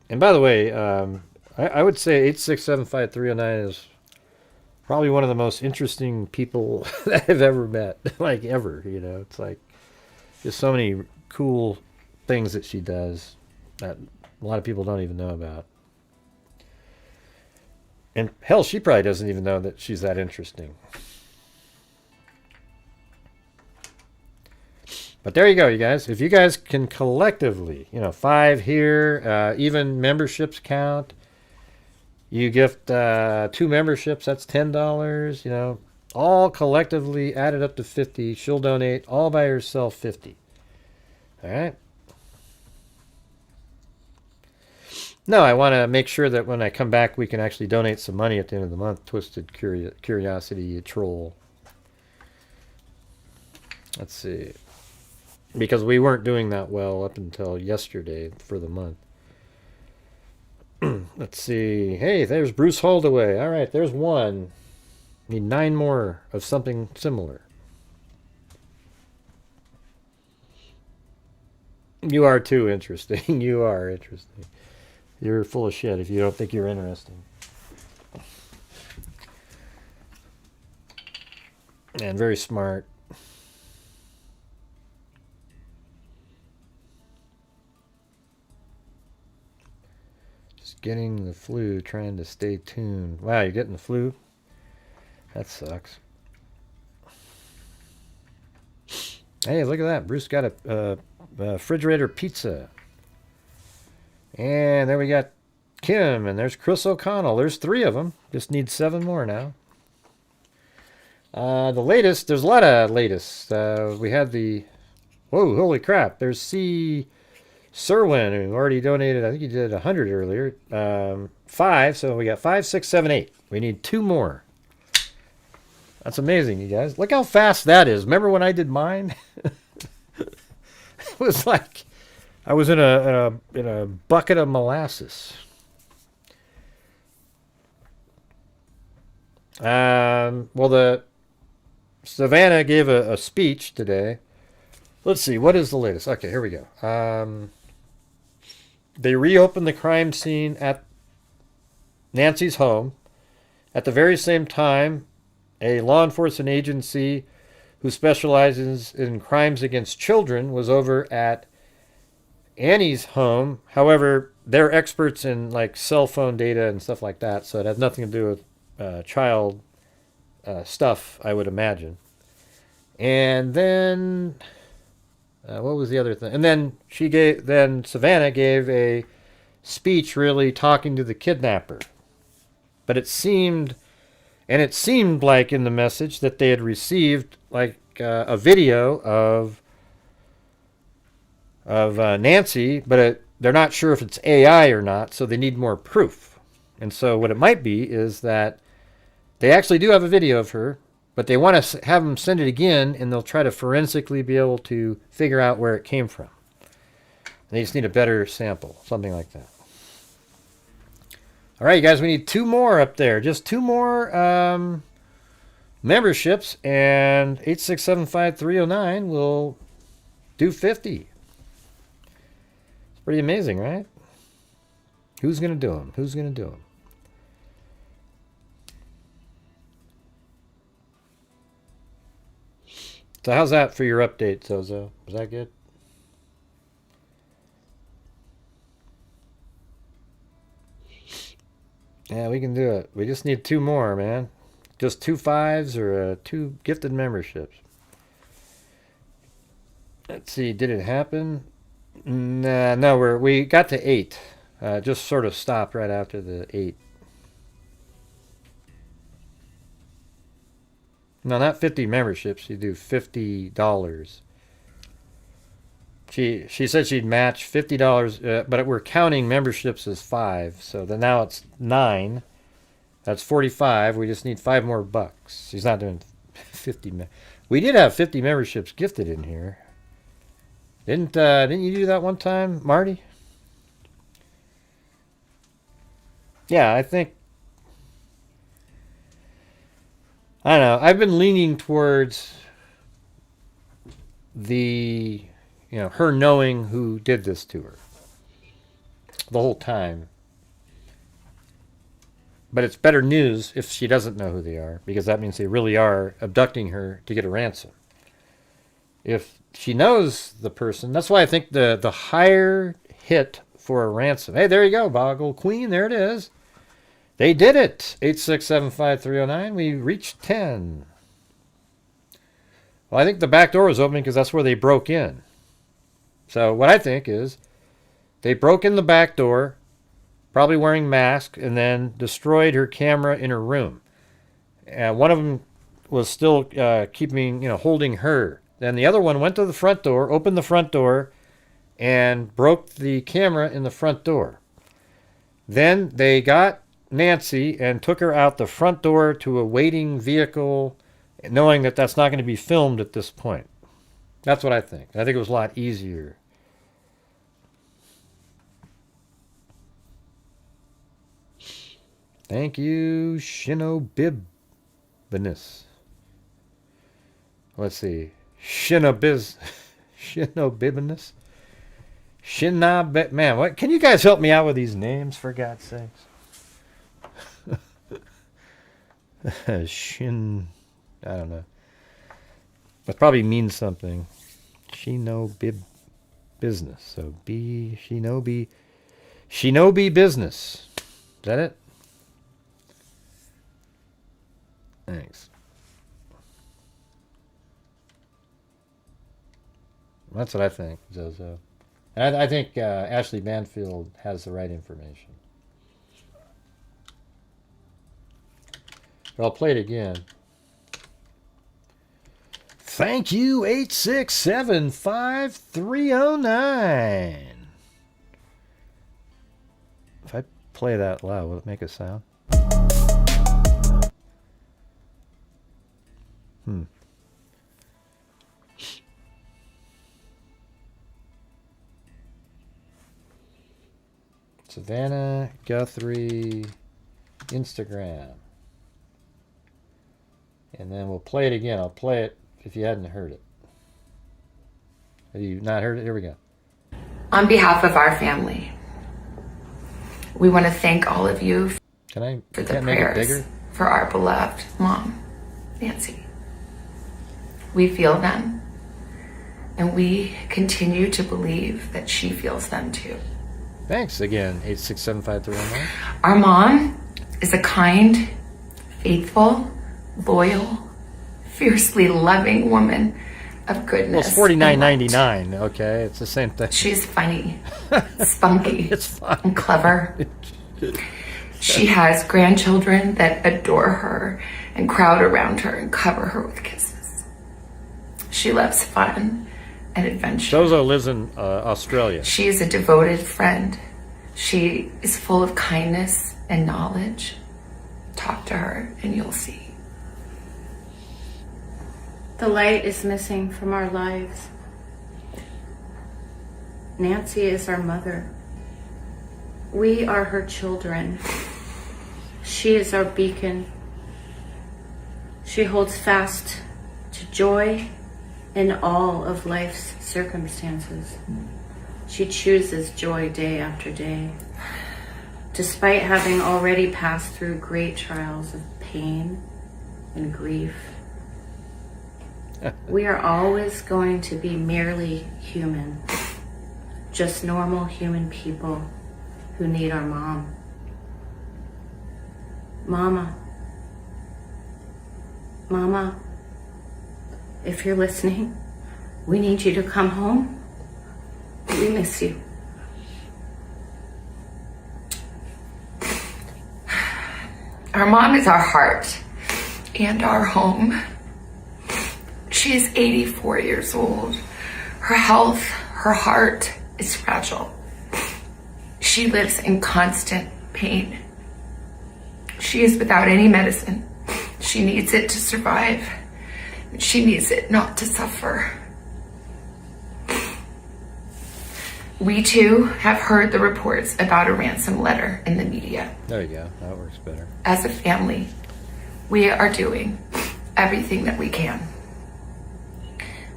And by the way, I would say 8675309 is probably one of the most interesting people that I've ever met. Like, ever, you know. It's like, there's so many cool things that she does that a lot of people don't even know about. And hell, she probably doesn't even know that she's that interesting. But there you go, you guys. If you guys can collectively, you know, 5 here, even memberships count. You gift 2 memberships, that's $10, you know. All collectively added up to 50. She'll donate all by herself 50. All right. No, I want to make sure that when I come back, we can actually donate some money at the end of the month. Twisted Curiosity Troll. Let's see. Because we weren't doing that well up until yesterday for the month. Let's see. Hey, there's Bruce Holdaway. All right, there's one. Need 9 more of something similar. You are too interesting. You are interesting. You're full of shit if you don't think you're interesting. And very smart. Just getting the flu, trying to stay tuned. Wow, you're getting the flu? That sucks. Hey, look at that. Bruce got a refrigerator pizza. And there we got Kim, and there's Chris O'Connell. There's 3 of them. Just need 7 more now. The latest, there's a lot of latest. We had the, whoa, holy crap. There's C. Serwin, who already donated, I think he did 100 earlier. 5, so we got 5, 6, 7, 8. We need 2 more. That's amazing, you guys. Look how fast that is. Remember when I did mine? It was like I was in a bucket of molasses. Well, the Savannah gave a speech today. Let's see, what is the latest? Okay, here we go. They reopened the crime scene at Nancy's home. At the very same time, a law enforcement agency who specializes in crimes against children was over at Annie's home. However, they're experts in like cell phone data and stuff like that, so it has nothing to do with child stuff, I would imagine. And then what was the other thing? And then Savannah gave a speech really talking to the kidnapper. But it seemed like in the message that they had received like a video of Nancy, but they're not sure if it's AI or not, so they need more proof. And so what it might be is that they actually do have a video of her, but they want to have them send it again, and they'll try to forensically be able to figure out where it came from. They just need a better sample, something like that. All right, you guys, we need 2 more up there. Just 2 more memberships, and 8675309 will do 50. It's pretty amazing, right? Who's going to do them? Who's going to do them? So how's that for your update, Zozo? Was that good? Yeah, we can do it. We just need 2 more, man. Just 2 5s or 2 gifted memberships. Let's see, did it happen? Nah, no, we got to 8. Just sort of stopped right after the 8. No, not 50 memberships. You do $50. She said she'd match $50, but we're counting memberships as 5. So then now it's 9. That's 45. We just need 5 more bucks. She's not doing 50. We did have 50 memberships gifted in here. Didn't you do that one time, Marty? yeah, I think, I don't know, I've been leaning towards the, her knowing who did this to her the whole time. But it's better news if she doesn't know who they are, because that means they really are abducting her to get a ransom. If she knows the person, that's why I think the higher hit for a ransom. Hey, there you go, Boggle Queen, there it is. They did it. 8675309. We reached 10. Well, I think the back door was open because that's where they broke in. So what I think is they broke in the back door, probably wearing masks, and then destroyed her camera in her room. And one of them was still holding her. Then the other one went to the front door, opened the front door, and broke the camera in the front door. Then they got Nancy and took her out the front door to a waiting vehicle, knowing that that's not going to be filmed at this point. That's what I think. I think it was a lot easier. Thank you, Shinobibinus. Let's see. Shinobibinus. Man, what? Can you guys help me out with these names, for God's sakes? I don't know. That probably means something. Shinobi business. So Shinobi business. Is that it? Thanks. That's what I think, Zozo. And I think Ashley Banfield has the right information. But I'll play it again. Thank you, 8675309. If I play that loud, will it make a sound? Savannah Guthrie Instagram. And then we'll play it again. I'll play it if you hadn't heard it. Have you not heard it? Here we go. On behalf of our family, we want to thank all of you for the prayers for our beloved mom, Nancy. We feel them, and we continue to believe that she feels them too. Thanks again, 8675309. Our mom is a kind, faithful, loyal, fiercely loving woman of goodness. Well, it's $49.99. Okay, it's the same thing. She's funny, spunky, and clever. She has grandchildren that adore her and crowd around her and cover her with kisses. She loves fun and adventure. Zozo lives in Australia. She is a devoted friend. She is full of kindness and knowledge. Talk to her and you'll see. The light is missing from our lives. Nancy is our mother. We are her children. She is our beacon. She holds fast to joy in all of life's circumstances. She chooses joy day after day. Despite having already passed through great trials of pain and grief, we are always going to be merely human, just normal human people who need our mom. Mama, if you're listening, we need you to come home. We miss you. Our mom is our heart and our home. She is 84 years old. Her health, her heart is fragile. She lives in constant pain. She is without any medicine. She needs it to survive. She needs it not to suffer. We too have heard the reports about a ransom letter in the media. There you go. That works better. As a family, we are doing everything that we can.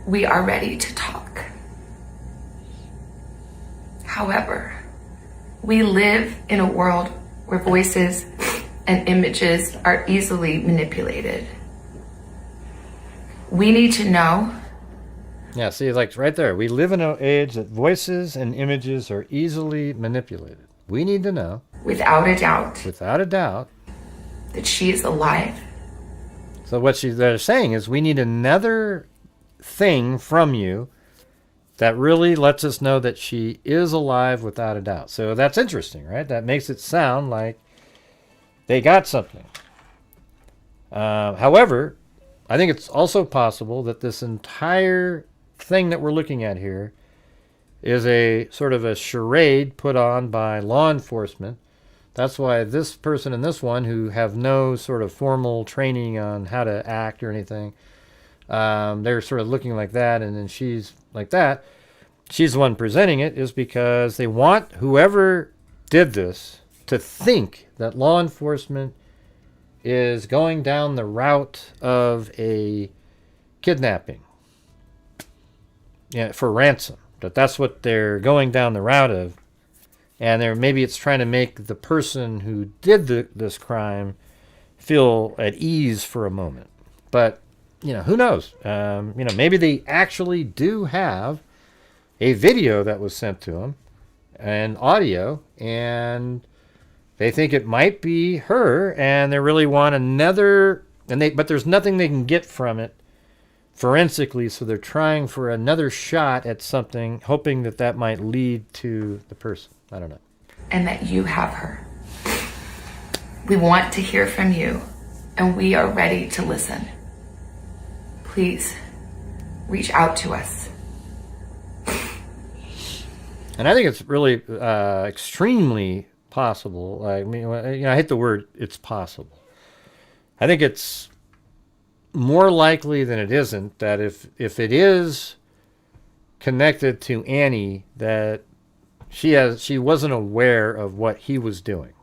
We are ready to talk. However, we live in a world where voices and images are easily manipulated. We need to know. Yeah, see, like right there, we live in an age that voices and images are easily manipulated. We need to know, without a doubt, that she is alive. So what they're saying is we need another thing from you that really lets us know that she is alive without a doubt. So that's interesting, right? That makes it sound like they got something. However, I think it's also possible that this entire thing that we're looking at here is a sort of a charade put on by law enforcement. That's why this person and this one, who have no sort of formal training on how to act or anything, they're sort of looking like that, and then she's like that. She's the one presenting it, is because they want whoever did this to think that law enforcement is going down the route of a kidnapping, for ransom. That's what they're going down the route of. And maybe it's trying to make the person who did this crime feel at ease for a moment. But, who knows? Maybe they actually do have a video that was sent to them and audio, and they think it might be her, and they really want another, but there's nothing they can get from it forensically, so they're trying for another shot at something, hoping that might lead to the person. I don't know. And that you have her. We want to hear from you, and we are ready to listen. Please, reach out to us. And I think it's really extremely possible. I mean, I hate the word "it's possible." I think it's more likely than it isn't that if it is connected to Annie, that she wasn't aware of what he was doing.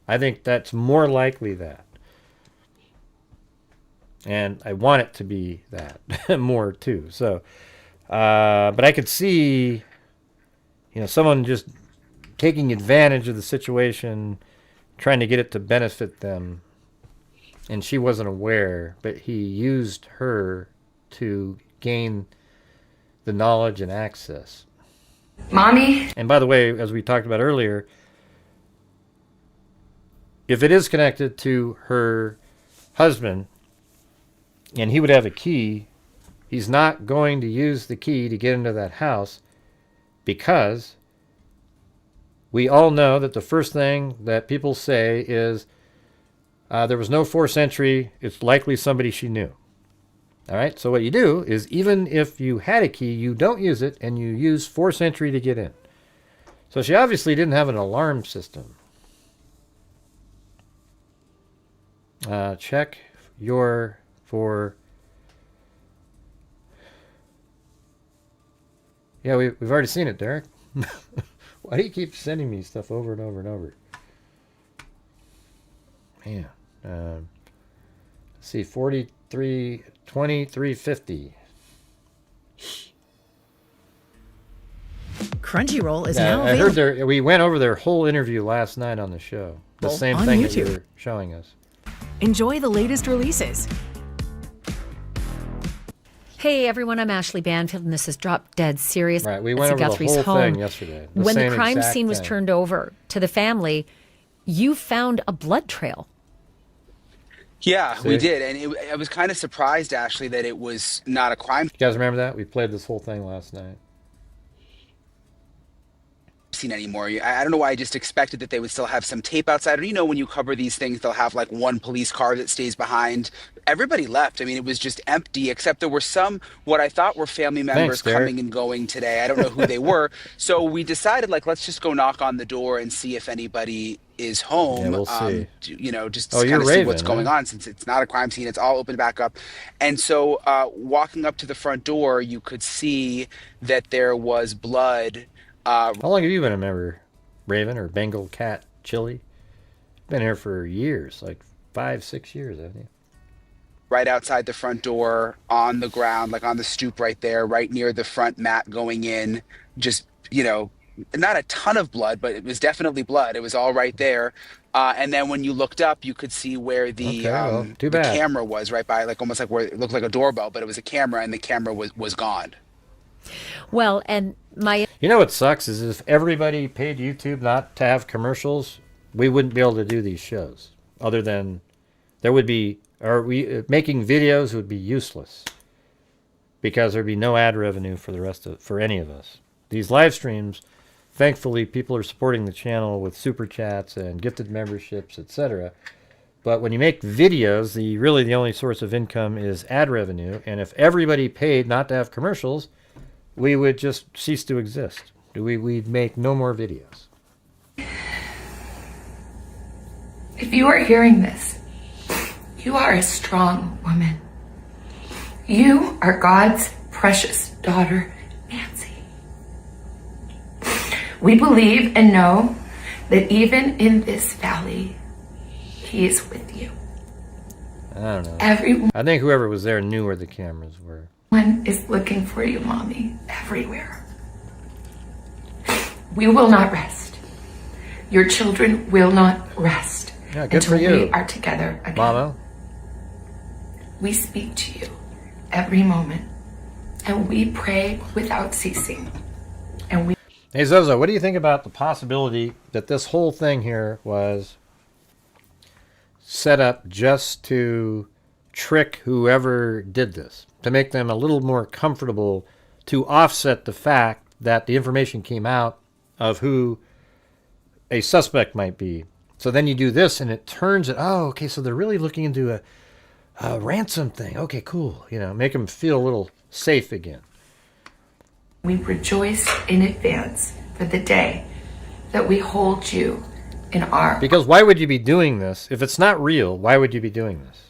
I think that's more likely that. And I want it to be that more too. So, but I could see, someone just taking advantage of the situation, trying to get it to benefit them. And she wasn't aware, but he used her to gain the knowledge and access. Mommy? And by the way, as we talked about earlier, if it is connected to her husband and he would have a key, he's not going to use the key to get into that house, because we all know that the first thing that people say is, there was no forced entry, it's likely somebody she knew. All right, so what you do is, even if you had a key, you don't use it, and you use forced entry to get in. So she obviously didn't have an alarm system. Check for... Yeah, we've already seen it, Derek. Why do you keep sending me stuff over and over and over? Man. Let's see, 43, 2350. Crunchyroll is Yeah, now I available. heard we went over their whole interview last night on the show. The same on thing that you YouTube. were showing us. Enjoy the latest releases. Hey everyone, I'm Ashley Banfield, and this is Drop Dead Serious. Right, we went over Guthrie's the whole home. thing yesterday. When the same crime exact scene was thing. turned over to the family, you found a blood trail. Yeah, See? we did. And I was kind of surprised, Ashley, that it was not a crime You guys remember that? We played this whole thing last night. scene anymore. I don't know why I just expected that they would still have some tape outside. Or, when you cover these things, they'll have like one police car that stays behind. Everybody left. I mean, it was just empty, except there were some, what I thought were family members Derek. coming and going today. I don't know who they were. So we decided, let's just go knock on the door and see if anybody is home. Yeah, we'll see. Just Oh, to you're kind of see raving, what's going huh? on, since it's not a crime scene. It's all opened back up. And so walking up to the front door, you could see that there was blood How long have you been a member, Raven, or Bengal Cat Chili? Been here for years, like 5-6 years, haven't you? Right outside the front door, on the ground, like on the stoop right there, right near the front mat going in. Just, not a ton of blood, but it was definitely blood. It was all right there. And then when you looked up, you could see where the too the bad. camera was, right by, like almost like where it looked like a doorbell, but it was a camera, and the camera was gone. Well, and You know what sucks is if everybody paid YouTube not to have commercials, we wouldn't be able to do these shows. Other than there would be, making videos would be useless because there'd be no ad revenue for any of us. These live streams, thankfully, people are supporting the channel with super chats and gifted memberships, etc. But when you make videos, really the only source of income is ad revenue. And if everybody paid not to have commercials, we would just cease to exist. We'd make no more videos. If you are hearing this, you are a strong woman. You are God's precious daughter, Nancy. We believe and know that even in this valley, He is with you. I don't know. Everyone I think whoever was there knew where the cameras were. is looking for you, Mommy, everywhere. We will not rest. Your children will not rest Yeah, good until for you, we are together again. Mama. We speak to you every moment, and we pray without ceasing. And we Hey Zozo, what do you think about the possibility that this whole thing here was set up just to trick whoever did this, to make them a little more comfortable, to offset the fact that the information came out of who a suspect might be? So then you do this and it turns it, oh, okay, so they're really looking into a ransom thing. Okay, cool. Make them feel a little safe again. We rejoice in advance for the day that we hold you in our... Because why would you be doing this? If it's not real, why would you be doing this?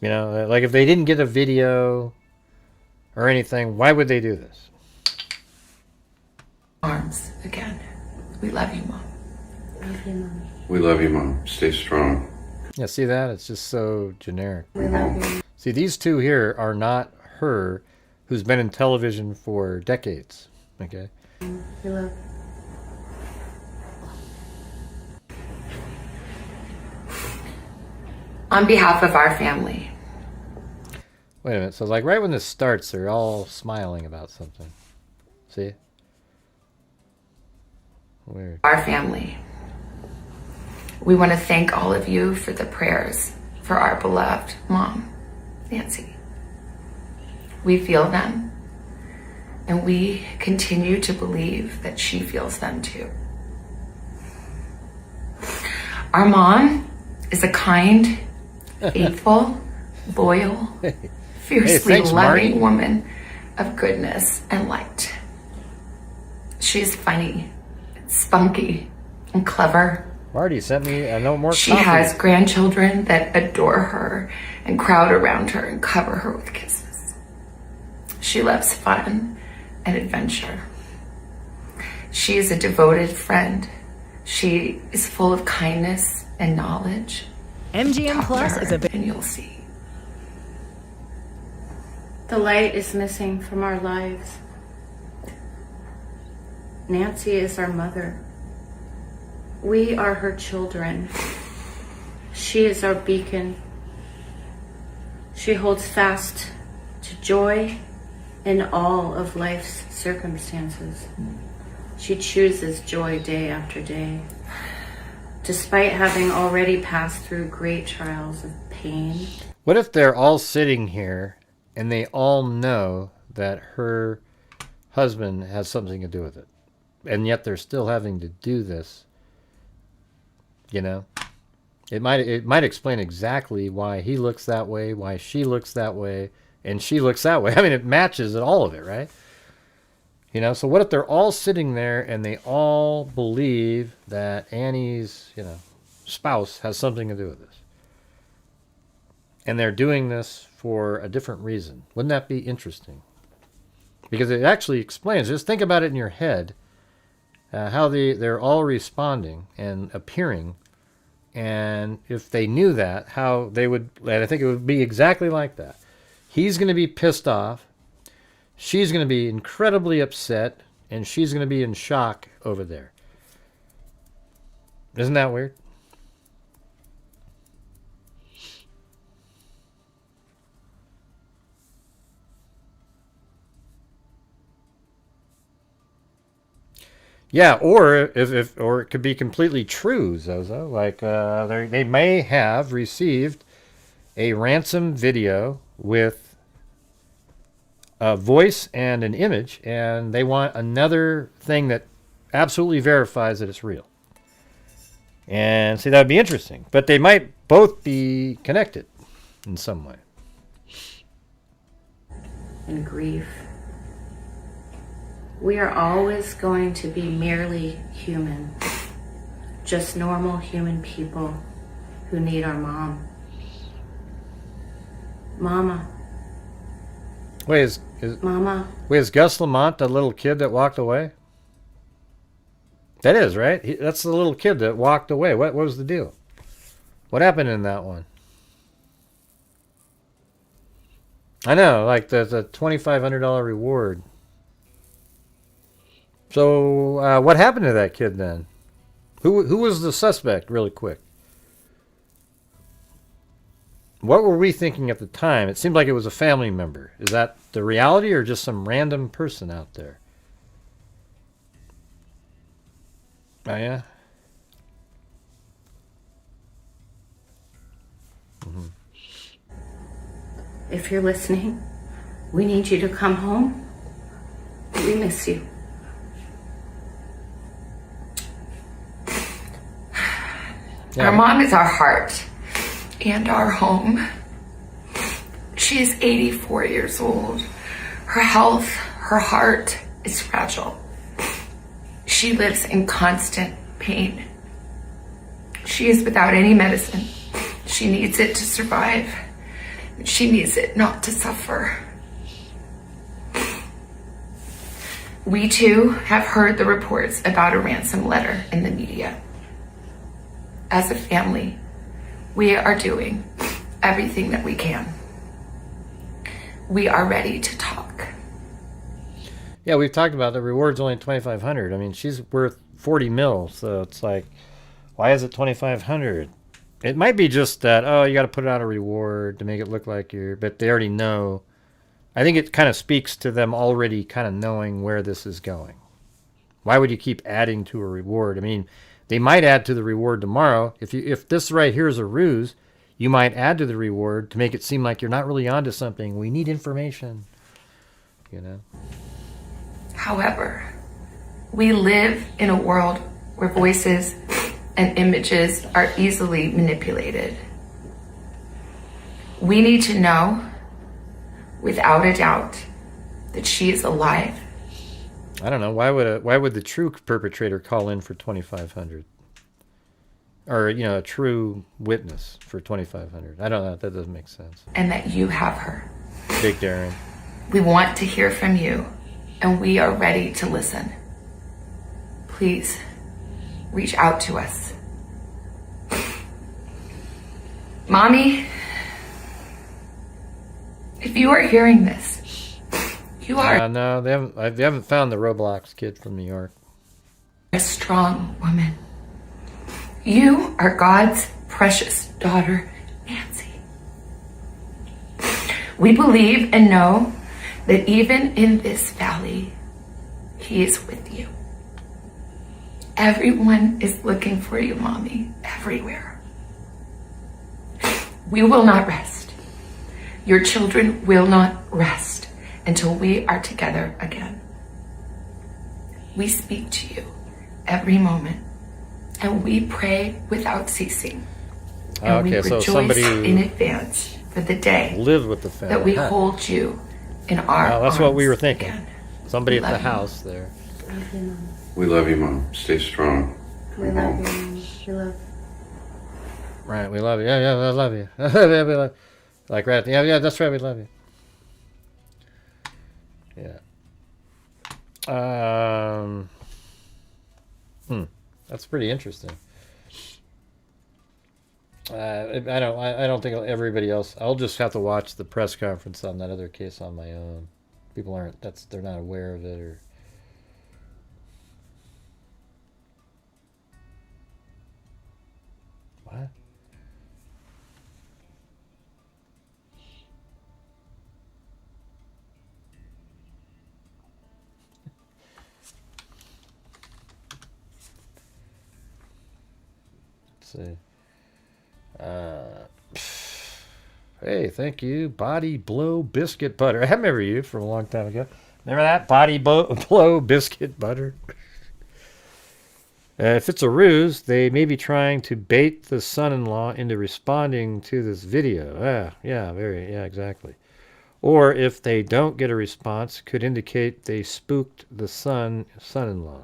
Like if they didn't get a video or anything, why would they do this? Arms again. We love you, Mom. Love you, Mom. We love you, Mom. Stay strong. Yeah, see that? It's just so generic. We love you. See, these two here are not her, who's been in television for decades. Okay? We love On behalf of our family, Wait a minute. So, like, right when this starts, they're all smiling about something. See? Weird. our family, we want to thank all of you for the prayers for our beloved Mom, Nancy. We feel them, and we continue to believe that she feels them too. Our mom is a kind, faithful, loyal, fiercely thanks, loving Marty. woman of goodness and light. She's funny, spunky, and clever. Marty sent me a no more She coffee. has grandchildren that adore her and crowd around her and cover her with kisses. She loves fun and adventure. She is a devoted friend. She is full of kindness and knowledge. MGM Talk to Plus her is a and you'll see. The light is missing from our lives. Nancy is our mother. We are her children. She is our beacon. She holds fast to joy in all of life's circumstances. She chooses joy day after day. Despite having already passed through great trials of pain. What if they're all sitting here and they all know that her husband has something to do with it, and yet they're still having to do this? It might explain exactly why he looks that way, why she looks that way, and she looks that way. I mean, it matches all of it, right? So what if they're all sitting there and they all believe that Annie's, spouse has something to do with this? And they're doing this for a different reason. Wouldn't that be interesting? Because it actually explains, just think about it in your head. how they're all responding and appearing. And if they knew that, how they would, and I think it would be exactly like that. He's going to be pissed off. She's going to be incredibly upset. And she's going to be in shock over there. Isn't that weird? Yeah, or or it could be completely true, Zozo. Like they may have received a ransom video with a voice and an image, and they want another thing that absolutely verifies that it's real. And see, that'd be interesting. But they might both be connected in some way. And grief. We are always going to be merely human. Just normal human people who need our mom. Mama. Wait, is Mama. Wait, is Gus Lamont the little kid that walked away? That is, right? That's the little kid that walked away. What was the deal? What happened in that one? I know, like the $2,500 reward. So what happened to that kid then? Who was the suspect, really quick? What were we thinking at the time? It seemed like it was a family member. Is that the reality or just some random person out there? Oh, yeah? Mm-hmm. If you're listening, we need you to come home. We miss you. Yeah. Our mom is our heart and our home. She is 84 years old. Her health, her heart is fragile. She lives in constant pain. She is without any medicine. She needs it to survive. She needs it not to suffer. We too have heard the reports about a ransom letter in the media. As a family, we are doing everything that we can. We are ready to talk. Yeah, we've talked about the reward's only $2,500. I mean, she's worth 40 mil, so it's like, why is it $2,500? It might be just that, oh, you got to put out a reward to make it look like you're, but they already know. I think it kind of speaks to them already kind of knowing where this is going. Why would you keep adding to a reward? I mean, they might add to the reward tomorrow. If this right here is a ruse, you might add to the reward to make it seem like you're not really onto something. We need information, you know. However, we live in a world where voices and images are easily manipulated. We need to know, without a doubt, that she is alive. I don't know. Why would the true perpetrator call in for $2,500? Or, you know, a true witness for $2,500? I don't know. That doesn't make sense. And that you have her. Big Darren. We want to hear from you, and we are ready to listen. Please, reach out to us. Mommy, if you are hearing this, you are no, they haven't found the Roblox kid from New York. A strong woman. You are God's precious daughter, Nancy. We believe and know that even in this valley, He is with you. Everyone is looking for you, Mommy, everywhere. We will not rest. Your children will not rest until we are together again. We speak to you every moment, and we pray without ceasing. And we rejoice in advance for the day lived with the family that we hold you in our arms. That's what we were thinking. Again. Somebody at the house there. We love you, Mom. Stay strong. We love you, Mom. We love you. Right, we love you. Yeah, I love you. We love, like, right, yeah, that's right, we love you. Yeah. That's pretty interesting. I don't think everybody else. I'll just have to watch the press conference on that other case on my own. People aren't. They're not aware of it or. What? Let's see. Hey, thank you. Body Blow Biscuit Butter. I remember you from a long time ago. Remember that? Body Blow Biscuit Butter. If it's a ruse, they may be trying to bait the son-in-law into responding to this video. Yeah, exactly. Or if they don't get a response, could indicate they spooked the son-in-law.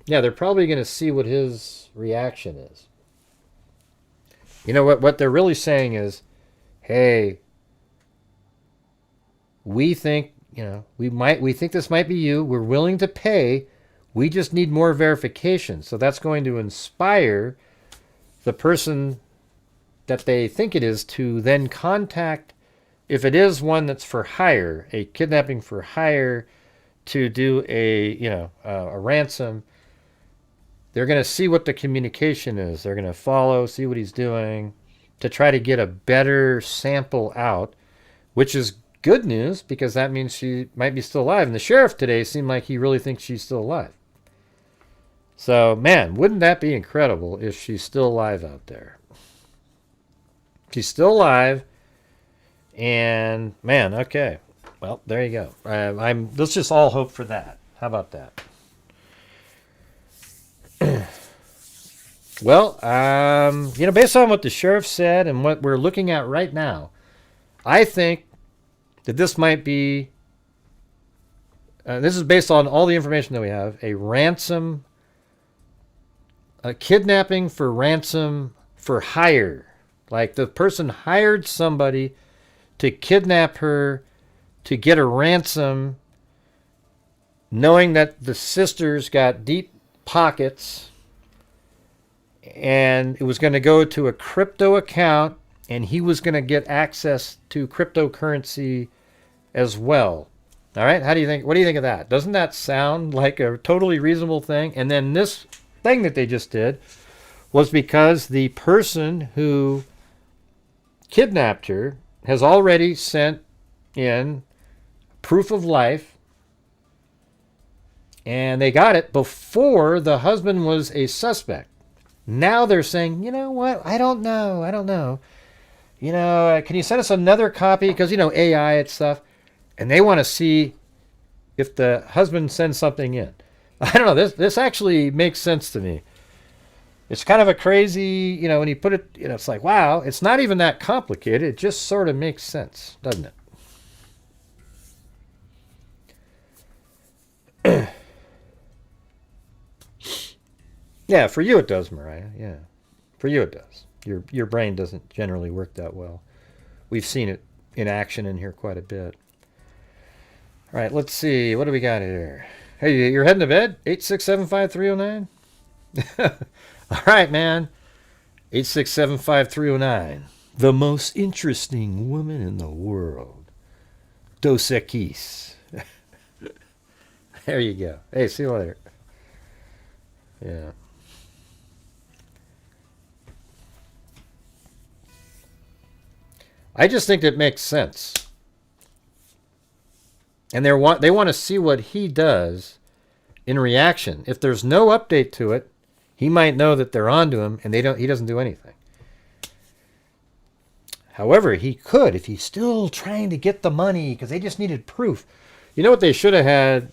Yeah, they're probably going to see what his reaction is. You know what they're really saying is, hey, we think, we think this might be you. We're willing to pay. We just need more verification. So that's going to inspire the person that they think it is to then contact, if it is one that's for hire, a kidnapping for hire, to do a ransom. They're going to see what the communication is. They're going to follow, see what he's doing, to try to get a better sample out, which is good news because that means she might be still alive. And the sheriff today seemed like he really thinks she's still alive. So, man, wouldn't that be incredible if she's still alive out there? She's still alive. And, man, okay. Well, there you go. Let's just all hope for that. How about that? Well, based on what the sheriff said and what we're looking at right now, I think that this might be, this is based on all the information that we have, a kidnapping for ransom for hire. Like the person hired somebody to kidnap her to get a ransom, knowing that the sisters got deep pockets, and it was going to go to a crypto account, and he was going to get access to cryptocurrency as well. All right, what do you think of that? Doesn't that sound like a totally reasonable thing? And then this thing that they just did was because the person who kidnapped her has already sent in proof of life, and they got it before the husband was a suspect. Now they're saying, you know what? I don't know. Can you send us another copy? Because, AI and stuff. And they want to see if the husband sends something in. I don't know. This actually makes sense to me. It's kind of a crazy, when you put it, it's like, wow, it's not even that complicated. It just sort of makes sense, doesn't it? Yeah, for you it does, Mariah. Yeah, for you it does. Your brain doesn't generally work that well. We've seen it in action in here quite a bit. All right, let's see. What do we got here? Hey, you're heading to bed? 8675309? All right, man. 8675309. The most interesting woman in the world. Dos Equis. There you go. Hey, see you later. Yeah. I just think it makes sense. And they want to see what he does in reaction. If there's no update to it, he might know that they're onto him and he doesn't do anything. However, he could if he's still trying to get the money because they just needed proof. You know what they should have had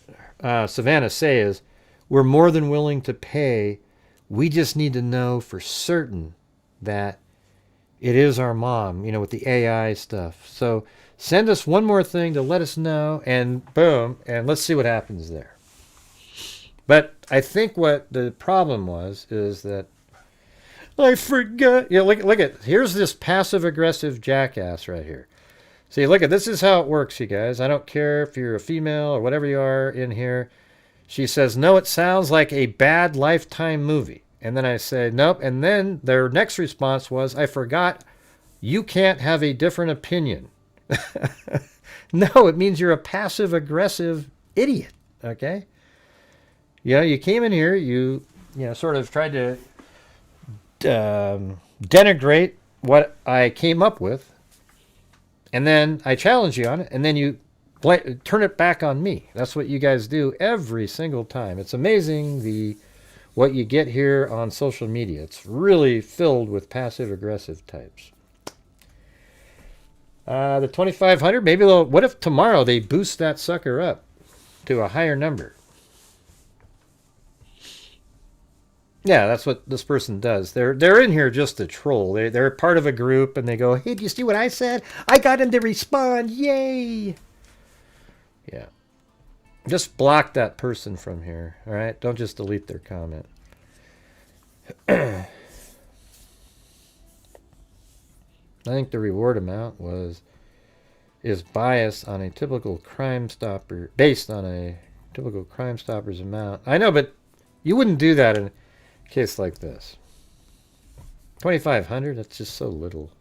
Savannah say is, we're more than willing to pay. We just need to know for certain that it is our mom, with the AI stuff. So send us one more thing to let us know, and boom, and let's see what happens there. But I think what the problem is that I forgot. Look at, here's this passive-aggressive jackass right here. See, look at, this is how it works, you guys. I don't care if you're a female or whatever you are in here. She says, no, it sounds like a bad Lifetime movie. And then I say, nope. And then their next response was, I forgot, you can't have a different opinion. No, it means you're a passive-aggressive idiot, okay? You know, you came in here, you sort of tried to denigrate what I came up with, and then I challenge you on it, and then you turn it back on me. That's what you guys do every single time. It's amazing what you get here on social media. It's really filled with passive-aggressive types. The 2,500, maybe what if tomorrow they boost that sucker up to a higher number? Yeah, that's what this person does. They're in here just to troll. They're part of a group, and they go, hey, do you see what I said? I got him to respond. Yay! Yeah. Just block that person from here, all right? Don't just delete their comment. I think the reward amount is biased on a typical Crime Stopper, based on a typical Crime Stopper's amount. I know, but you wouldn't do that in a case like this. 2,500, that's just so little.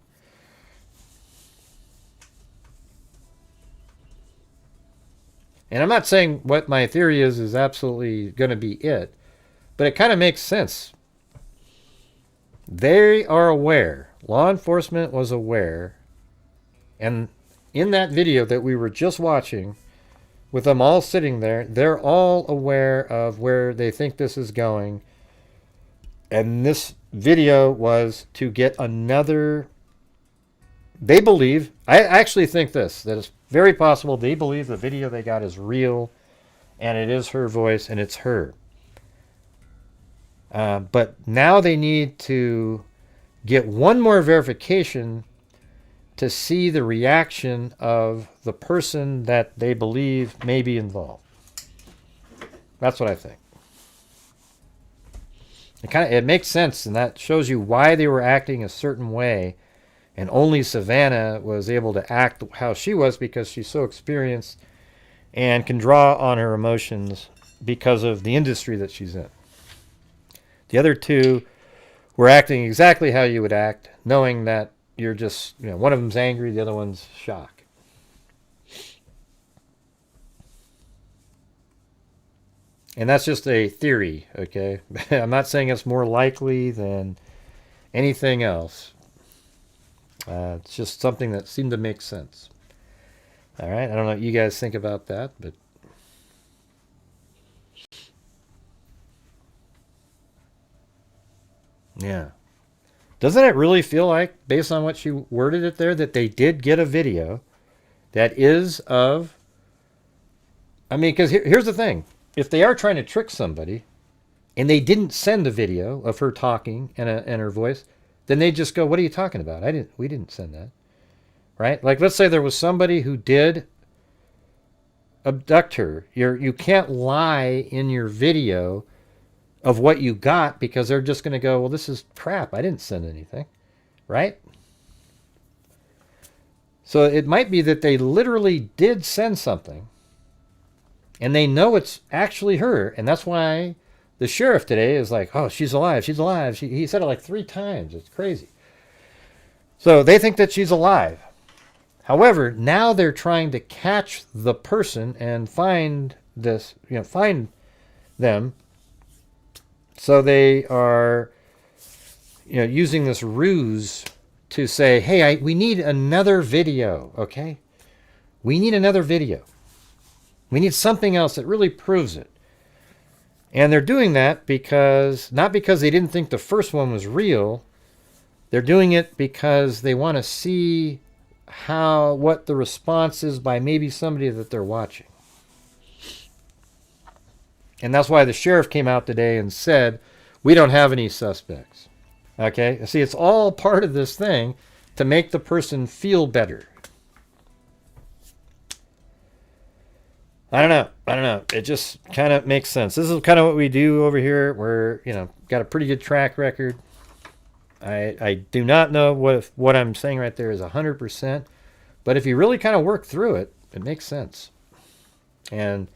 And I'm not saying what my theory is absolutely going to be it, but it kind of makes sense. They are aware. Law enforcement was aware. And in that video that we were just watching, with them all sitting there, they're all aware of where they think this is going. And this video was to get another... They believe... I actually think that it's very possible they believe the video they got is real, and it is her voice, and it's her. But now they need to get one more verification to see the reaction of the person that they believe may be involved. That's what I think. It makes sense, and that shows you why they were acting a certain way, and only Savannah was able to act how she was because she's so experienced and can draw on her emotions because of the industry that she's in. The other two were acting exactly how you would act, knowing that you're just, one of them's angry, the other one's shocked. And that's just a theory, okay? I'm not saying it's more likely than anything else. It's just something that seemed to make sense. All right, I don't know what you guys think about that, but... Yeah. Doesn't it really feel like, based on what she worded it there, that they did get a video that is of... I mean, because here's the thing. If they are trying to trick somebody, and they didn't send a video of her talking and her voice, then they just go, what are you talking about? We didn't send that. Right? Like, let's say there was somebody who did abduct her. You can't lie in your video of what you got, because they're just going to go, well, this is crap. I didn't send anything. Right? So it might be that they literally did send something, and they know it's actually her, and that's why the sheriff today is like, oh, she's alive, she's alive. He said it like 3 times. It's crazy. So they think that she's alive. However, now they're trying to catch the person and find find them. So they are, using this ruse to say, hey, we need another video, okay? We need another video. We need something else that really proves it. And they're doing that because, not because they didn't think the first one was real, they're doing it because they want to see what the response is by maybe somebody that they're watching. And that's why the sheriff came out today and said, we don't have any suspects. Okay? See, it's all part of this thing to make the person feel better. I don't know. It just kind of makes sense. This is kind of what we do over here. We're, got a pretty good track record. I do not know what I'm saying right there is 100%. But if you really kind of work through it, it makes sense. And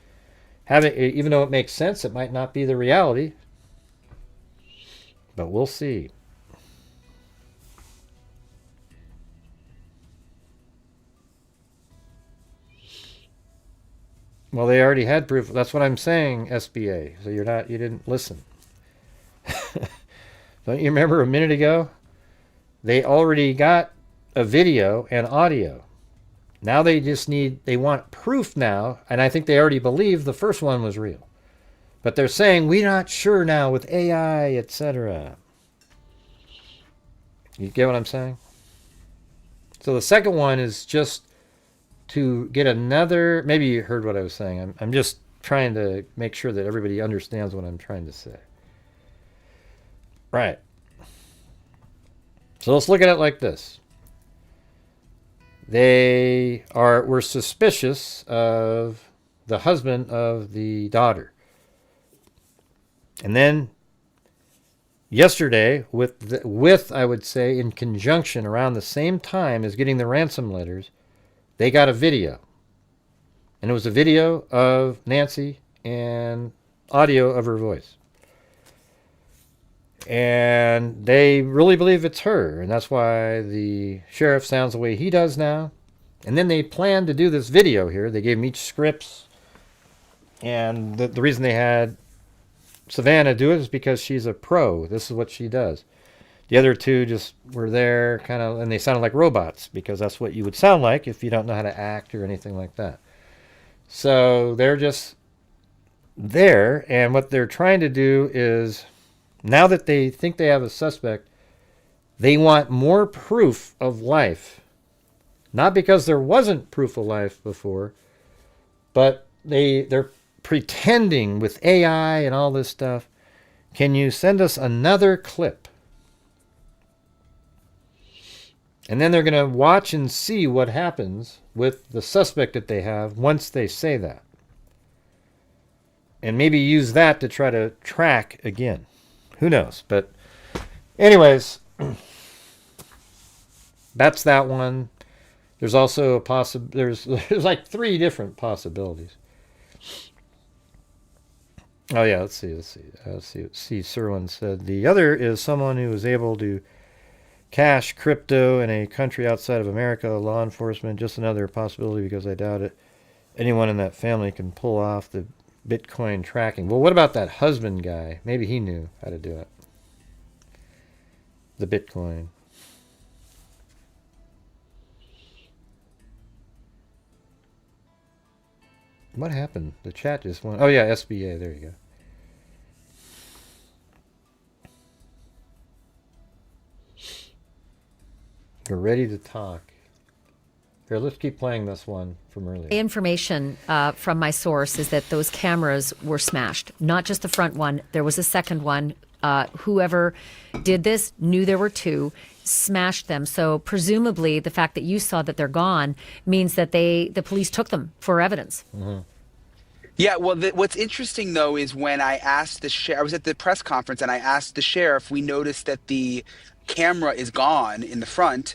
even though it makes sense, it might not be the reality. But we'll see. Well, they already had proof. That's what I'm saying, SBA. So you didn't listen. Don't you remember a minute ago? They already got a video and audio. Now they want proof now, and I think they already believe the first one was real. But they're saying, we're not sure now with AI, etc. You get what I'm saying? So the second one is just to get another, maybe you heard what I was saying. I'm just trying to make sure that everybody understands what I'm trying to say. Right. So let's look at it like this. They were suspicious of the husband of the daughter. And then yesterday, with I would say in conjunction around the same time as getting the ransom letters, they got a video. And it was a video of Nancy and audio of her voice. And they really believe it's her. And that's why the sheriff sounds the way he does now. And then they planned to do this video here. They gave them each scripts. And the reason they had Savannah do it is because she's a pro. This is what she does. The other two just were there kind of, and they sounded like robots because that's what you would sound like if you don't know how to act or anything like that. So they're just there, and what they're trying to do is, now that they think they have a suspect, they want more proof of life. Not because there wasn't proof of life before, but they're pretending with AI and all this stuff. Can you send us another clip? And then they're going to watch and see what happens with the suspect that they have once they say that. And maybe use that to try to track again. Who knows? But anyways, that's that one. There's also a there's like 3 different possibilities. Oh yeah, let's see. Serwin said the other is someone who is able to cash crypto in a country outside of America, law enforcement, just another possibility because I doubt it. Anyone in that family can pull off the Bitcoin tracking. Well, what about that husband guy? Maybe he knew how to do it. The Bitcoin. What happened? The chat just went. Oh yeah, SBA. There you go. We're ready to talk. Here, let's keep playing this one from earlier. The information from my source is that those cameras were smashed. Not just the front one. There was a second one. Whoever did this knew there were 2, smashed them. So presumably the fact that you saw that they're gone means that the police took them for evidence. Mm-hmm. Yeah, well, what's interesting, though, is when I asked the sheriff, I was at the press conference, and I asked the sheriff, we noticed that the camera is gone in the front.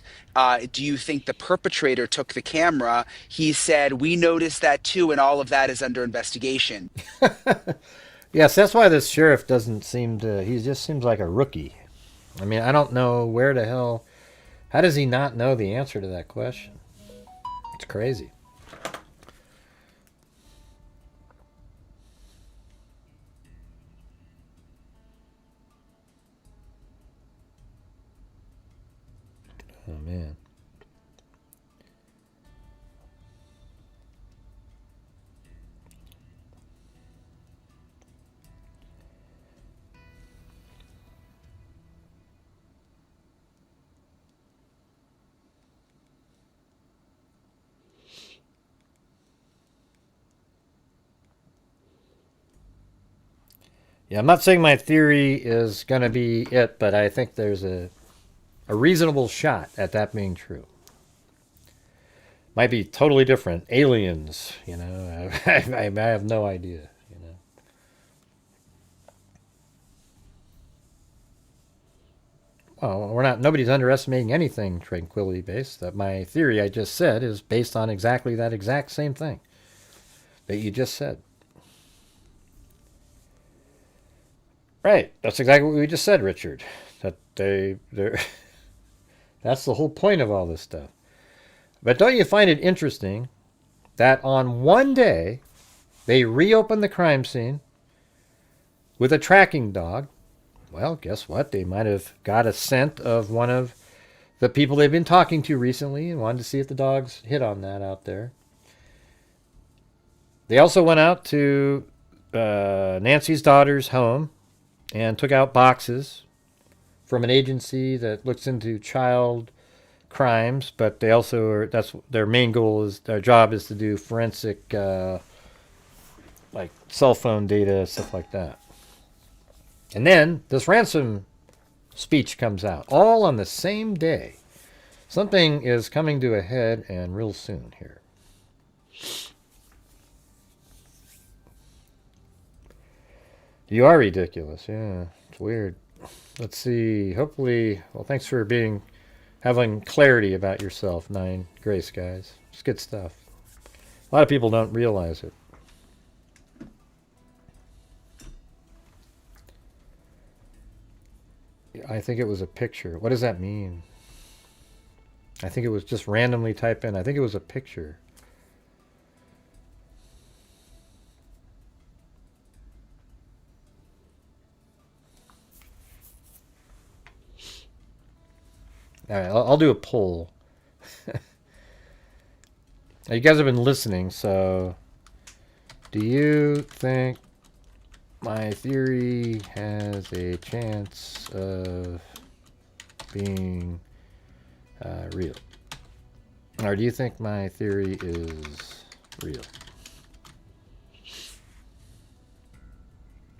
Do you think the perpetrator took the camera? He said, we noticed that, too, and all of that is under investigation. Yes, that's why this sheriff doesn't seem to, he just seems like a rookie. I mean, I don't know where the hell, how does he not know the answer to that question? It's crazy. Oh, man. Yeah, I'm not saying my theory is going to be it, but I think there's a reasonable shot at that being true. Might be totally different. Aliens, you know. I have no idea, you know. Well, nobody's underestimating anything tranquility based. That my theory I just said is based on exactly that exact same thing that you just said. Right. That's exactly what we just said, Richard. That they're that's the whole point of all this stuff. But don't you find it interesting that on one day they reopened the crime scene with a tracking dog? Well, guess what? They might have got a scent of one of the people they've been talking to recently and wanted to see if the dogs hit on that out there. They also went out to Nancy's daughter's home and took out boxes from an agency that looks into child crimes, but they also are, that's their main goal, is their job is to do forensic like cell phone data, stuff like that. And then this ransom speech comes out all on the same day. Something is coming to a head, and real soon here. You are ridiculous. Yeah, it's weird. Let's see. Hopefully, well, thanks for having clarity about yourself, 9 Grace, guys. It's good stuff. A lot of people don't realize it. I think it was a picture. What does that mean? I think it was just randomly type in. I think it was a picture. All right, I'll do a poll. You guys have been listening, so do you think my theory has a chance of being real? Or do you think my theory is real?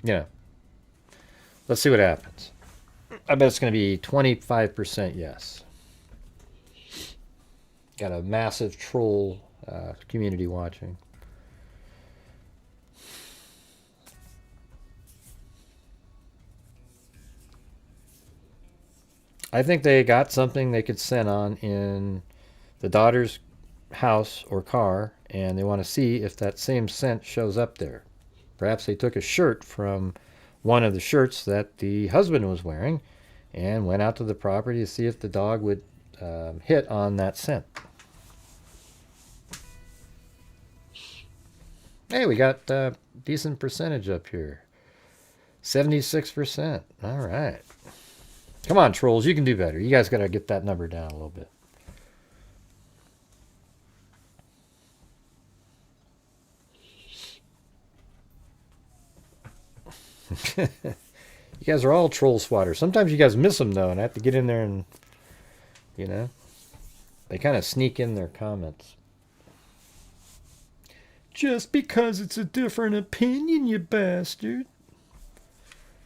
Yeah. Let's see what happens. I bet it's going to be 25% yes. Got a massive troll community watching. I think they got something they could send on in the daughter's house or car, and they want to see if that same scent shows up there. Perhaps they took a shirt from one of the shirts that the husband was wearing and went out to the property to see if the dog would hit on that scent. Hey, we got a decent percentage up here. 76%. All right. Come on, trolls. You can do better. You guys got to get that number down a little bit. You guys are all troll swatters. Sometimes you guys miss them, though, and I have to get in there and, you know, they kind of sneak in their comments. Just because it's a different opinion, you bastard.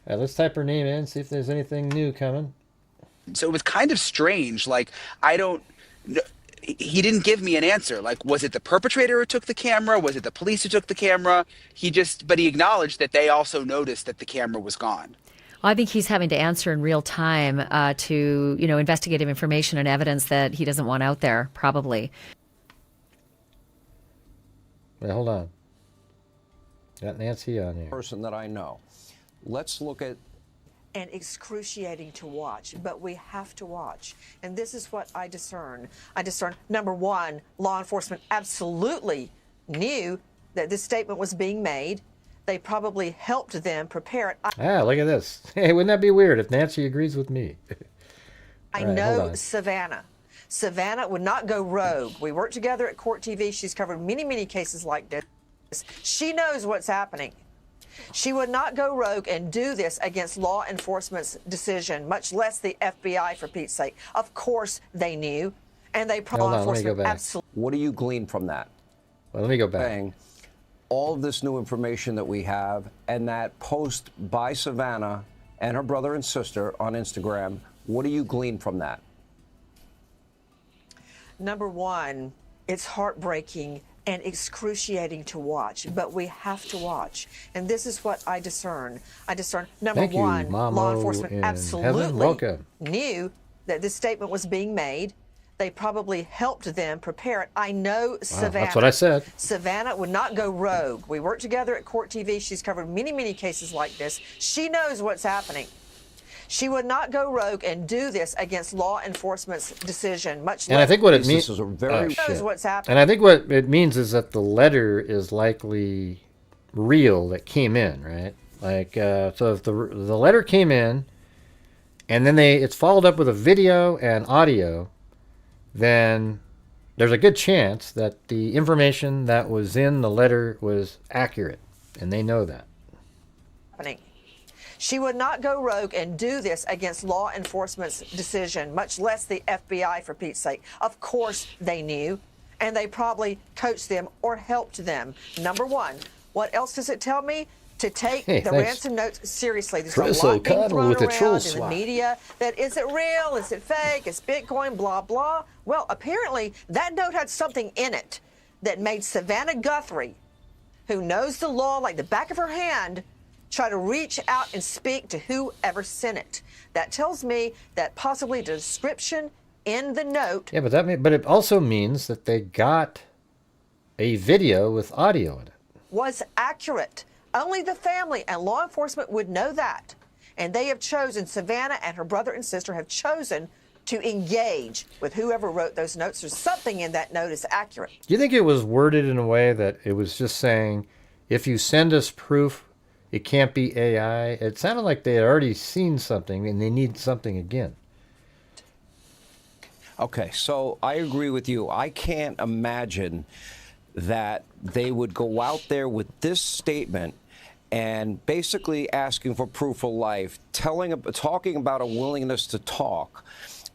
All right, let's type her name in, see if there's anything new coming. So it was kind of strange. Like, he didn't give me an answer. Like, was it the perpetrator who took the camera? Was it the police who took the camera? But he acknowledged that they also noticed that the camera was gone. I think he's having to answer in real time to, investigative information and evidence that he doesn't want out there, probably. Wait, hold on. Got Nancy on here. Person that I know. Let's look at. And excruciating to watch, but we have to watch. And this is what I discern. Number one, law enforcement absolutely knew that this statement was being made. They probably helped them prepare it. Look at this. Hey, wouldn't that be weird if Nancy agrees with me? I know Savannah. Savannah would not go rogue. We work together at Court TV. She's covered many, many cases like this. She knows what's happening. She would not go rogue and do this against law enforcement's decision, much less the FBI, for Pete's sake. Of course they knew, and they probably absolutely. What do you glean from that? Well, let me go back. All of this new information that we have, and that post by Savannah and her brother and sister on Instagram, what do you glean from that? Number one, it's heartbreaking and excruciating to watch, but we have to watch. And this is what I discern. Number one, law enforcement absolutely knew that this statement was being made. They probably helped them prepare it. I know Savannah. That's what I said. Savannah would not go rogue. We work together at Court TV. She's covered many, many cases like this. She knows what's happening. She would not go rogue and do this against law enforcement's decision. Much And I think what it means is knows what's happening. And I think what it means is that the letter is likely real that came in, right? Like, so if the letter came in, and then it's followed up with a video and audio, then there's a good chance that the information that was in the letter was accurate, and they know that. She would not go rogue and do this against law enforcement's decision, much less the FBI, for Pete's sake. Of course they knew, and they probably coached them or helped them. Number one, what else does it tell me? To take the ransom notes seriously. There's a lot being thrown around in the media that is it real, is it fake, is Bitcoin, blah, blah. Well, apparently that note had something in it that made Savannah Guthrie, who knows the law like the back of her hand, try to reach out and speak to whoever sent it. That tells me that possibly the description in the note. Yeah, but it also means that they got a video with audio in it. Was accurate. Only the family and law enforcement would know that. And they have chosen, Savannah and her brother and sister have chosen to engage with whoever wrote those notes. There's something in that note is accurate. Do you think it was worded in a way that it was just saying, if you send us proof, it can't be AI? It sounded like they had already seen something and they need something again. Okay, so I agree with you. I can't imagine that they would go out there with this statement and basically asking for proof of life, talking about a willingness to talk.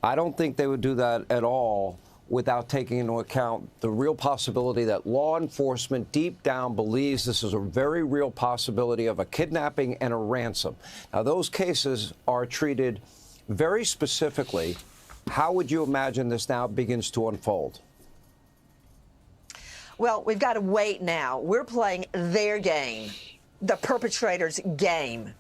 I don't think they would do that at all without taking into account the real possibility that law enforcement deep down believes this is a very real possibility of a kidnapping and a ransom. Now, those cases are treated very specifically. How would you imagine this now begins to unfold? Well, we've got to wait now. We're playing their game, the perpetrator's game.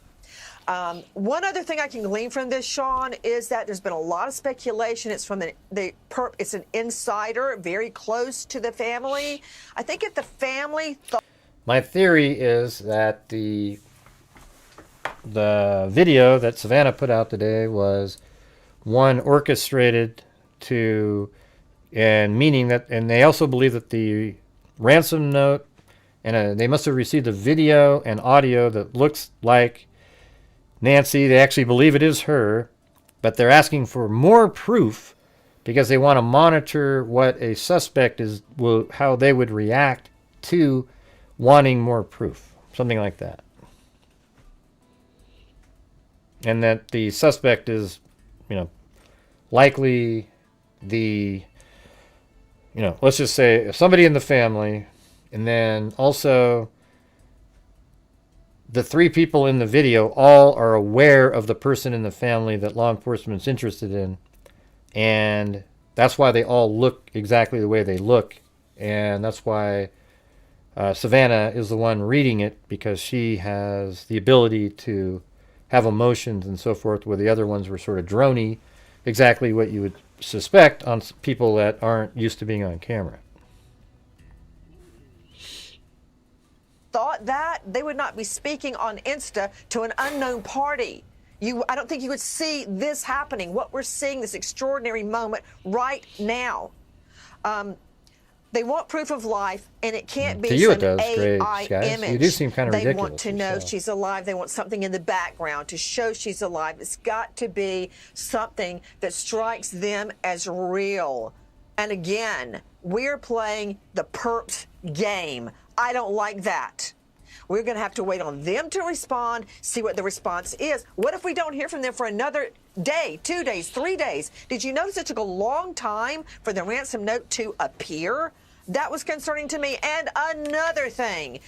One other thing I can glean from this, Sean, is that there's been a lot of speculation. It's from it's an insider, very close to the family. I think if the family thought... My theory is that the video that Savannah put out today was one orchestrated to, and meaning that, and they also believe that the ransom note, and they must have received a video and audio that looks like Nancy. They actually believe it is her, but they're asking for more proof because they want to monitor what a suspect is, how they would react to wanting more proof, something like that. And that the suspect is, likely the, let's just say somebody in the family, and then also the three people in the video all are aware of the person in the family that law enforcement's interested in, and that's why they all look exactly the way they look, and that's why Savannah is the one reading it, because she has the ability to have emotions and so forth, where the other ones were sort of drony, exactly what you would suspect on people that aren't used to being on camera. Thought that, they would not be speaking on Insta to an unknown party. I don't think you would see this happening, what we're seeing, this extraordinary moment right now. They want proof of life, and it can't be to you some it does, AI guys. image. You do seem kind of ridiculous. They want to know she's alive. They want something in the background to show she's alive. It's got to be something that strikes them as real. And again, we're playing the perps game. I don't like that. We're going to have to wait on them to respond, see what the response is. What if we don't hear from them for another day, 2 days, 3 days? Did you notice it took a long time for the ransom note to appear? That was concerning to me. And another thing,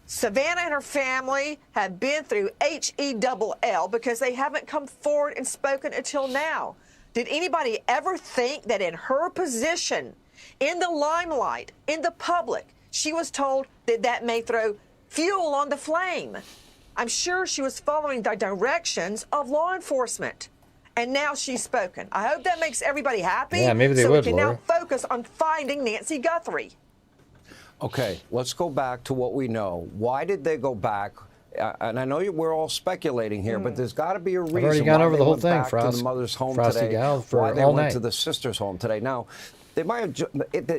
Savannah and her family have been through HELL because they haven't come forward and spoken until now. Did anybody ever think that in her position, in the limelight, in the public, she was told that that may throw fuel on the flame? I'm sure she was following the directions of law enforcement. And now she's spoken. I hope that makes everybody happy. Yeah, maybe they so would, we can Laura. now focus on finding Nancy Guthrie. Okay, let's go back to what we know. Why did they go back? And I know we're all speculating here, but there's got to be a reason. I've already gone why over they the whole went thing, back to the mother's home Frosty today. Gal, for why they all went night. to the sister's home today. Now, they might have.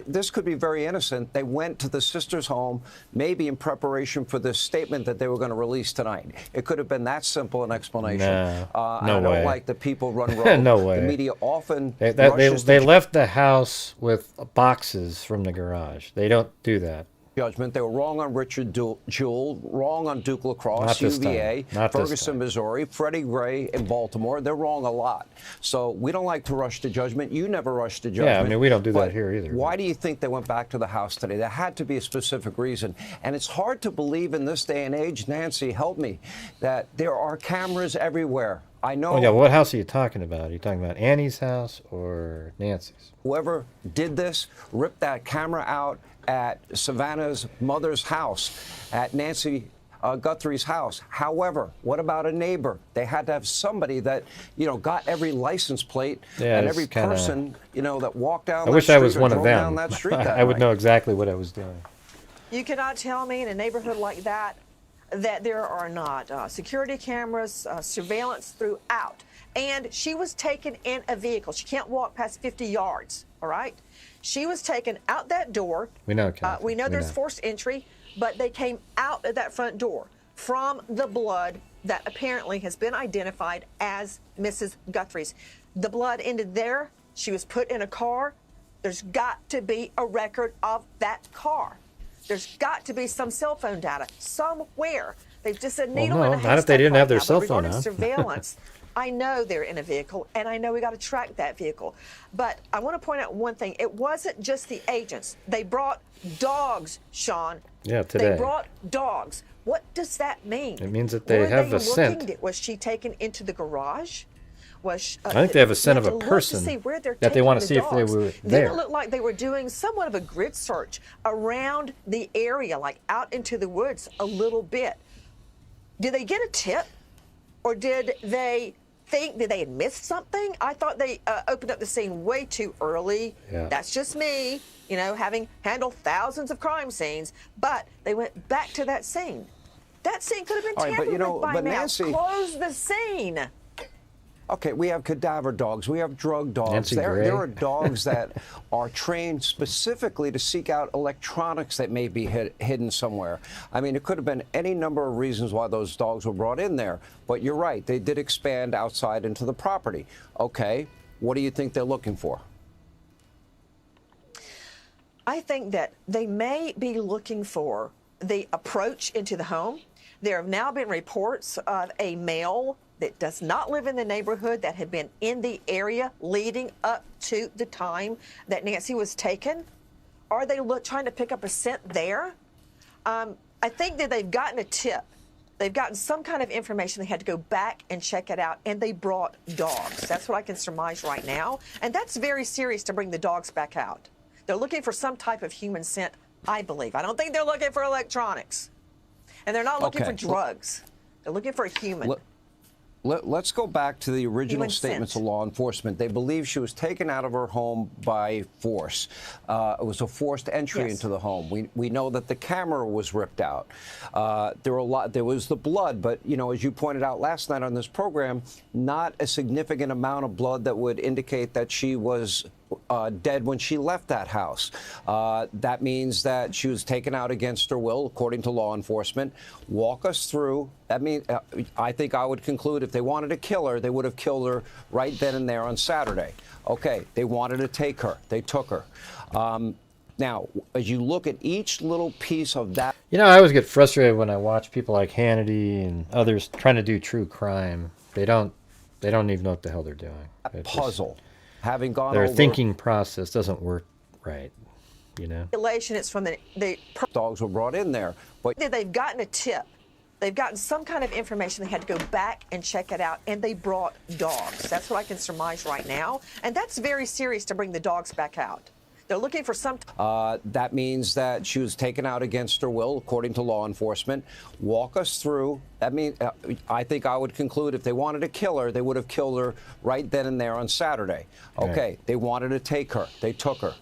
This could be very innocent. They went to the sister's home, maybe in preparation for this statement that they were going to release tonight. It could have been that simple an explanation. No, I no don't way. like that people run rogue. No way. The media often They rushes left the house with boxes from the garage. They don't do that. judgment. They were wrong on Richard Jewell, wrong on Duke Lacrosse, Not this UVA, time. Not this Ferguson, Missouri, Freddie Gray in Baltimore. They're wrong a lot. So we don't like to rush to judgment. You never rush to judgment. Yeah, I mean, we don't do But that here either. Why do you think they went back to the house today? There had to be a specific reason. And it's hard to believe in this day and age, Nancy, help me, that there are cameras everywhere. I know. Oh, yeah, what house are you talking about? Are you talking about Annie's house or Nancy's? Whoever did this ripped that camera out at Savannah's mother's house, at Nancy Guthrie's house. However, what about a neighbor? They had to have somebody that, you know, got every license plate and every person, you know, that walked down that street. I wish I was one of drove them. down that street that I would night. know exactly what I was doing. You cannot tell me in a neighborhood like that that there are not security cameras, surveillance throughout. And she was taken in a vehicle. She can't walk past 50 yards, all right? She was taken out that door. We know, Kathy. We know We there's know. forced entry, but they came out of that front door from the blood that apparently has been identified as Mrs. Guthrie's. The blood ended there. She was put in a car. There's got to be a record of that car. There's got to be some cell phone data somewhere. They've just a needle no, in a not if haystack they didn't have right their now. cell But phone regarding out. surveillance, I know they're in a vehicle, and I know we got to track that vehicle. But I want to point out one thing. It wasn't just the agents. They brought dogs, Sean. Yeah, today. They brought dogs. What does that mean? It means that they Were have they a scent. looking at- Was she taken into the garage? Was I think they have a scent you of a to look to person see where they're that they taking want the to see if they dogs. were Didn't there. it look like they were doing somewhat of a grid search around the area, like out into the woods a little bit? Did they get a tip, or did they think that they had missed something? I thought they opened up the scene way too early. Yeah. That's just me, you know, having handled thousands of crime scenes. But they went back to that scene. That scene could have been All right, but, tampered you know, with by but now. Nancy- Close the scene. Okay, we have cadaver dogs. We have drug dogs. Nancy There Gray. are dogs that are trained specifically to seek out electronics that may be hidden somewhere. I mean, it could have been any number of reasons why those dogs were brought in there. But you're right, they did expand outside into the property. Okay, what do you think they're looking for? I think that they may be looking for the approach into the home. There have now been reports of a male that does not live in the neighborhood that had been in the area leading up to the time that Nancy was taken. Are they trying to pick up a scent there? I think that they've gotten a tip. They've gotten some kind of information. They had to go back and check it out, and they brought dogs. That's what I can surmise right now. And that's very serious to bring the dogs back out. They're looking for some type of human scent, I believe. I don't think they're looking for electronics. And they're not looking Okay. for drugs. They're looking for a human. Let's go back to the original Human statements scent. of law enforcement. They believe she was taken out of her home by force. It was a forced entry Yes. into the home. We know that the camera was ripped out. There was the blood, but you know, as you pointed out last night on this program, not a significant amount of blood that would indicate that she was dead when she left that house. That means that she was taken out against her will, according to law enforcement. Walk us through. That means I think I would conclude if they wanted to kill her, they would have killed her right then and there on Saturday. Okay, they wanted to take her. They took her. Now, as you look at each little piece of that, You know, I always get frustrated when I watch people like Hannity and others trying to do true crime. They don't even know what the hell they're doing. It just- puzzle, having gone their over, thinking process doesn't work right. You know. Regulation, it's from the dogs were brought in there, but they've gotten a tip. They've gotten some kind of information. They had to go back and check it out, and they brought dogs. That's what I can surmise right now. And that's very serious to bring the dogs back out. They're looking for some. That means that she was taken out against her will, according to law enforcement. Walk us through. That means I think I would conclude if they wanted to kill her, they would have killed her right then and there on Saturday. Okay, Right. They wanted to take her. They took her.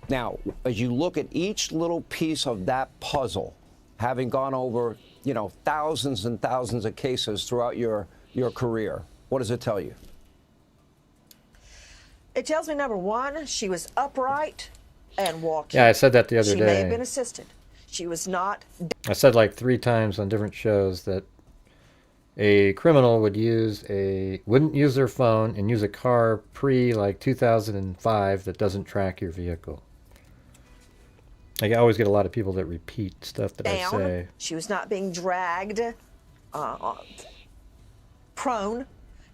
Now, as you look at each little piece of that puzzle, having gone over, you know, thousands and thousands of cases throughout your career, what does it tell you? It tells me, number one, she was upright and walking. Yeah, I said that the other She day. may have been assisted. She was not. I said like 3 times on different shows that a criminal wouldn't use their phone and use a car pre like 2005 that doesn't track your vehicle. Like, I always get a lot of people that repeat stuff that I say. She was not being dragged prone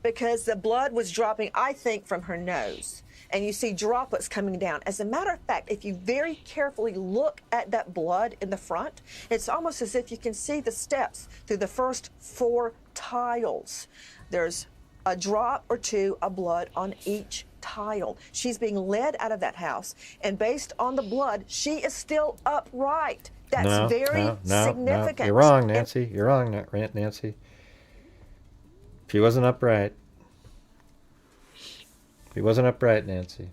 because the blood was dropping, I think, from her nose. And you see droplets coming down. As a matter of fact, if you very carefully look at that blood in the front, it's almost as if you can see the steps through the first 4 tiles. There's a drop or 2 of blood on each tile. She's being led out of that house, and based on the blood, she is still upright. That's very significant. No. You're wrong, Nancy. You're wrong, Nancy. She wasn't upright. He wasn't upright, Nancy.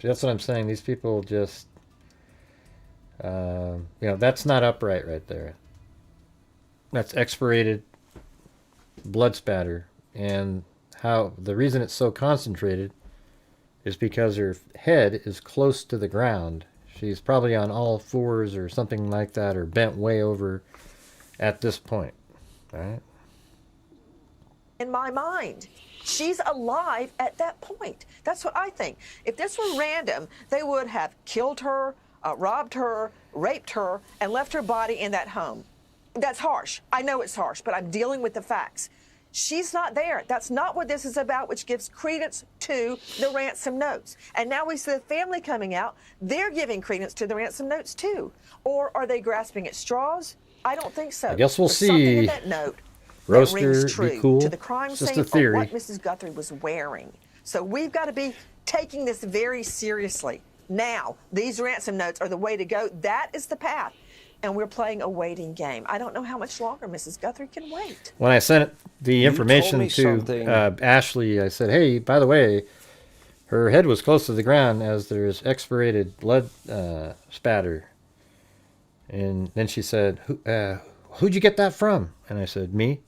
See, that's what I'm saying. These people just, you know, that's not upright right there. That's expirated blood spatter. And the reason it's so concentrated is because her head is close to the ground. She's probably on all 4s or something like that, or bent way over at this point. All right? In my mind, she's alive at that point. That's what I think. If this were random, they would have killed her, robbed her, raped her, and left her body in that home. That's harsh. I know it's harsh, but I'm dealing with the facts. She's not there. That's not what this is about, which gives credence to the ransom notes. And now we see the family coming out. They're giving credence to the ransom notes, too. Or are they grasping at straws? I don't think so. I guess we'll There's see. something in that note Roaster, that rings true be cool. to the crime It's just scene a theory. or what Mrs. Guthrie was wearing. So we've got to be taking this very seriously. Now, these ransom notes are the way to go. That is the path. And we're playing a waiting game. I don't know how much longer Mrs. Guthrie can wait. When I sent the information me to something. Ashley, I said, hey, by the way, her head was close to the ground as there's expirated blood spatter. And then she said, who'd you get that from? And I said, me.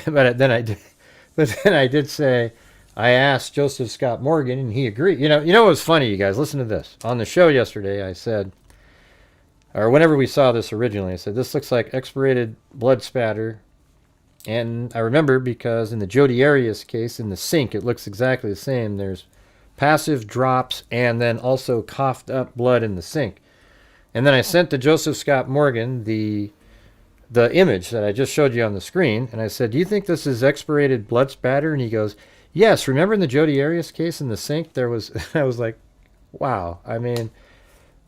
but then I did say, I asked Joseph Scott Morgan, and he agreed. You know what was funny, you guys? Listen to this. On the show yesterday, I said, or whenever we saw this originally, I said, this looks like expirated blood spatter. And I remember because in the Jodi Arias case, in the sink, it looks exactly the same. There's passive drops and then also coughed up blood in the sink. And then I sent to Joseph Scott Morgan the image that I just showed you on the screen. And I said, do you think this is expirated blood spatter? And he goes, yes. Remember in the Jodi Arias case in the sink, there was, I was like, wow. I mean,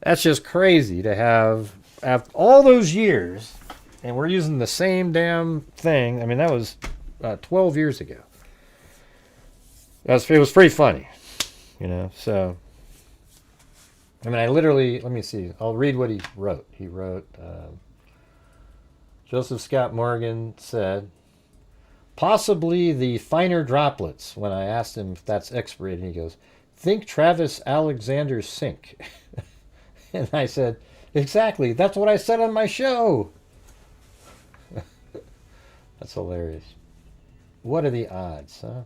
that's just crazy to have after all those years, and we're using the same damn thing. I mean, that was 12 years ago. It was pretty funny, you know, so. I mean, I literally, let me see. I'll read what he wrote. He wrote, Joseph Scott Morgan said, possibly the finer droplets, when I asked him if that's expirated. He goes, think Travis Alexander's sink. And I said, exactly. That's what I said on my show. That's hilarious. What are the odds, huh?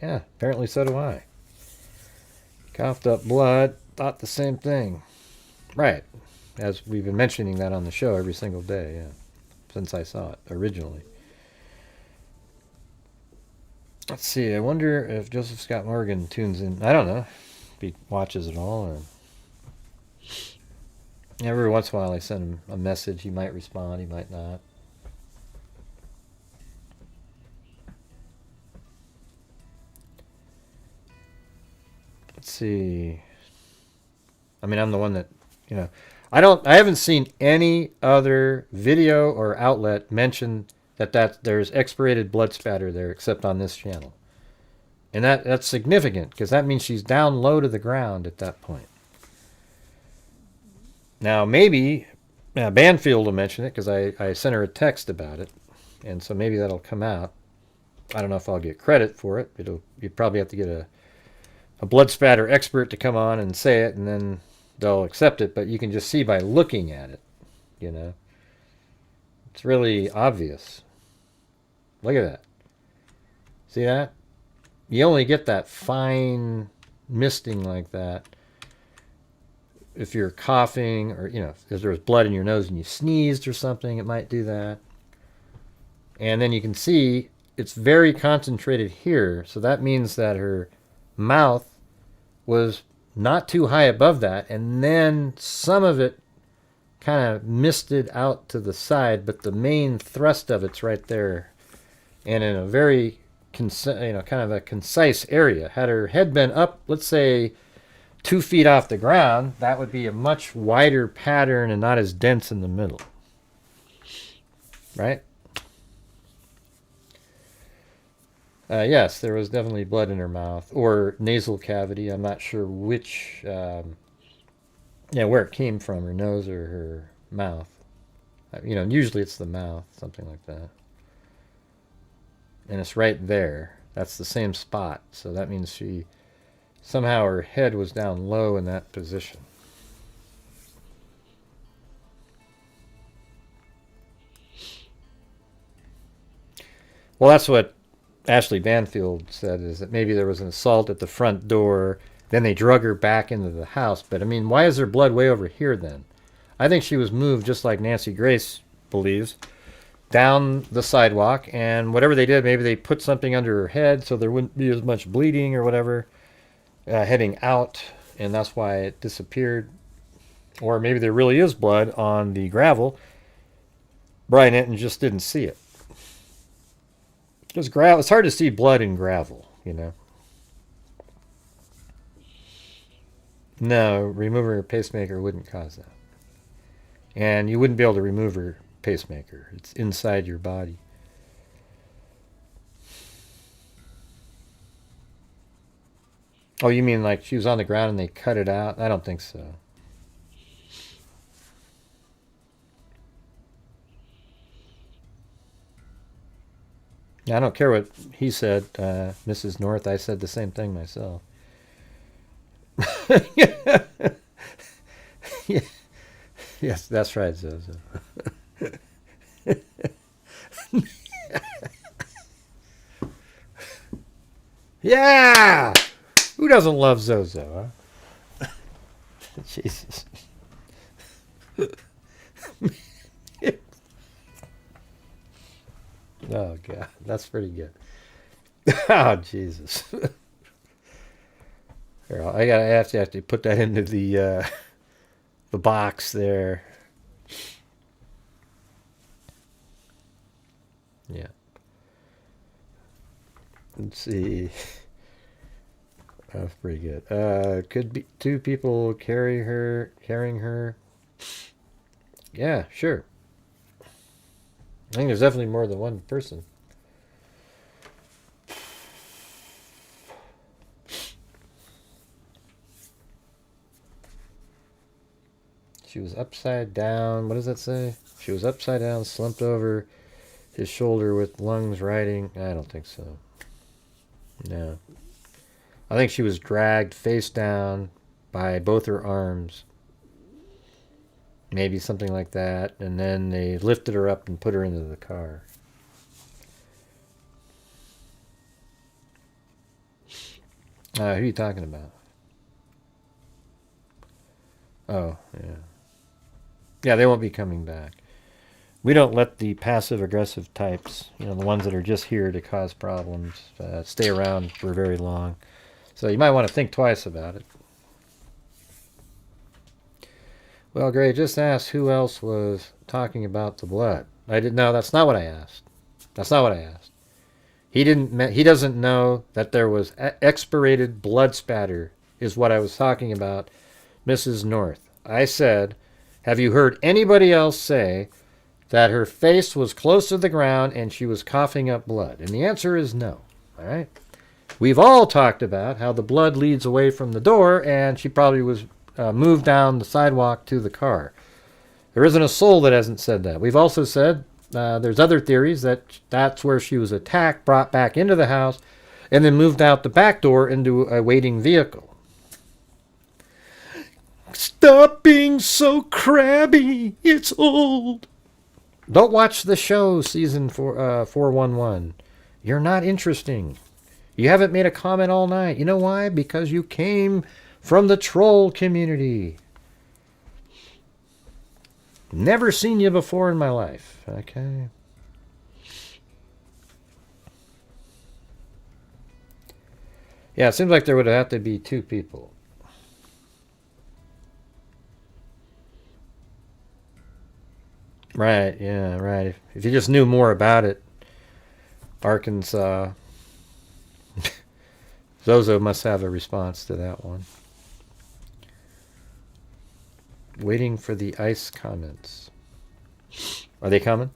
Yeah, apparently so do I. Coughed up blood, thought the same thing. Right. As we've been mentioning that on the show every single day, yeah. Since I saw it originally. Let's see, I wonder if Joseph Scott Morgan tunes in. I don't know if he watches it all or... Every once in a while I send him a message. He might respond, he might not. Let's see. I mean, I'm the one that, you know, I haven't seen any other video or outlet mention that there's expirated blood spatter there except on this channel. And that's significant because that means she's down low to the ground at that point. Now, maybe Banfield will mention it because I sent her a text about it. And so maybe that'll come out. I don't know if I'll get credit for it. You'd probably have to get a blood spatter expert to come on and say it, and then they'll accept it. But you can just see by looking at it, you know. It's really obvious. Look at that. See that? You only get that fine misting like that if you're coughing, or, you know, if there was blood in your nose and you sneezed or something, it might do that. And then you can see it's very concentrated here, so that means that her mouth was not too high above that, and then some of it kind of misted out to the side, but the main thrust of it's right there, and in a very kind of a concise area. Had her head been up, let's say 2 feet off the ground, that would be a much wider pattern and not as dense in the middle, right? Yes, there was definitely blood in her mouth or nasal cavity. I'm not sure which, where it came from, her nose or her mouth. You know, usually it's the mouth, something like that. And it's right there. That's the same spot. So that means somehow her head was down low in that position. Well, that's what Ashley Banfield said, is that maybe there was an assault at the front door, then they drug her back into the house. But I mean, why is there blood way over here then? I think she was moved, just like Nancy Grace believes, down the sidewalk, and whatever they did, maybe they put something under her head so there wouldn't be as much bleeding or whatever heading out, and that's why it disappeared. Or maybe there really is blood on the gravel. Brian Enton just didn't see it. Because gravel, it's hard to see blood in gravel, you know. No, removing her pacemaker wouldn't cause that. And you wouldn't be able to remove her pacemaker. It's inside your body. Oh, you mean like she was on the ground and they cut it out? I don't think so. I don't care what he said, Mrs. North. I said the same thing myself. Yeah. Yes, that's right, Zozo. Yeah! Who doesn't love Zozo, huh? Jesus. Oh, God. That's pretty good. Oh, Jesus. Here, I have to put that into the box there. Yeah. Let's see. That's pretty good. Could be 2 people carrying her. Yeah, sure. I think there's definitely more than one person. She was upside down. What does that say? She was upside down, slumped over his shoulder with lungs riding. I don't think so. No. I think she was dragged face down by both her arms. Maybe something like that. And then they lifted her up and put her into the car. Who are you talking about? Oh, yeah. Yeah, they won't be coming back. We don't let the passive-aggressive types, the ones that are just here to cause problems, stay around for very long. So you might want to think twice about it. Well, Gray just asked who else was talking about the blood. I didn't know. That's not what I asked. That's not what I asked. He doesn't know that there was expirated blood spatter is what I was talking about, Mrs. North. I said, have you heard anybody else say that her face was close to the ground and she was coughing up blood? And the answer is no. All right. We've all talked about how the blood leads away from the door, and she probably was moved down the sidewalk to the car. There isn't a soul that hasn't said that. We've also said there's other theories that that's where she was attacked, brought back into the house, and then moved out the back door into a waiting vehicle. Stop being so crabby. It's old. Don't watch the show, season 411. You're not interesting. You haven't made a comment all night. You know why? Because you came from the troll community. Never seen you before in my life. Okay. Yeah, it seems like there would have to be 2 people. Right, yeah, right. If you just knew more about it, Arkansas. Zozo must have a response to that one. Waiting for the ice comments. Are they coming?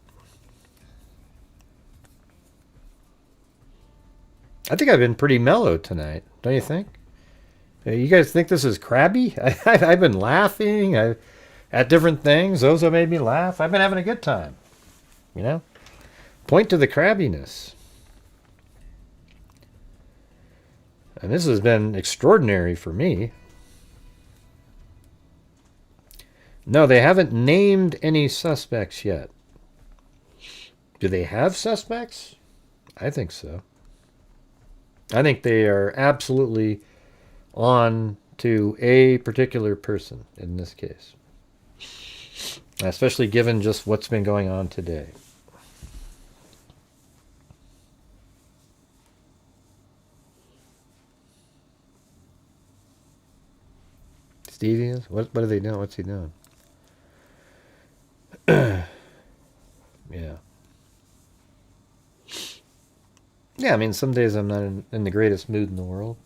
I think I've been pretty mellow tonight, don't you think? You guys think this is crabby? I've been laughing at different things. Zozo made me laugh. I've been having a good time. You know? Point to the crabbiness. And this has been extraordinary for me. No, they haven't named any suspects yet. Do they have suspects? I think so. I think they are absolutely on to a particular person in this case. Especially given just what's been going on today. Stevie is? What are they doing? What's he doing? Yeah. Yeah, I mean, some days I'm not in the greatest mood in the world.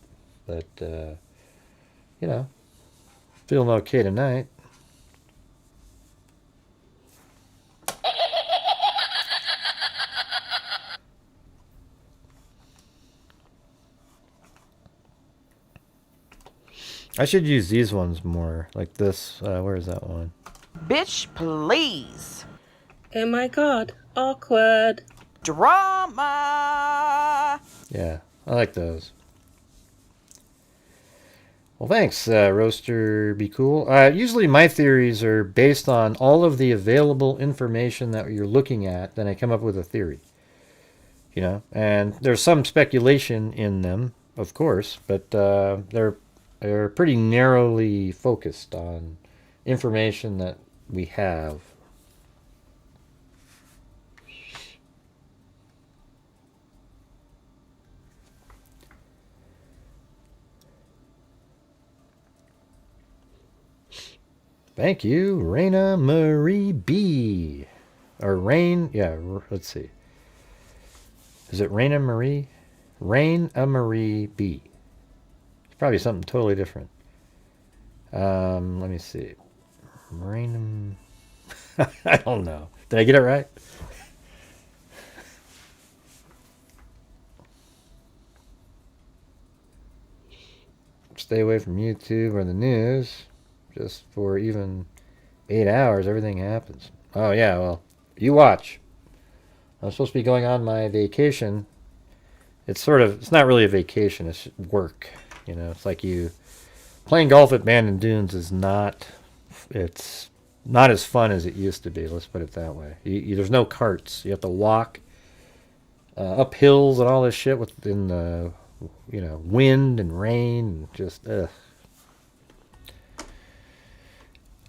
But, you know, feeling okay tonight. I should use these ones more, like this. Where is that one? Bitch, please. Oh my god, awkward. Drama. Yeah, I like those. Well, thanks, Roaster Be Cool. Usually my theories are based on all of the available information that you're looking at, then I come up with a theory. You know, and there's some speculation in them, of course, but they're pretty narrowly focused on information that we have. Thank you, Raina Marie B. Or Rain, yeah, let's see. Is it Raina Marie? Raina Marie B. It's probably something totally different. Let me see. Raina... I don't know. Did I get it right? Stay away from YouTube or the news. Just for even 8 hours, everything happens. Oh, yeah, well, you watch. I'm supposed to be going on my vacation. It's not really a vacation, it's work. You know, it's like playing golf at Bandon Dunes is not as fun as it used to be, let's put it that way. There's no carts. You have to walk up hills and all this shit within the, wind and rain and just, ugh.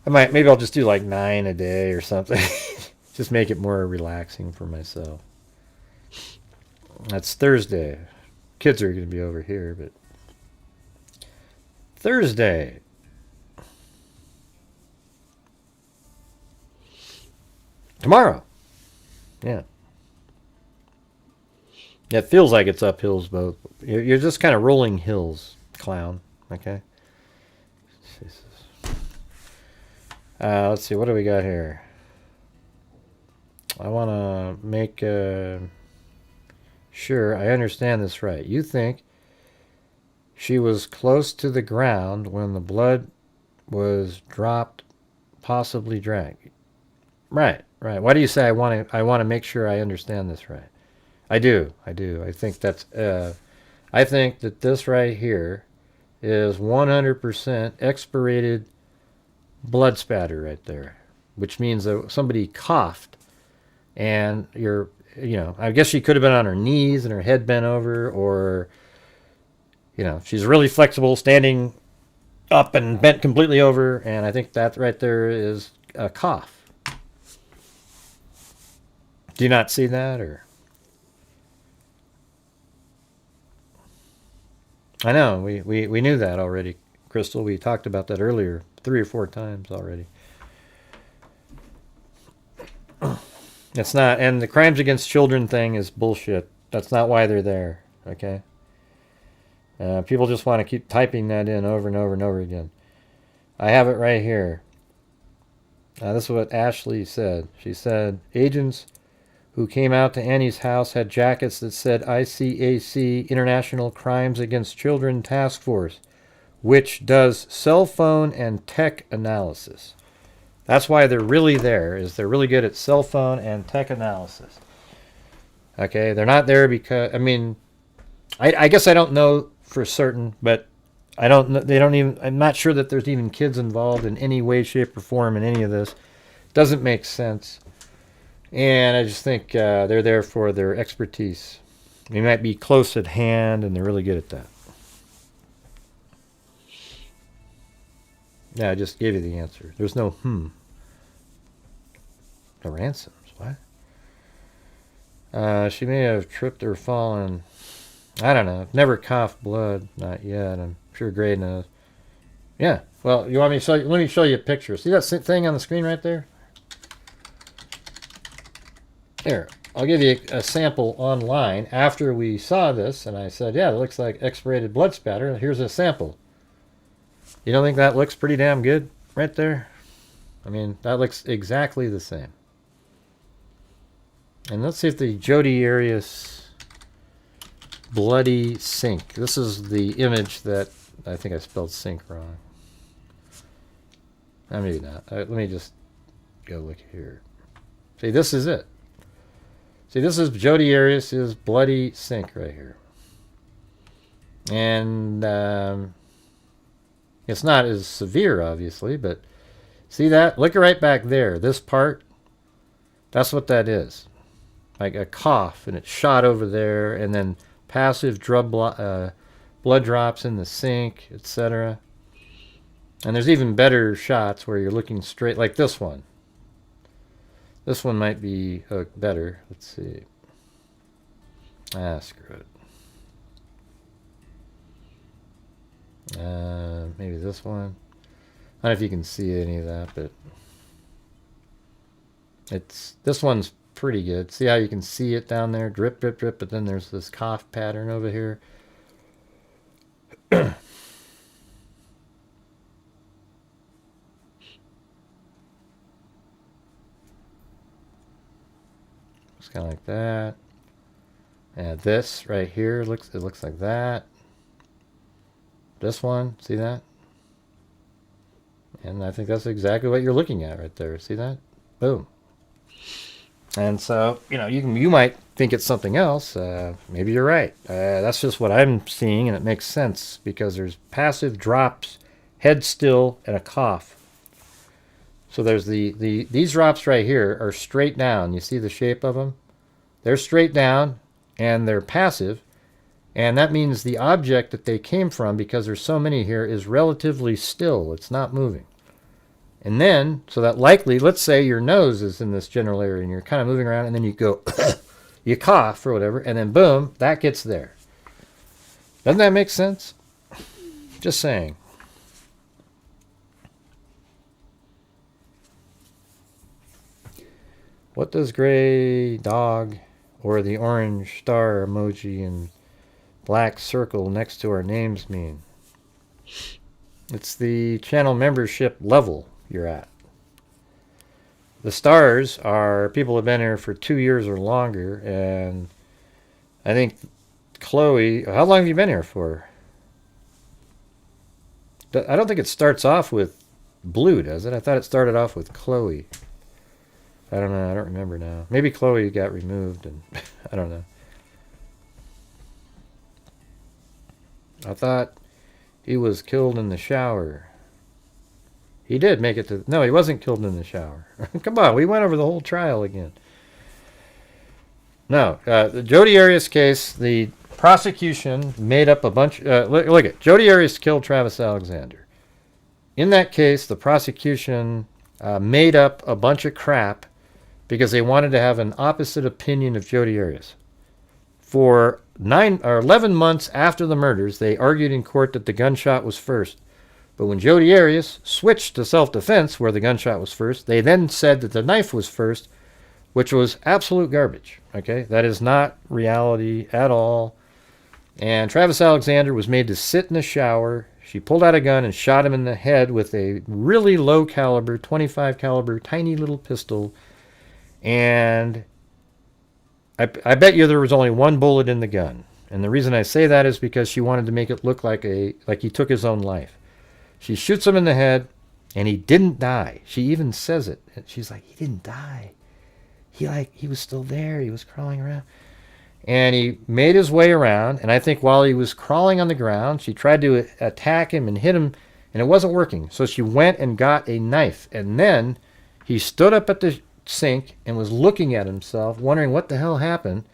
Maybe I'll just do like 9 a day or something. Just make it more relaxing for myself. That's Thursday. Kids are going to be over here, but Thursday. Tomorrow. Yeah. It feels like it's up hills both. You're just kind of rolling hills, clown. Okay? Jesus. Let's see, what do we got here? I want to make sure I understand this right. You think she was close to the ground when the blood was dropped, possibly drank. Right, right. Why do you say I want to make sure I understand this right? I do. I think that's I think that this right here is 100% expirated blood spatter right there, which means that somebody coughed and I guess she could have been on her knees and her head bent over, or she's really flexible, standing up and bent completely over, and I think that right there is a cough. Do you not see that, or? I know, we knew that already, Crystal. We talked about that earlier 3 or 4 times already. It's not, and the crimes against children thing is bullshit. That's not why they're there, okay? People just want to keep typing that in over and over and over again. I have it right here. This is what Ashley said. She said, agents who came out to Annie's house had jackets that said ICAC, International Crimes Against Children Task Force, which does cell phone and tech analysis. That's why they're really there, is they're really good at cell phone and tech analysis. Okay, they're not there because, I guess I don't know for certain, but I don't know, I'm not sure that there's even kids involved in any way, shape, or form in any of this. Doesn't make sense. And I just think they're there for their expertise. They might be close at hand, and they're really good at that. Yeah, I just gave you the answer. There's no The ransoms, what? She may have tripped or fallen. I don't know. Never coughed blood. Not yet. I'm sure Gray knows. Yeah. Well, you want me to show you? Let me show you a picture. See that thing on the screen right there? Here. I'll give you a sample online after we saw this, and I said, yeah, it looks like expirated blood spatter. Here's a sample. You don't think that looks pretty damn good right there? That looks exactly the same. And let's see if the Jodi Arias bloody sink. This is the image that I think I spelled sink wrong. Maybe not. Let me just go look here. See, this is it. See, this is Jodi Arias' bloody sink right here. And it's not as severe, obviously, but see that? Look right back there. This part, that's what that is. Like a cough, and it shot over there, and then passive blood drops in the sink, etc. And there's even better shots where you're looking straight, like this one. This one might be better. Let's see. Screw it. Maybe this one. I don't know if you can see any of that, but this one's pretty good. See how you can see it down there? Drip, drip, drip, but then there's this cough pattern over here. It's kind of like that. And this right here looks like that. This one, see that? And I think that's exactly what you're looking at right there. See that? Boom. And so, you might think it's something else. Maybe you're right. That's just what I'm seeing, and it makes sense because there's passive drops, head still, and a cough. So there's these drops right here are straight down. You see the shape of them? They're straight down, and they're passive. And that means the object that they came from, because there's so many here, is relatively still. It's not moving. And then, so that likely, let's say your nose is in this general area and you're kind of moving around, and then you go, you cough or whatever, and then boom, that gets there. Doesn't that make sense? Just saying. What does gray dog or the orange star emoji and black circle next to our names mean? It's the channel membership level you're at. The stars are people who have been here for 2 years or longer, and I think Chloe, how long have you been here for? I don't think it starts off with blue, does it? I thought it started off with Chloe. I don't know. I don't remember now. Maybe Chloe got removed, and I don't know. I thought he was killed in the shower. He did make it to... No, he wasn't killed in the shower. Come on, we went over the whole trial again. No, the Jodi Arias case, the prosecution made up a bunch... look at Jodi Arias killed Travis Alexander. In that case, the prosecution made up a bunch of crap because they wanted to have an opposite opinion of Jodi Arias. For 9 or 11 months after the murders, they argued in court that the gunshot was first. But when Jodi Arias switched to self-defense, where the gunshot was first, they then said that the knife was first, which was absolute garbage. Okay, that is not reality at all. And Travis Alexander was made to sit in the shower. She pulled out a gun and shot him in the head with a really low caliber, 25 caliber, tiny little pistol. And I bet you there was only one bullet in the gun. And the reason I say that is because she wanted to make it look like he took his own life. She shoots him in the head, and he didn't die. She even says it. She's like, he didn't die. He was still there. He was crawling around. And he made his way around, and I think while he was crawling on the ground, she tried to attack him and hit him, and it wasn't working. So she went and got a knife, and then he stood up at the sink and was looking at himself, wondering what the hell happened,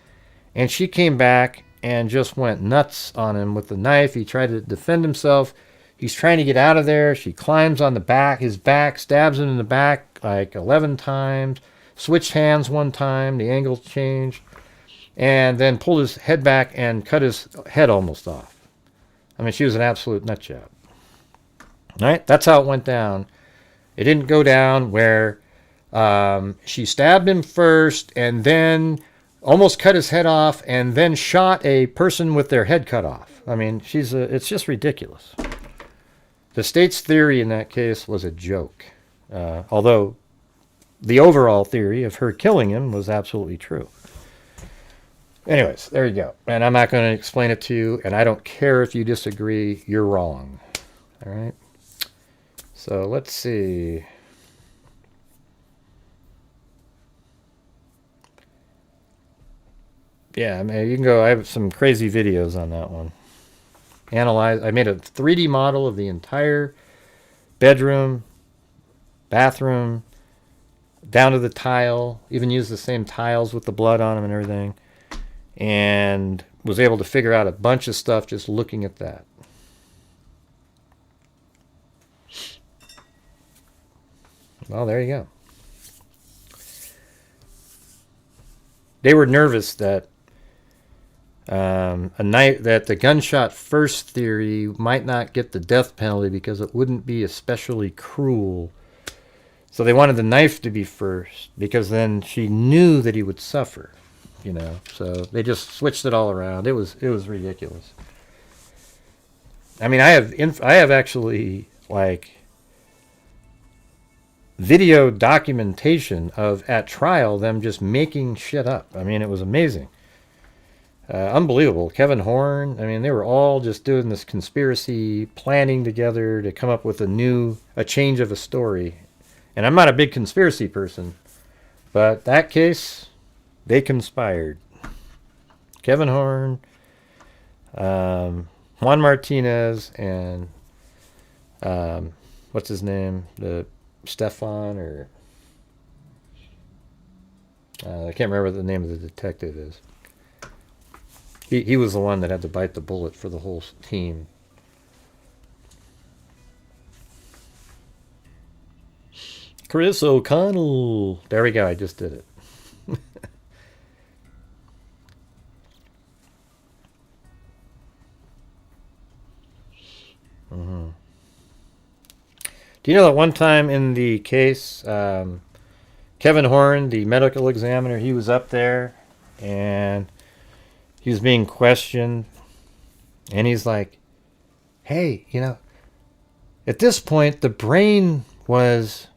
and she came back and just went nuts on him with the knife. He tried to defend himself. He's trying to get out of there. She climbs on the back, his back, stabs him in the back like 11 times, switched hands one time, the angle changed, and then pulled his head back and cut his head almost off. I mean, she was an absolute nut job. All right? That's how it went down. It didn't go down where she stabbed him first and then almost cut his head off and then shot a person with their head cut off. I mean, it's just ridiculous. The state's theory in that case was a joke, although the overall theory of her killing him was absolutely true. Anyways, there you go. And I'm not going to explain it to you, and I don't care if you disagree. You're wrong. All right? So let's see. Yeah, I mean, you can go. I have some crazy videos on that one. I made a 3D model of the entire bedroom, bathroom, down to the tile, even used the same tiles with the blood on them and everything, and was able to figure out a bunch of stuff just looking at that. Well, there you go. They were nervous that that the gunshot first theory might not get the death penalty because it wouldn't be especially cruel. So they wanted the knife to be first because then she knew that he would suffer, you know. So they just switched it all around. It was ridiculous. I mean, I have actually like video documentation of at trial them just making shit up. I mean, it was amazing. Unbelievable. Kevin Horn, I mean, they were all just doing this conspiracy, planning together to come up with a change of a story. And I'm not a big conspiracy person, but that case, they conspired. Kevin Horn, Juan Martinez, and what's his name? The Stefan, or I can't remember what the name of the detective is. He was the one that had to bite the bullet for the whole team. Chris O'Connell. There we go. I just did it. Mm-hmm. Do you know that one time in the case, Kevin Horn, the medical examiner, he was up there and he was being questioned, and he's like, hey, you know, At this point, the brain was,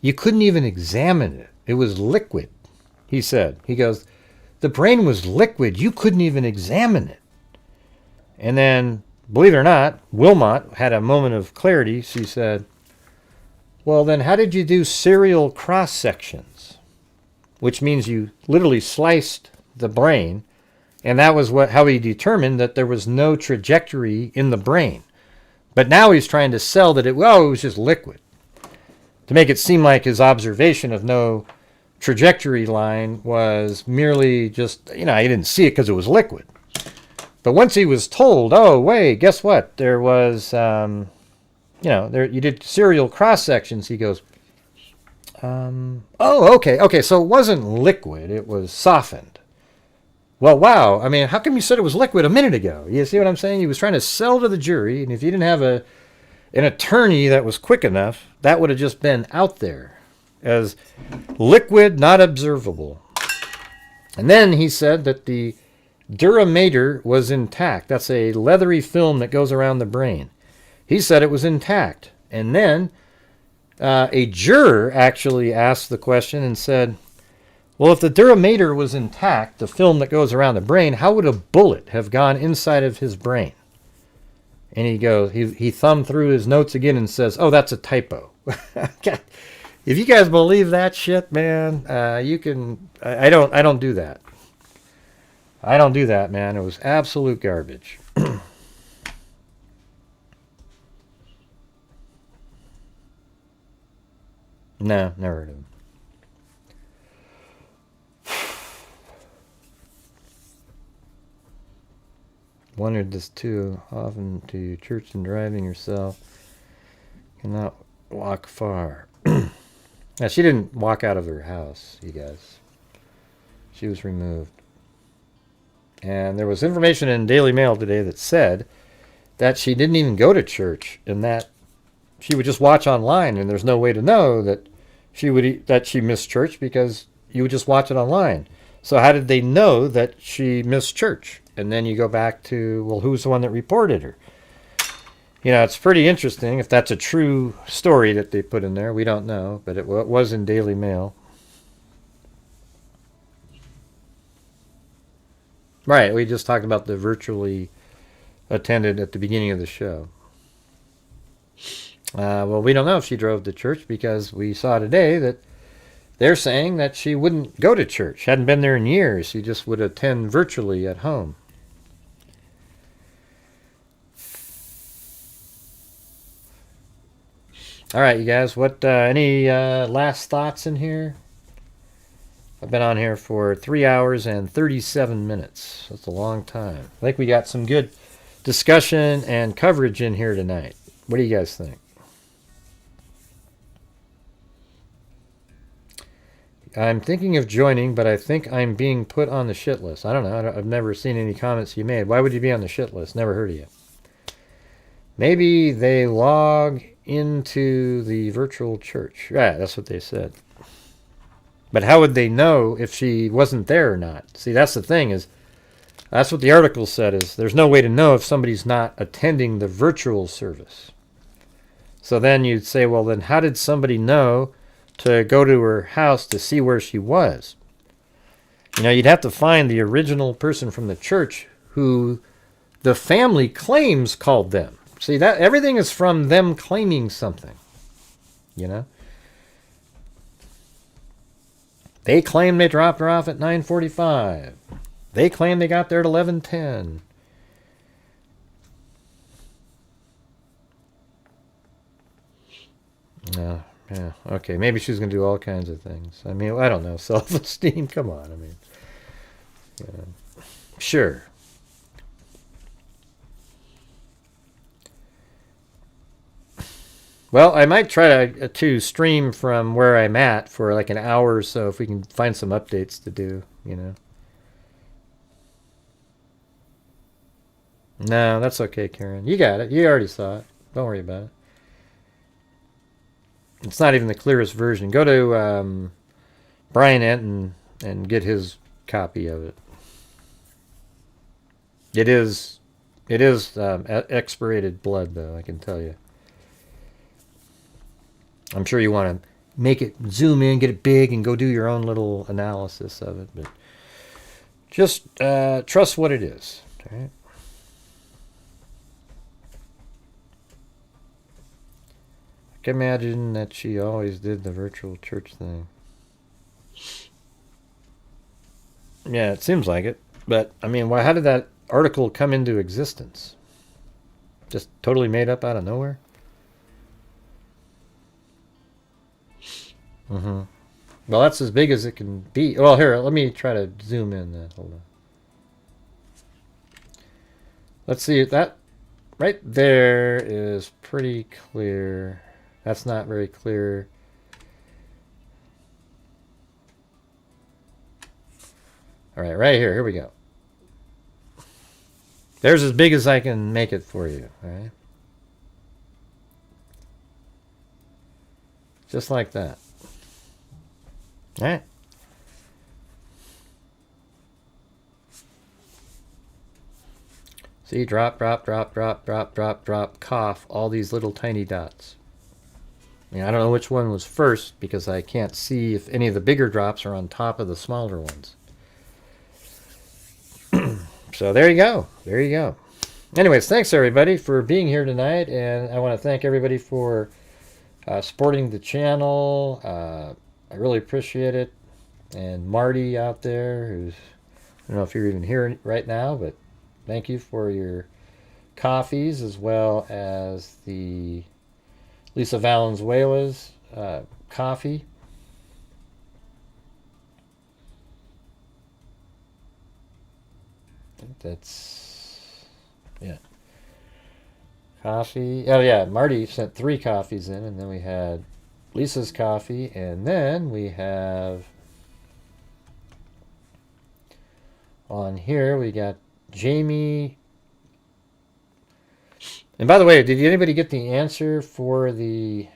you couldn't even examine it. It was liquid, he said. He goes, the brain was liquid. You couldn't even examine it. And then, believe it or not, Wilmot had a moment of clarity. She said, well, then how did you do serial cross-sections? Which means you literally sliced the brain, and that was how he determined that there was no trajectory in the brain. But now he's trying to sell that it was just liquid, to make it seem like his observation of no trajectory line was merely just, he didn't see it because it was liquid. But once he was told, oh, wait, guess what? There was, you did serial cross-sections, he goes, oh, okay, so it wasn't liquid, it was softened. Well, wow, I mean, how come you said it was liquid a minute ago? You see what I'm saying? He was trying to sell to the jury, and if you didn't have an attorney that was quick enough, that would have just been out there as liquid, not observable. And then he said that the dura mater was intact. That's a leathery film that goes around the brain. He said it was intact. And then a juror actually asked the question and said, well, if the dura mater was intact, the film that goes around the brain, how would a bullet have gone inside of his brain? And he goes, he thumbed through his notes again and says, oh, that's a typo. If you guys believe that shit, man, you can. I don't do that. I don't do that, man. It was absolute garbage. No, never heard of him. Wondered this too. Often to church and driving yourself. Cannot walk far. Now, she didn't walk out of her house, you guys. She was removed. And there was information in Daily Mail today that said that she didn't even go to church and that she would just watch online, and there's no way to know that she missed church because you would just watch it online. So how did they know that she missed church? And then you go back to, well, who's the one that reported her? It's pretty interesting. If that's a true story that they put in there, we don't know, but it was in Daily Mail. Right, we just talked about the virtually attended at the beginning of the show. Well, we don't know if she drove to church because we saw today that they're saying that she wouldn't go to church. Hadn't been there in years. She just would attend virtually at home. All right, you guys. What? Any last thoughts in here? I've been on here for 3 hours and 37 minutes. That's a long time. I think we got some good discussion and coverage in here tonight. What do you guys think? I'm thinking of joining, but I think I'm being put on the shit list. I don't know. I've never seen any comments you made. Why would you be on the shit list? Never heard of you. Maybe they log into the virtual church. Yeah, that's what they said. But how would they know if she wasn't there or not? See, that's the thing is, that's what the article said is there's no way to know if somebody's not attending the virtual service. So then you'd say, well, then how did somebody know to go to her house to see where she was? You'd have to find the original person from the church who the family claims called them. See, that everything is from them claiming something. They claim they dropped her off at 9:45. They claim they got there at 11:10. No, yeah, okay. Maybe she's going to do all kinds of things. I mean, I don't know. Self-esteem, come on. I mean, sure. Well, I might try to stream from where I'm at for like an hour or so if we can find some updates to do, No, that's okay, Karen. You got it. You already saw it. Don't worry about it. It's not even the clearest version. Go to Brian Enton and get his copy of it. It is expirated blood, though, I can tell you. I'm sure you want to make it zoom in, get it big, and go do your own little analysis of it. But just trust what it is. All right. I can imagine that she always did the virtual church thing. Yeah, it seems like it. But, I mean, how did that article come into existence? Just totally made up out of nowhere? Mm-hmm. Well, that's as big as it can be. Well, here, let me try to zoom in then. Hold on. Let's see. That right there is pretty clear. That's not very clear. All right, right here. Here we go. There's as big as I can make it for you. All right. Just like that. All right. See, drop, drop, drop, drop, drop, drop, drop, cough, all these little tiny dots. I mean, I don't know which one was first because I can't see if any of the bigger drops are on top of the smaller ones. So there you go. There you go. Anyways, thanks everybody for being here tonight, and I want to thank everybody for supporting the channel. I really appreciate it. And Marty out there, who's, I don't know if you're even here right now, but thank you for your coffees, as well as the Lisa Valenzuela's coffee. I think that's, yeah. Coffee. Oh yeah, Marty sent 3 coffees in, and then we had Lisa's coffee, and then we have on here we got Jamie. And by the way, did anybody get the answer for the...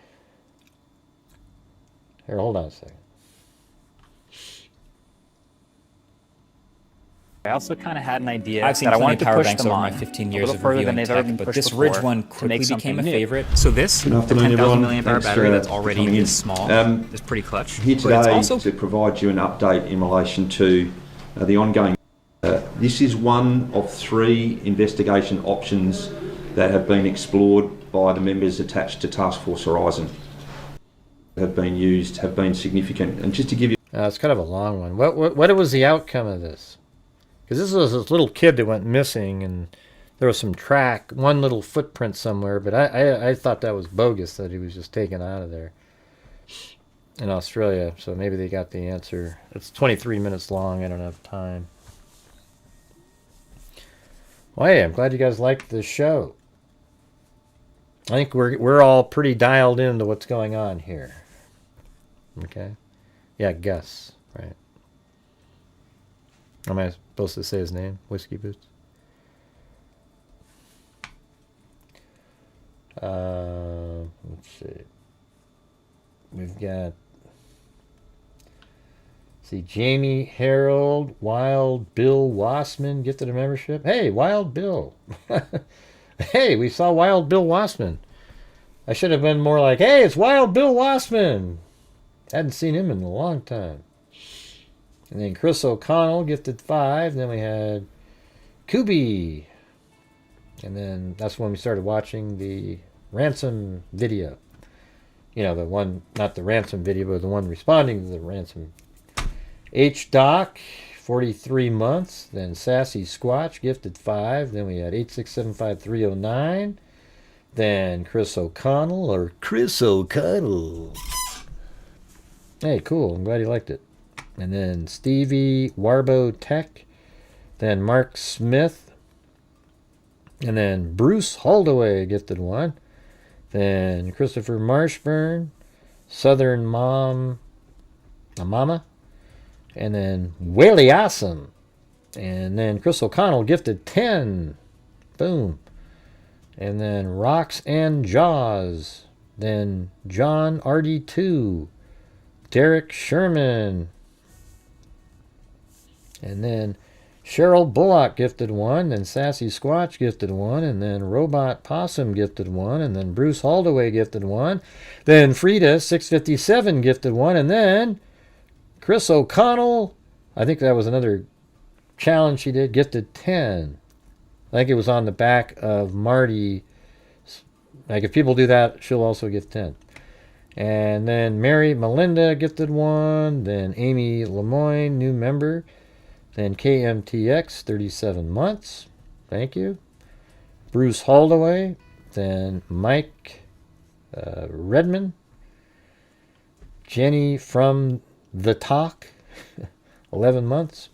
Here, hold on a second. I also kind of had an idea I've seen that I wanted plenty to of power push banks them over on my 15 a years little of further than reviewing they've ever tech, been but pushed this before Ridge one to quickly make became something a new. favorite. So this, Good the afternoon, 10,000 everyone. milliamp hour Thanks battery for that's already coming in. this small is pretty clutch. Here But it's today also to provide you an update in relation to the ongoing... this is one of 3 investigation options that have been explored by the members attached to Task Force Horizon. Have been used, have been significant. And just to give you... it's kind of a long one. What was the outcome of this? Because this was this little kid that went missing, and there was some one little footprint somewhere, but I thought that was bogus, that he was just taken out of there in Australia. So maybe they got the answer. It's 23 minutes long. I don't have time. Well, hey, I'm glad you guys liked the show. I think we're all pretty dialed into what's going on here. Okay? Yeah, Gus, right. Am I supposed to say his name? Whiskey Boots? Let's see. We've got... See, Jamie Harold, Wild Bill Wassman gifted a membership. Hey, Wild Bill. Hey, we saw Wild Bill Wassman. I should have been more like, hey, it's Wild Bill Wassman. Hadn't seen him in a long time. And then Chris O'Connell gifted 5. Then we had Kubi. And then that's when we started watching the ransom video. You know, the one, not the ransom video, but the one responding to the ransom. H-Doc, 43 months. Then Sassy Squatch gifted 5. Then we had 8675309. Then Chris O'Connell, or Chris O'Connell. Hey, cool. I'm glad you liked it. And then Stevie Warbo Tech. Then Mark Smith. And then Bruce Holdaway gifted 1. Then Christopher Marshburn. Southern Mama. And then Whaley Awesome. And then Chris O'Connell gifted 10. Boom. And then Rocks and Jaws. Then John RD2. Derek Sherman. And then Cheryl Bullock gifted one, then Sassy Squatch gifted one, and then Robot Possum gifted one, and then Bruce Holdaway gifted one, then Frida 657 gifted one, and then Chris O'Connell, I think that was another challenge she did, gifted 10. I think it was on the back of Marty. Like if people do that, she'll also get 10. And then Mary Melinda gifted one, then Amy Lemoyne, new member, then KMTX, 37 months. Thank you. Bruce Holdaway. Then Mike Redman. Jenny from The Talk, 11 months.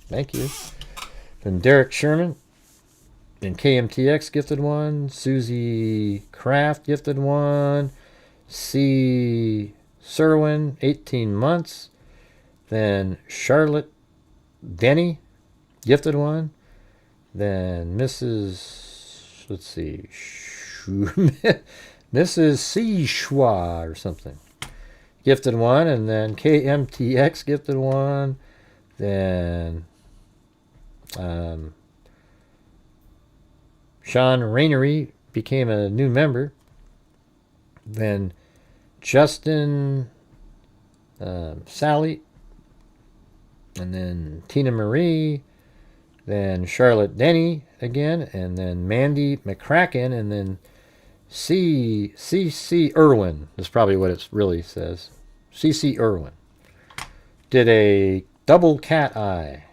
Thank you. Then Derek Sherman. Then KMTX gifted one. Susie Kraft gifted one. C. Serwin, 18 months. Then Charlotte Denny gifted one. Then Mrs. Let's see, Mrs. C. Schwa or something gifted one, and then KMTX gifted one. Then Sean Rainery became a new member. Then Justin Sally, and then Tina Marie, then Charlotte Denny again, and then Mandy McCracken, and then C.C. Irwin. That's probably what it really says. C.C. Irwin did a double cat eye.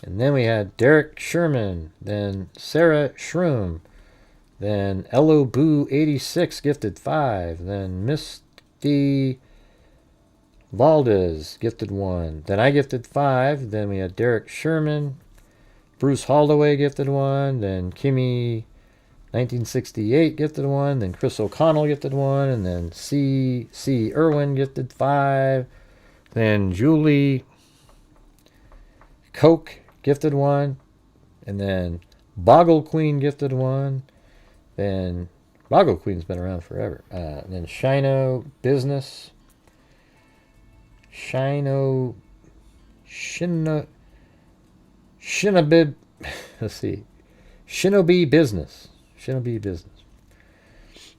And then we had Derek Sherman, then Sarah Shroom, then Elo Boo 86 gifted 5, then Misty Valdez gifted 1, then I gifted 5, then we had Derek Sherman, Bruce Holdaway gifted 1, then Kimmy 1968 gifted 1, then Chris O'Connell gifted 1, and then C.C. Irwin gifted 5, then Julie Coke gifted 1, and then Boggle Queen gifted 1, then Boggle Queen's been around forever, then Shino Business, Shinobib, let's see, Shinobi Business,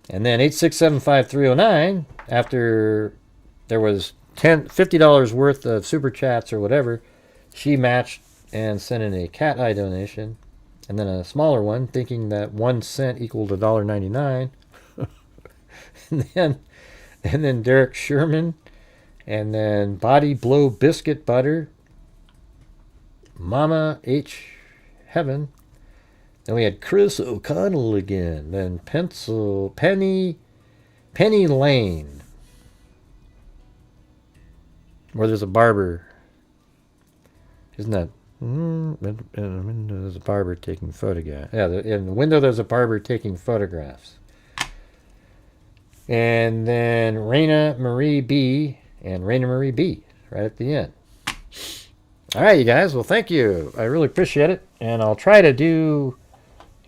and then 8675309, after there was $50 worth of super chats or whatever, she matched and sent in a cat eye donation, and then a smaller one, thinking that 1 cent equaled $1.99. and then Derek Sherman, and then Body Blow Biscuit Butter, Mama H Heaven. Then we had Chris O'Connell again. Then Penny Lane, where there's a barber. Isn't that? In the window there's a barber taking photographs. Yeah, in the window there's a barber taking photographs. And then Raina Marie B and Raina Marie B right at the end. All right, you guys. Well, thank you. I really appreciate it. And I'll try to do,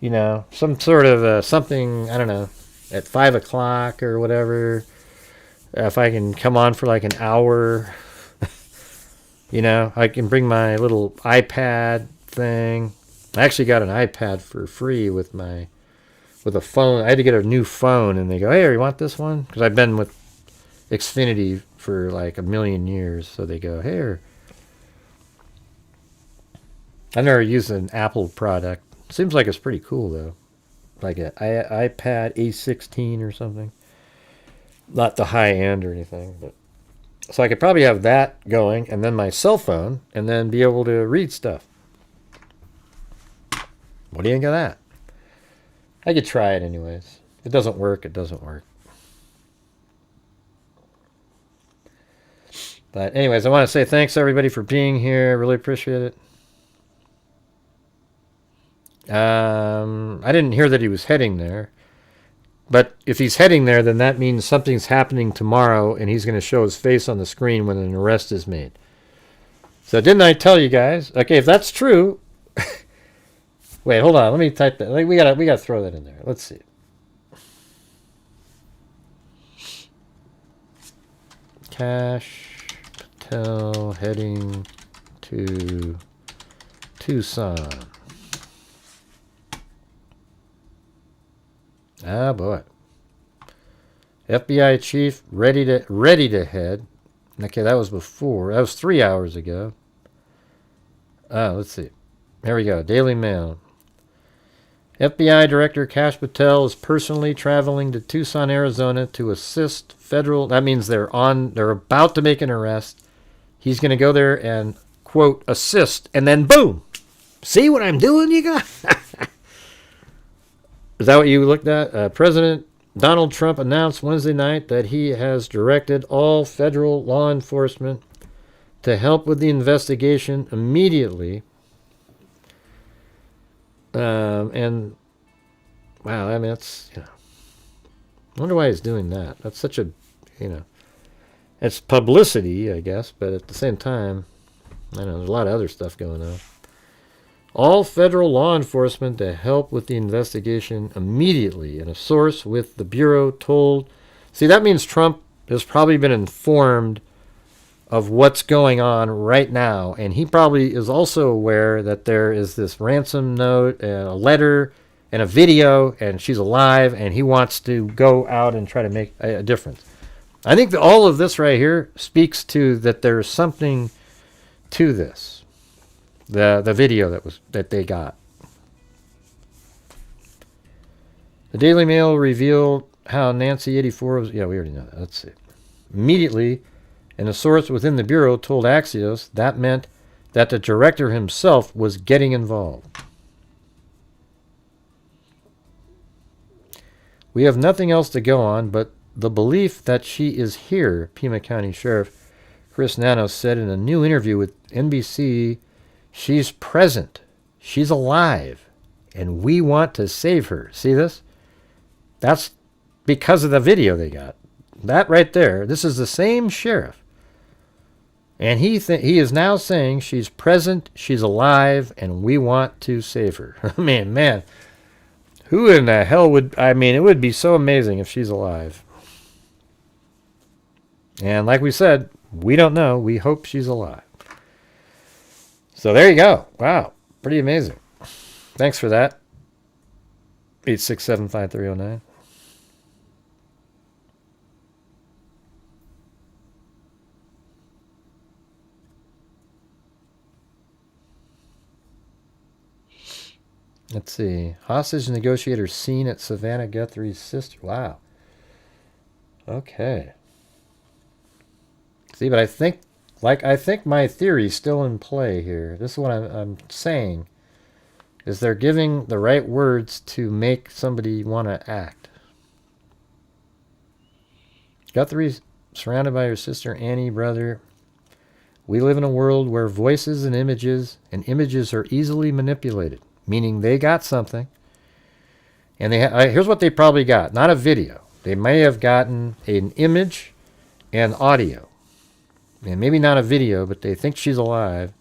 some sort of something, I don't know, at 5 o'clock or whatever. If I can come on for like an hour. I can bring my little iPad thing. I actually got an iPad for free with a phone. I had to get a new phone, and they go, "Hey, you want this one?" Because I've been with Xfinity for like a million years. So they go, "Here." I've never used an Apple product. Seems like it's pretty cool, though. Like an iPad A16 or something. Not the high end or anything, but... So I could probably have that going, and then my cell phone, and then be able to read stuff. What do you think of that? I could try it anyways. If it doesn't work, it doesn't work. But anyways, I want to say thanks everybody for being here. Really appreciate it. I didn't hear that he was heading there. But if he's heading there, then that means something's happening tomorrow, and he's going to show his face on the screen when an arrest is made. So didn't I tell you guys? Okay, if that's true... Wait, hold on. Let me type that. We gotta throw that in there. Let's see. Cash Patel heading to Tucson. Ah, boy. FBI chief ready to head. Okay, that was before. That was 3 hours ago. Let's see. Here we go. Daily Mail. FBI Director Kash Patel is personally traveling to Tucson, Arizona to assist federal. That means they're about to make an arrest. He's going to go there and, quote, assist, and then boom. See what I'm doing, you guys? Is that what you looked at? President Donald Trump announced Wednesday night that he has directed all federal law enforcement to help with the investigation immediately. And wow, I mean, that's, I wonder why he's doing that. That's such a, it's publicity, I guess, but at the same time, I know there's a lot of other stuff going on. All federal law enforcement to help with the investigation immediately. And a source with the Bureau told, see, that means Trump has probably been informed of what's going on right now, and he probably is also aware that there is this ransom note and a letter and a video, and she's alive, and he wants to go out and try to make a difference. I think that all of this right here speaks to that there's something to this, the video that they got. The Daily Mail revealed how Nancy 84 was, yeah, we already know that. Let's see. Immediately, and a source within the Bureau told Axios that meant that the director himself was getting involved. We have nothing else to go on but the belief that she is here, Pima County Sheriff Chris Nanos said in a new interview with NBC. She's present. She's alive. And we want to save her. See this? That's because of the video they got. That right there. This is the same sheriff. And he is now saying she's present, she's alive, and we want to save her. Man. Who in the hell would... I mean, it would be so amazing if she's alive. And like we said, we don't know. We hope she's alive. So there you go. Wow. Pretty amazing. Thanks for that. 8675309. Let's see. Hostage negotiator seen at Savannah Guthrie's sister. Wow. Okay. See, but I think my theory's still in play here. This is what I'm saying. Is they're giving the right words to make somebody want to act. Guthrie's surrounded by her sister Annie, brother. We live in a world where voices and images are easily manipulated. Meaning they got something, and here's what they probably got. Not a video. They may have gotten an image and audio. And maybe not a video, but they think she's alive.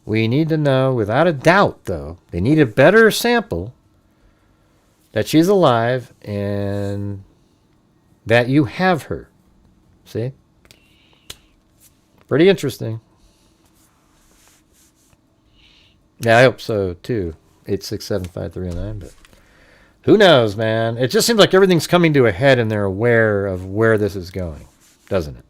We need to know, without a doubt, though, they need a better sample that she's alive and that you have her. See? Pretty interesting. Yeah, I hope so, too. 8675309, but who knows, man? It just seems like everything's coming to a head and they're aware of where this is going, doesn't it?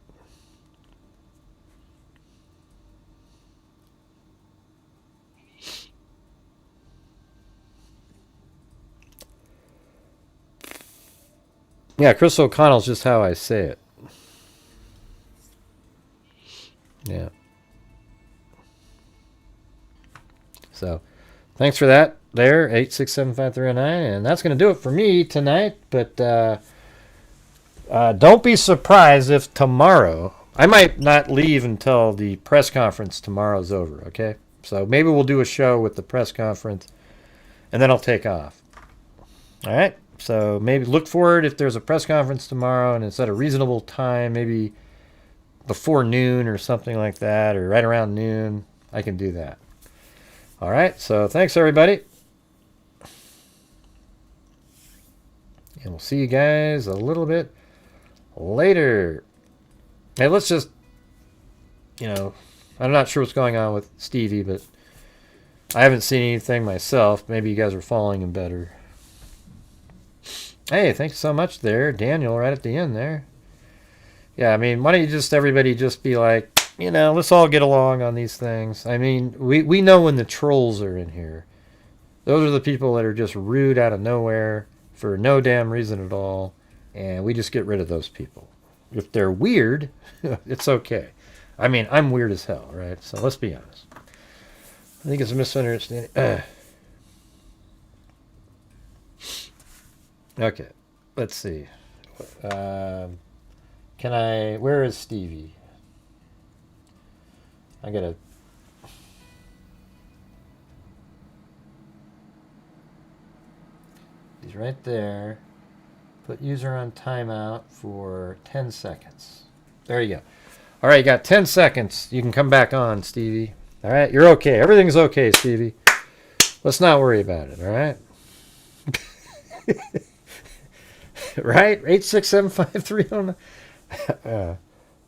Yeah, Chris O'Connell's just how I say it. Yeah. So, thanks for that there, 8675309. And that's going to do it for me tonight. But don't be surprised if tomorrow, I might not leave until the press conference tomorrow's over, okay? So maybe we'll do a show with the press conference, and then I'll take off. All right? So maybe look for it if there's a press conference tomorrow, and it's at a reasonable time, maybe before noon or something like that, or right around noon. I can do that. All right, so thanks, everybody. And we'll see you guys a little bit later. Hey, let's just, I'm not sure what's going on with Stevie, but I haven't seen anything myself. Maybe you guys are following him better. Hey, thanks so much there, Daniel, right at the end there. Yeah, I mean, why don't you just, everybody just be like, you know, let's all get along on these things. I mean, we know when the trolls are in here. Those are the people that are just rude out of nowhere for no damn reason at all, and we just get rid of those people. If they're weird, it's okay. I mean, I'm weird as hell, right? So let's be honest. I think it's a misunderstanding. Okay, let's see. Can I... Where is Stevie? I gotta... He's right there. Put user on timeout for 10 seconds. There you go. All right, you got 10 seconds. You can come back on, Stevie. All right, you're okay. Everything's okay, Stevie. Let's not worry about it, all right? Right? 8675309. All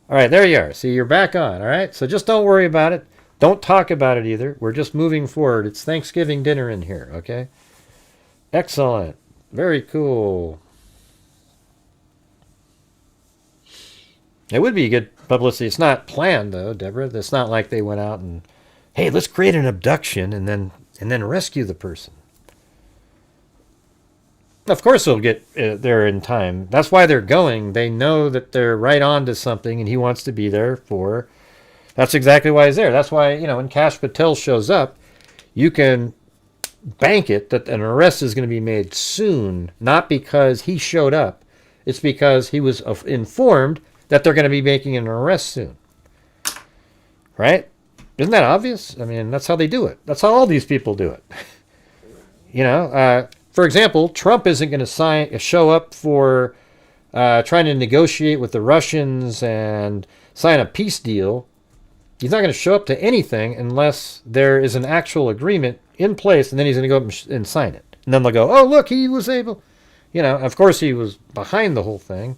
right, there you are. See, you're back on, all right? So just don't worry about it. Don't talk about it either. We're just moving forward. It's Thanksgiving dinner in here, okay? Excellent. Very cool. It would be good publicity. It's not planned, though, Deborah. It's not like they went out and, hey, let's create an abduction and then rescue the person. Of course they'll get there in time. That's why they're going. They know that they're right on to something, and he wants to be there for... That's exactly why he's there. That's why, you know, when Kash Patel shows up, you can bank it that an arrest is going to be made soon, not because he showed up. It's because he was informed that they're going to be making an arrest soon. Right? Isn't that obvious? I mean, that's how they do it. That's how all these people do it. You know, for example, Trump isn't going to show up for trying to negotiate with the Russians and sign a peace deal. He's not going to show up to anything unless there is an actual agreement in place, and then he's going to go up and sign it. And then they'll go, oh, look, he was able. You know, of course he was behind the whole thing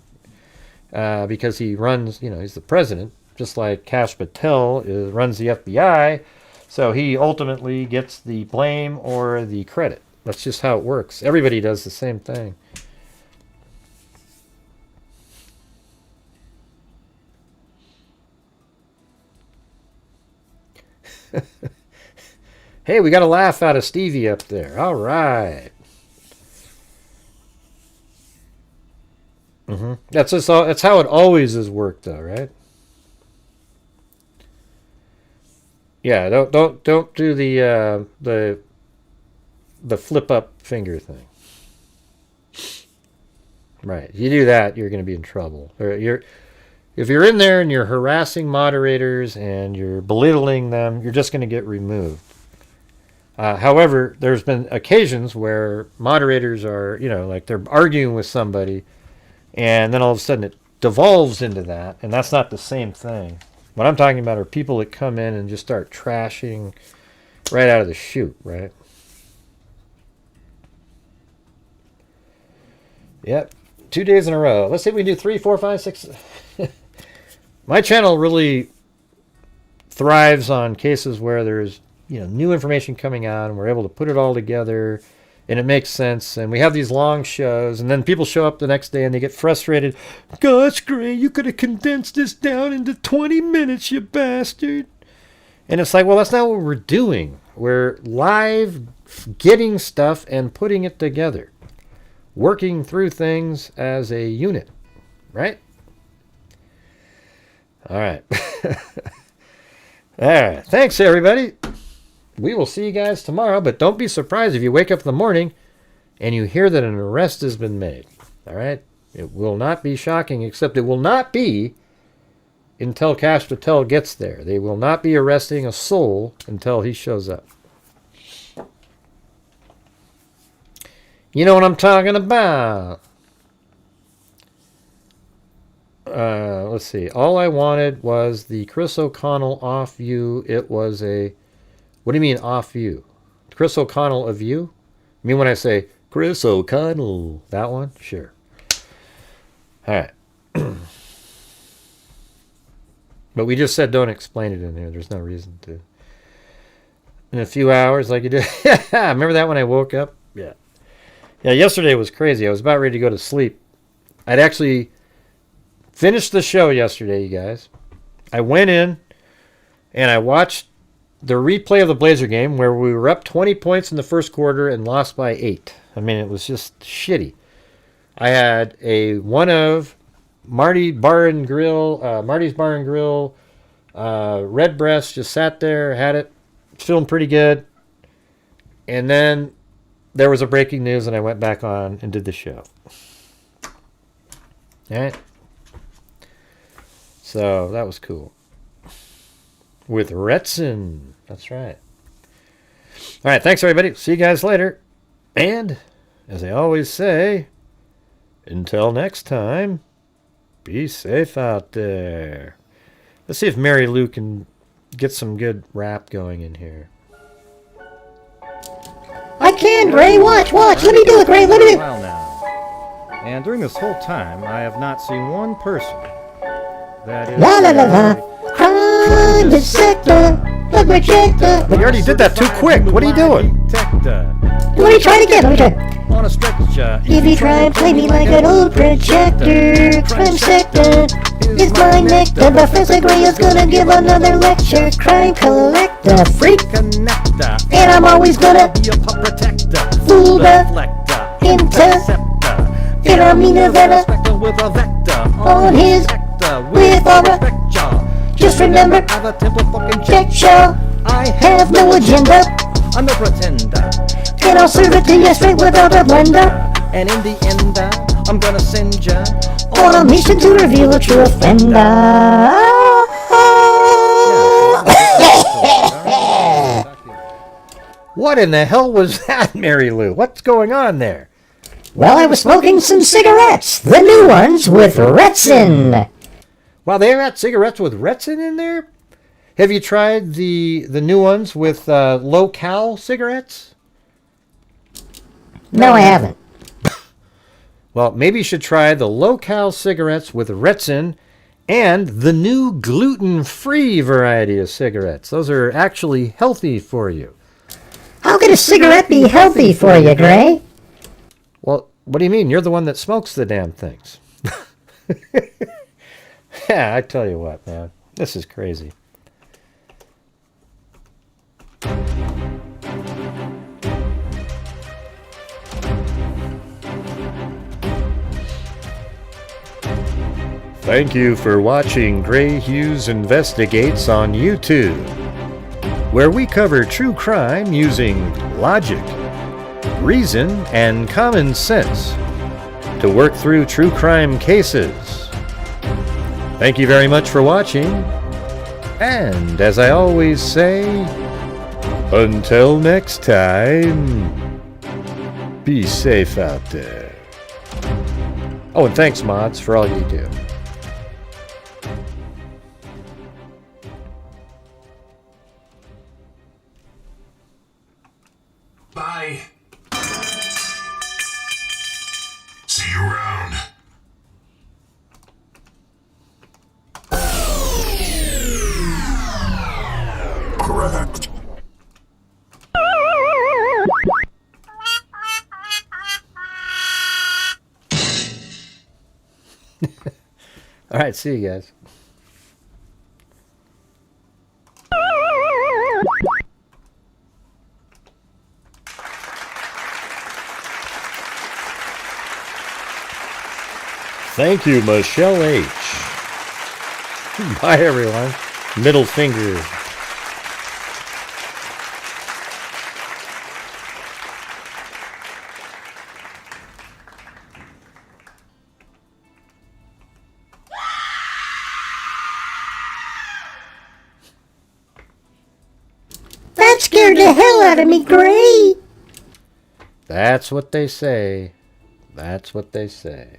because he runs, you know, he's the president, just like Kash Patel runs the FBI. So he ultimately gets the blame or the credit. That's just how it works. Everybody does the same thing. Hey, we got a laugh out of Stevie up there. All right. That's just all. That's how it always has worked, though, right? Yeah. Don't do the flip up finger thing. Right. You do that, you're going to be in trouble. If you're in there and you're harassing moderators and you're belittling them, you're just going to get removed. However, there's been occasions where moderators are, you know, like they're arguing with somebody, and then all of a sudden it devolves into that, and that's not the same thing. What I'm talking about are people that come in and just start trashing right out of the chute, right? Yep. 2 days in a row. Let's see if we can do 3, 4, 5, 6. My channel really thrives on cases where there's, you know, new information coming out and we're able to put it all together and it makes sense, and we have these long shows, and then people show up the next day and they get frustrated. Gosh, Grant, you could have condensed this down into 20 minutes, you bastard. And it's like, well, that's not what we're doing. We're live getting stuff and putting it together. Working through things as a unit, right? All right. All right. Thanks, everybody. We will see you guys tomorrow, but don't be surprised if you wake up in the morning and you hear that an arrest has been made. All right? It will not be shocking, except it will not be until Kash Patel gets there. They will not be arresting a soul until he shows up. You know what I'm talking about. Let's see. All I wanted was the Chris O'Connell off view. It was a... What do you mean off view? Chris O'Connell of you? I mean when I say Chris O'Connell. That one? Sure. All right. But we just said don't explain it in there. There's no reason to. in a few hours like you did. Remember that when I woke up? Yeah. Yeah, yesterday was crazy. I was about ready to go to sleep. I'd actually finished the show yesterday, you guys. I went in and I watched the replay of the Blazer game where we were up 20 points in the first quarter and lost by 8. I mean, it was just shitty. I had one of Marty's Bar and Grill, Red Breast, just sat there, had it, feeling pretty good. And then there was a breaking news and I went back on and did the show. All right. So that was cool. With Retson. That's right. All right. Thanks, everybody. See you guys later. And as I always say, until next time, be safe out there. Let's see if Mary Lou can get some good rap going in here. I can, Gray. Watch. Let me do it, Gray. Let me do it. While now. And during this whole time, I have not seen one person that is... La la la la. Crime dissector. The projector. You already did that too quick. What are you doing? Let me try it again. Let me try. On a stretcher. If you try and play me like an old projector, crime sector is my nectar. Professor Gray is gonna give another lecture. Crime collector, freak connector, and I'm always gonna be a pup protector, fool the interceptor, in a meaner venom with a vector on his with aura. Just remember, check show. I have no agenda. I'm no pretender. And I'll serve it to you straight without a blender. And in the end, I'm gonna send ya on a mission to reveal a true offender. What in the hell was that, Mary Lou? What's going on there? Well, I was smoking some cigarettes. The new ones with Retson. Wow, they got cigarettes with Retson in there? Have you tried the new ones with low-cal cigarettes? No, I haven't. Well, maybe you should try the low-cal cigarettes with Retson and the new gluten-free variety of cigarettes. Those are actually healthy for you. How could a cigarette be healthy for you, Gray? Well, what do you mean? You're the one that smokes the damn things. Yeah, I tell you what, man. This is crazy. Thank you for watching Gray Hughes Investigates on YouTube, where we cover true crime using logic, reason, and common sense to work through true crime cases. Thank you very much for watching, and as I always say, until next time, be safe out there. Oh, and thanks, mods, for all you do. Bye. See you around. Correct. All right, see you guys. Thank you, Michelle H. Bye, everyone. Middle finger. That scared the hell out of me, Gray. That's what they say. That's what they say.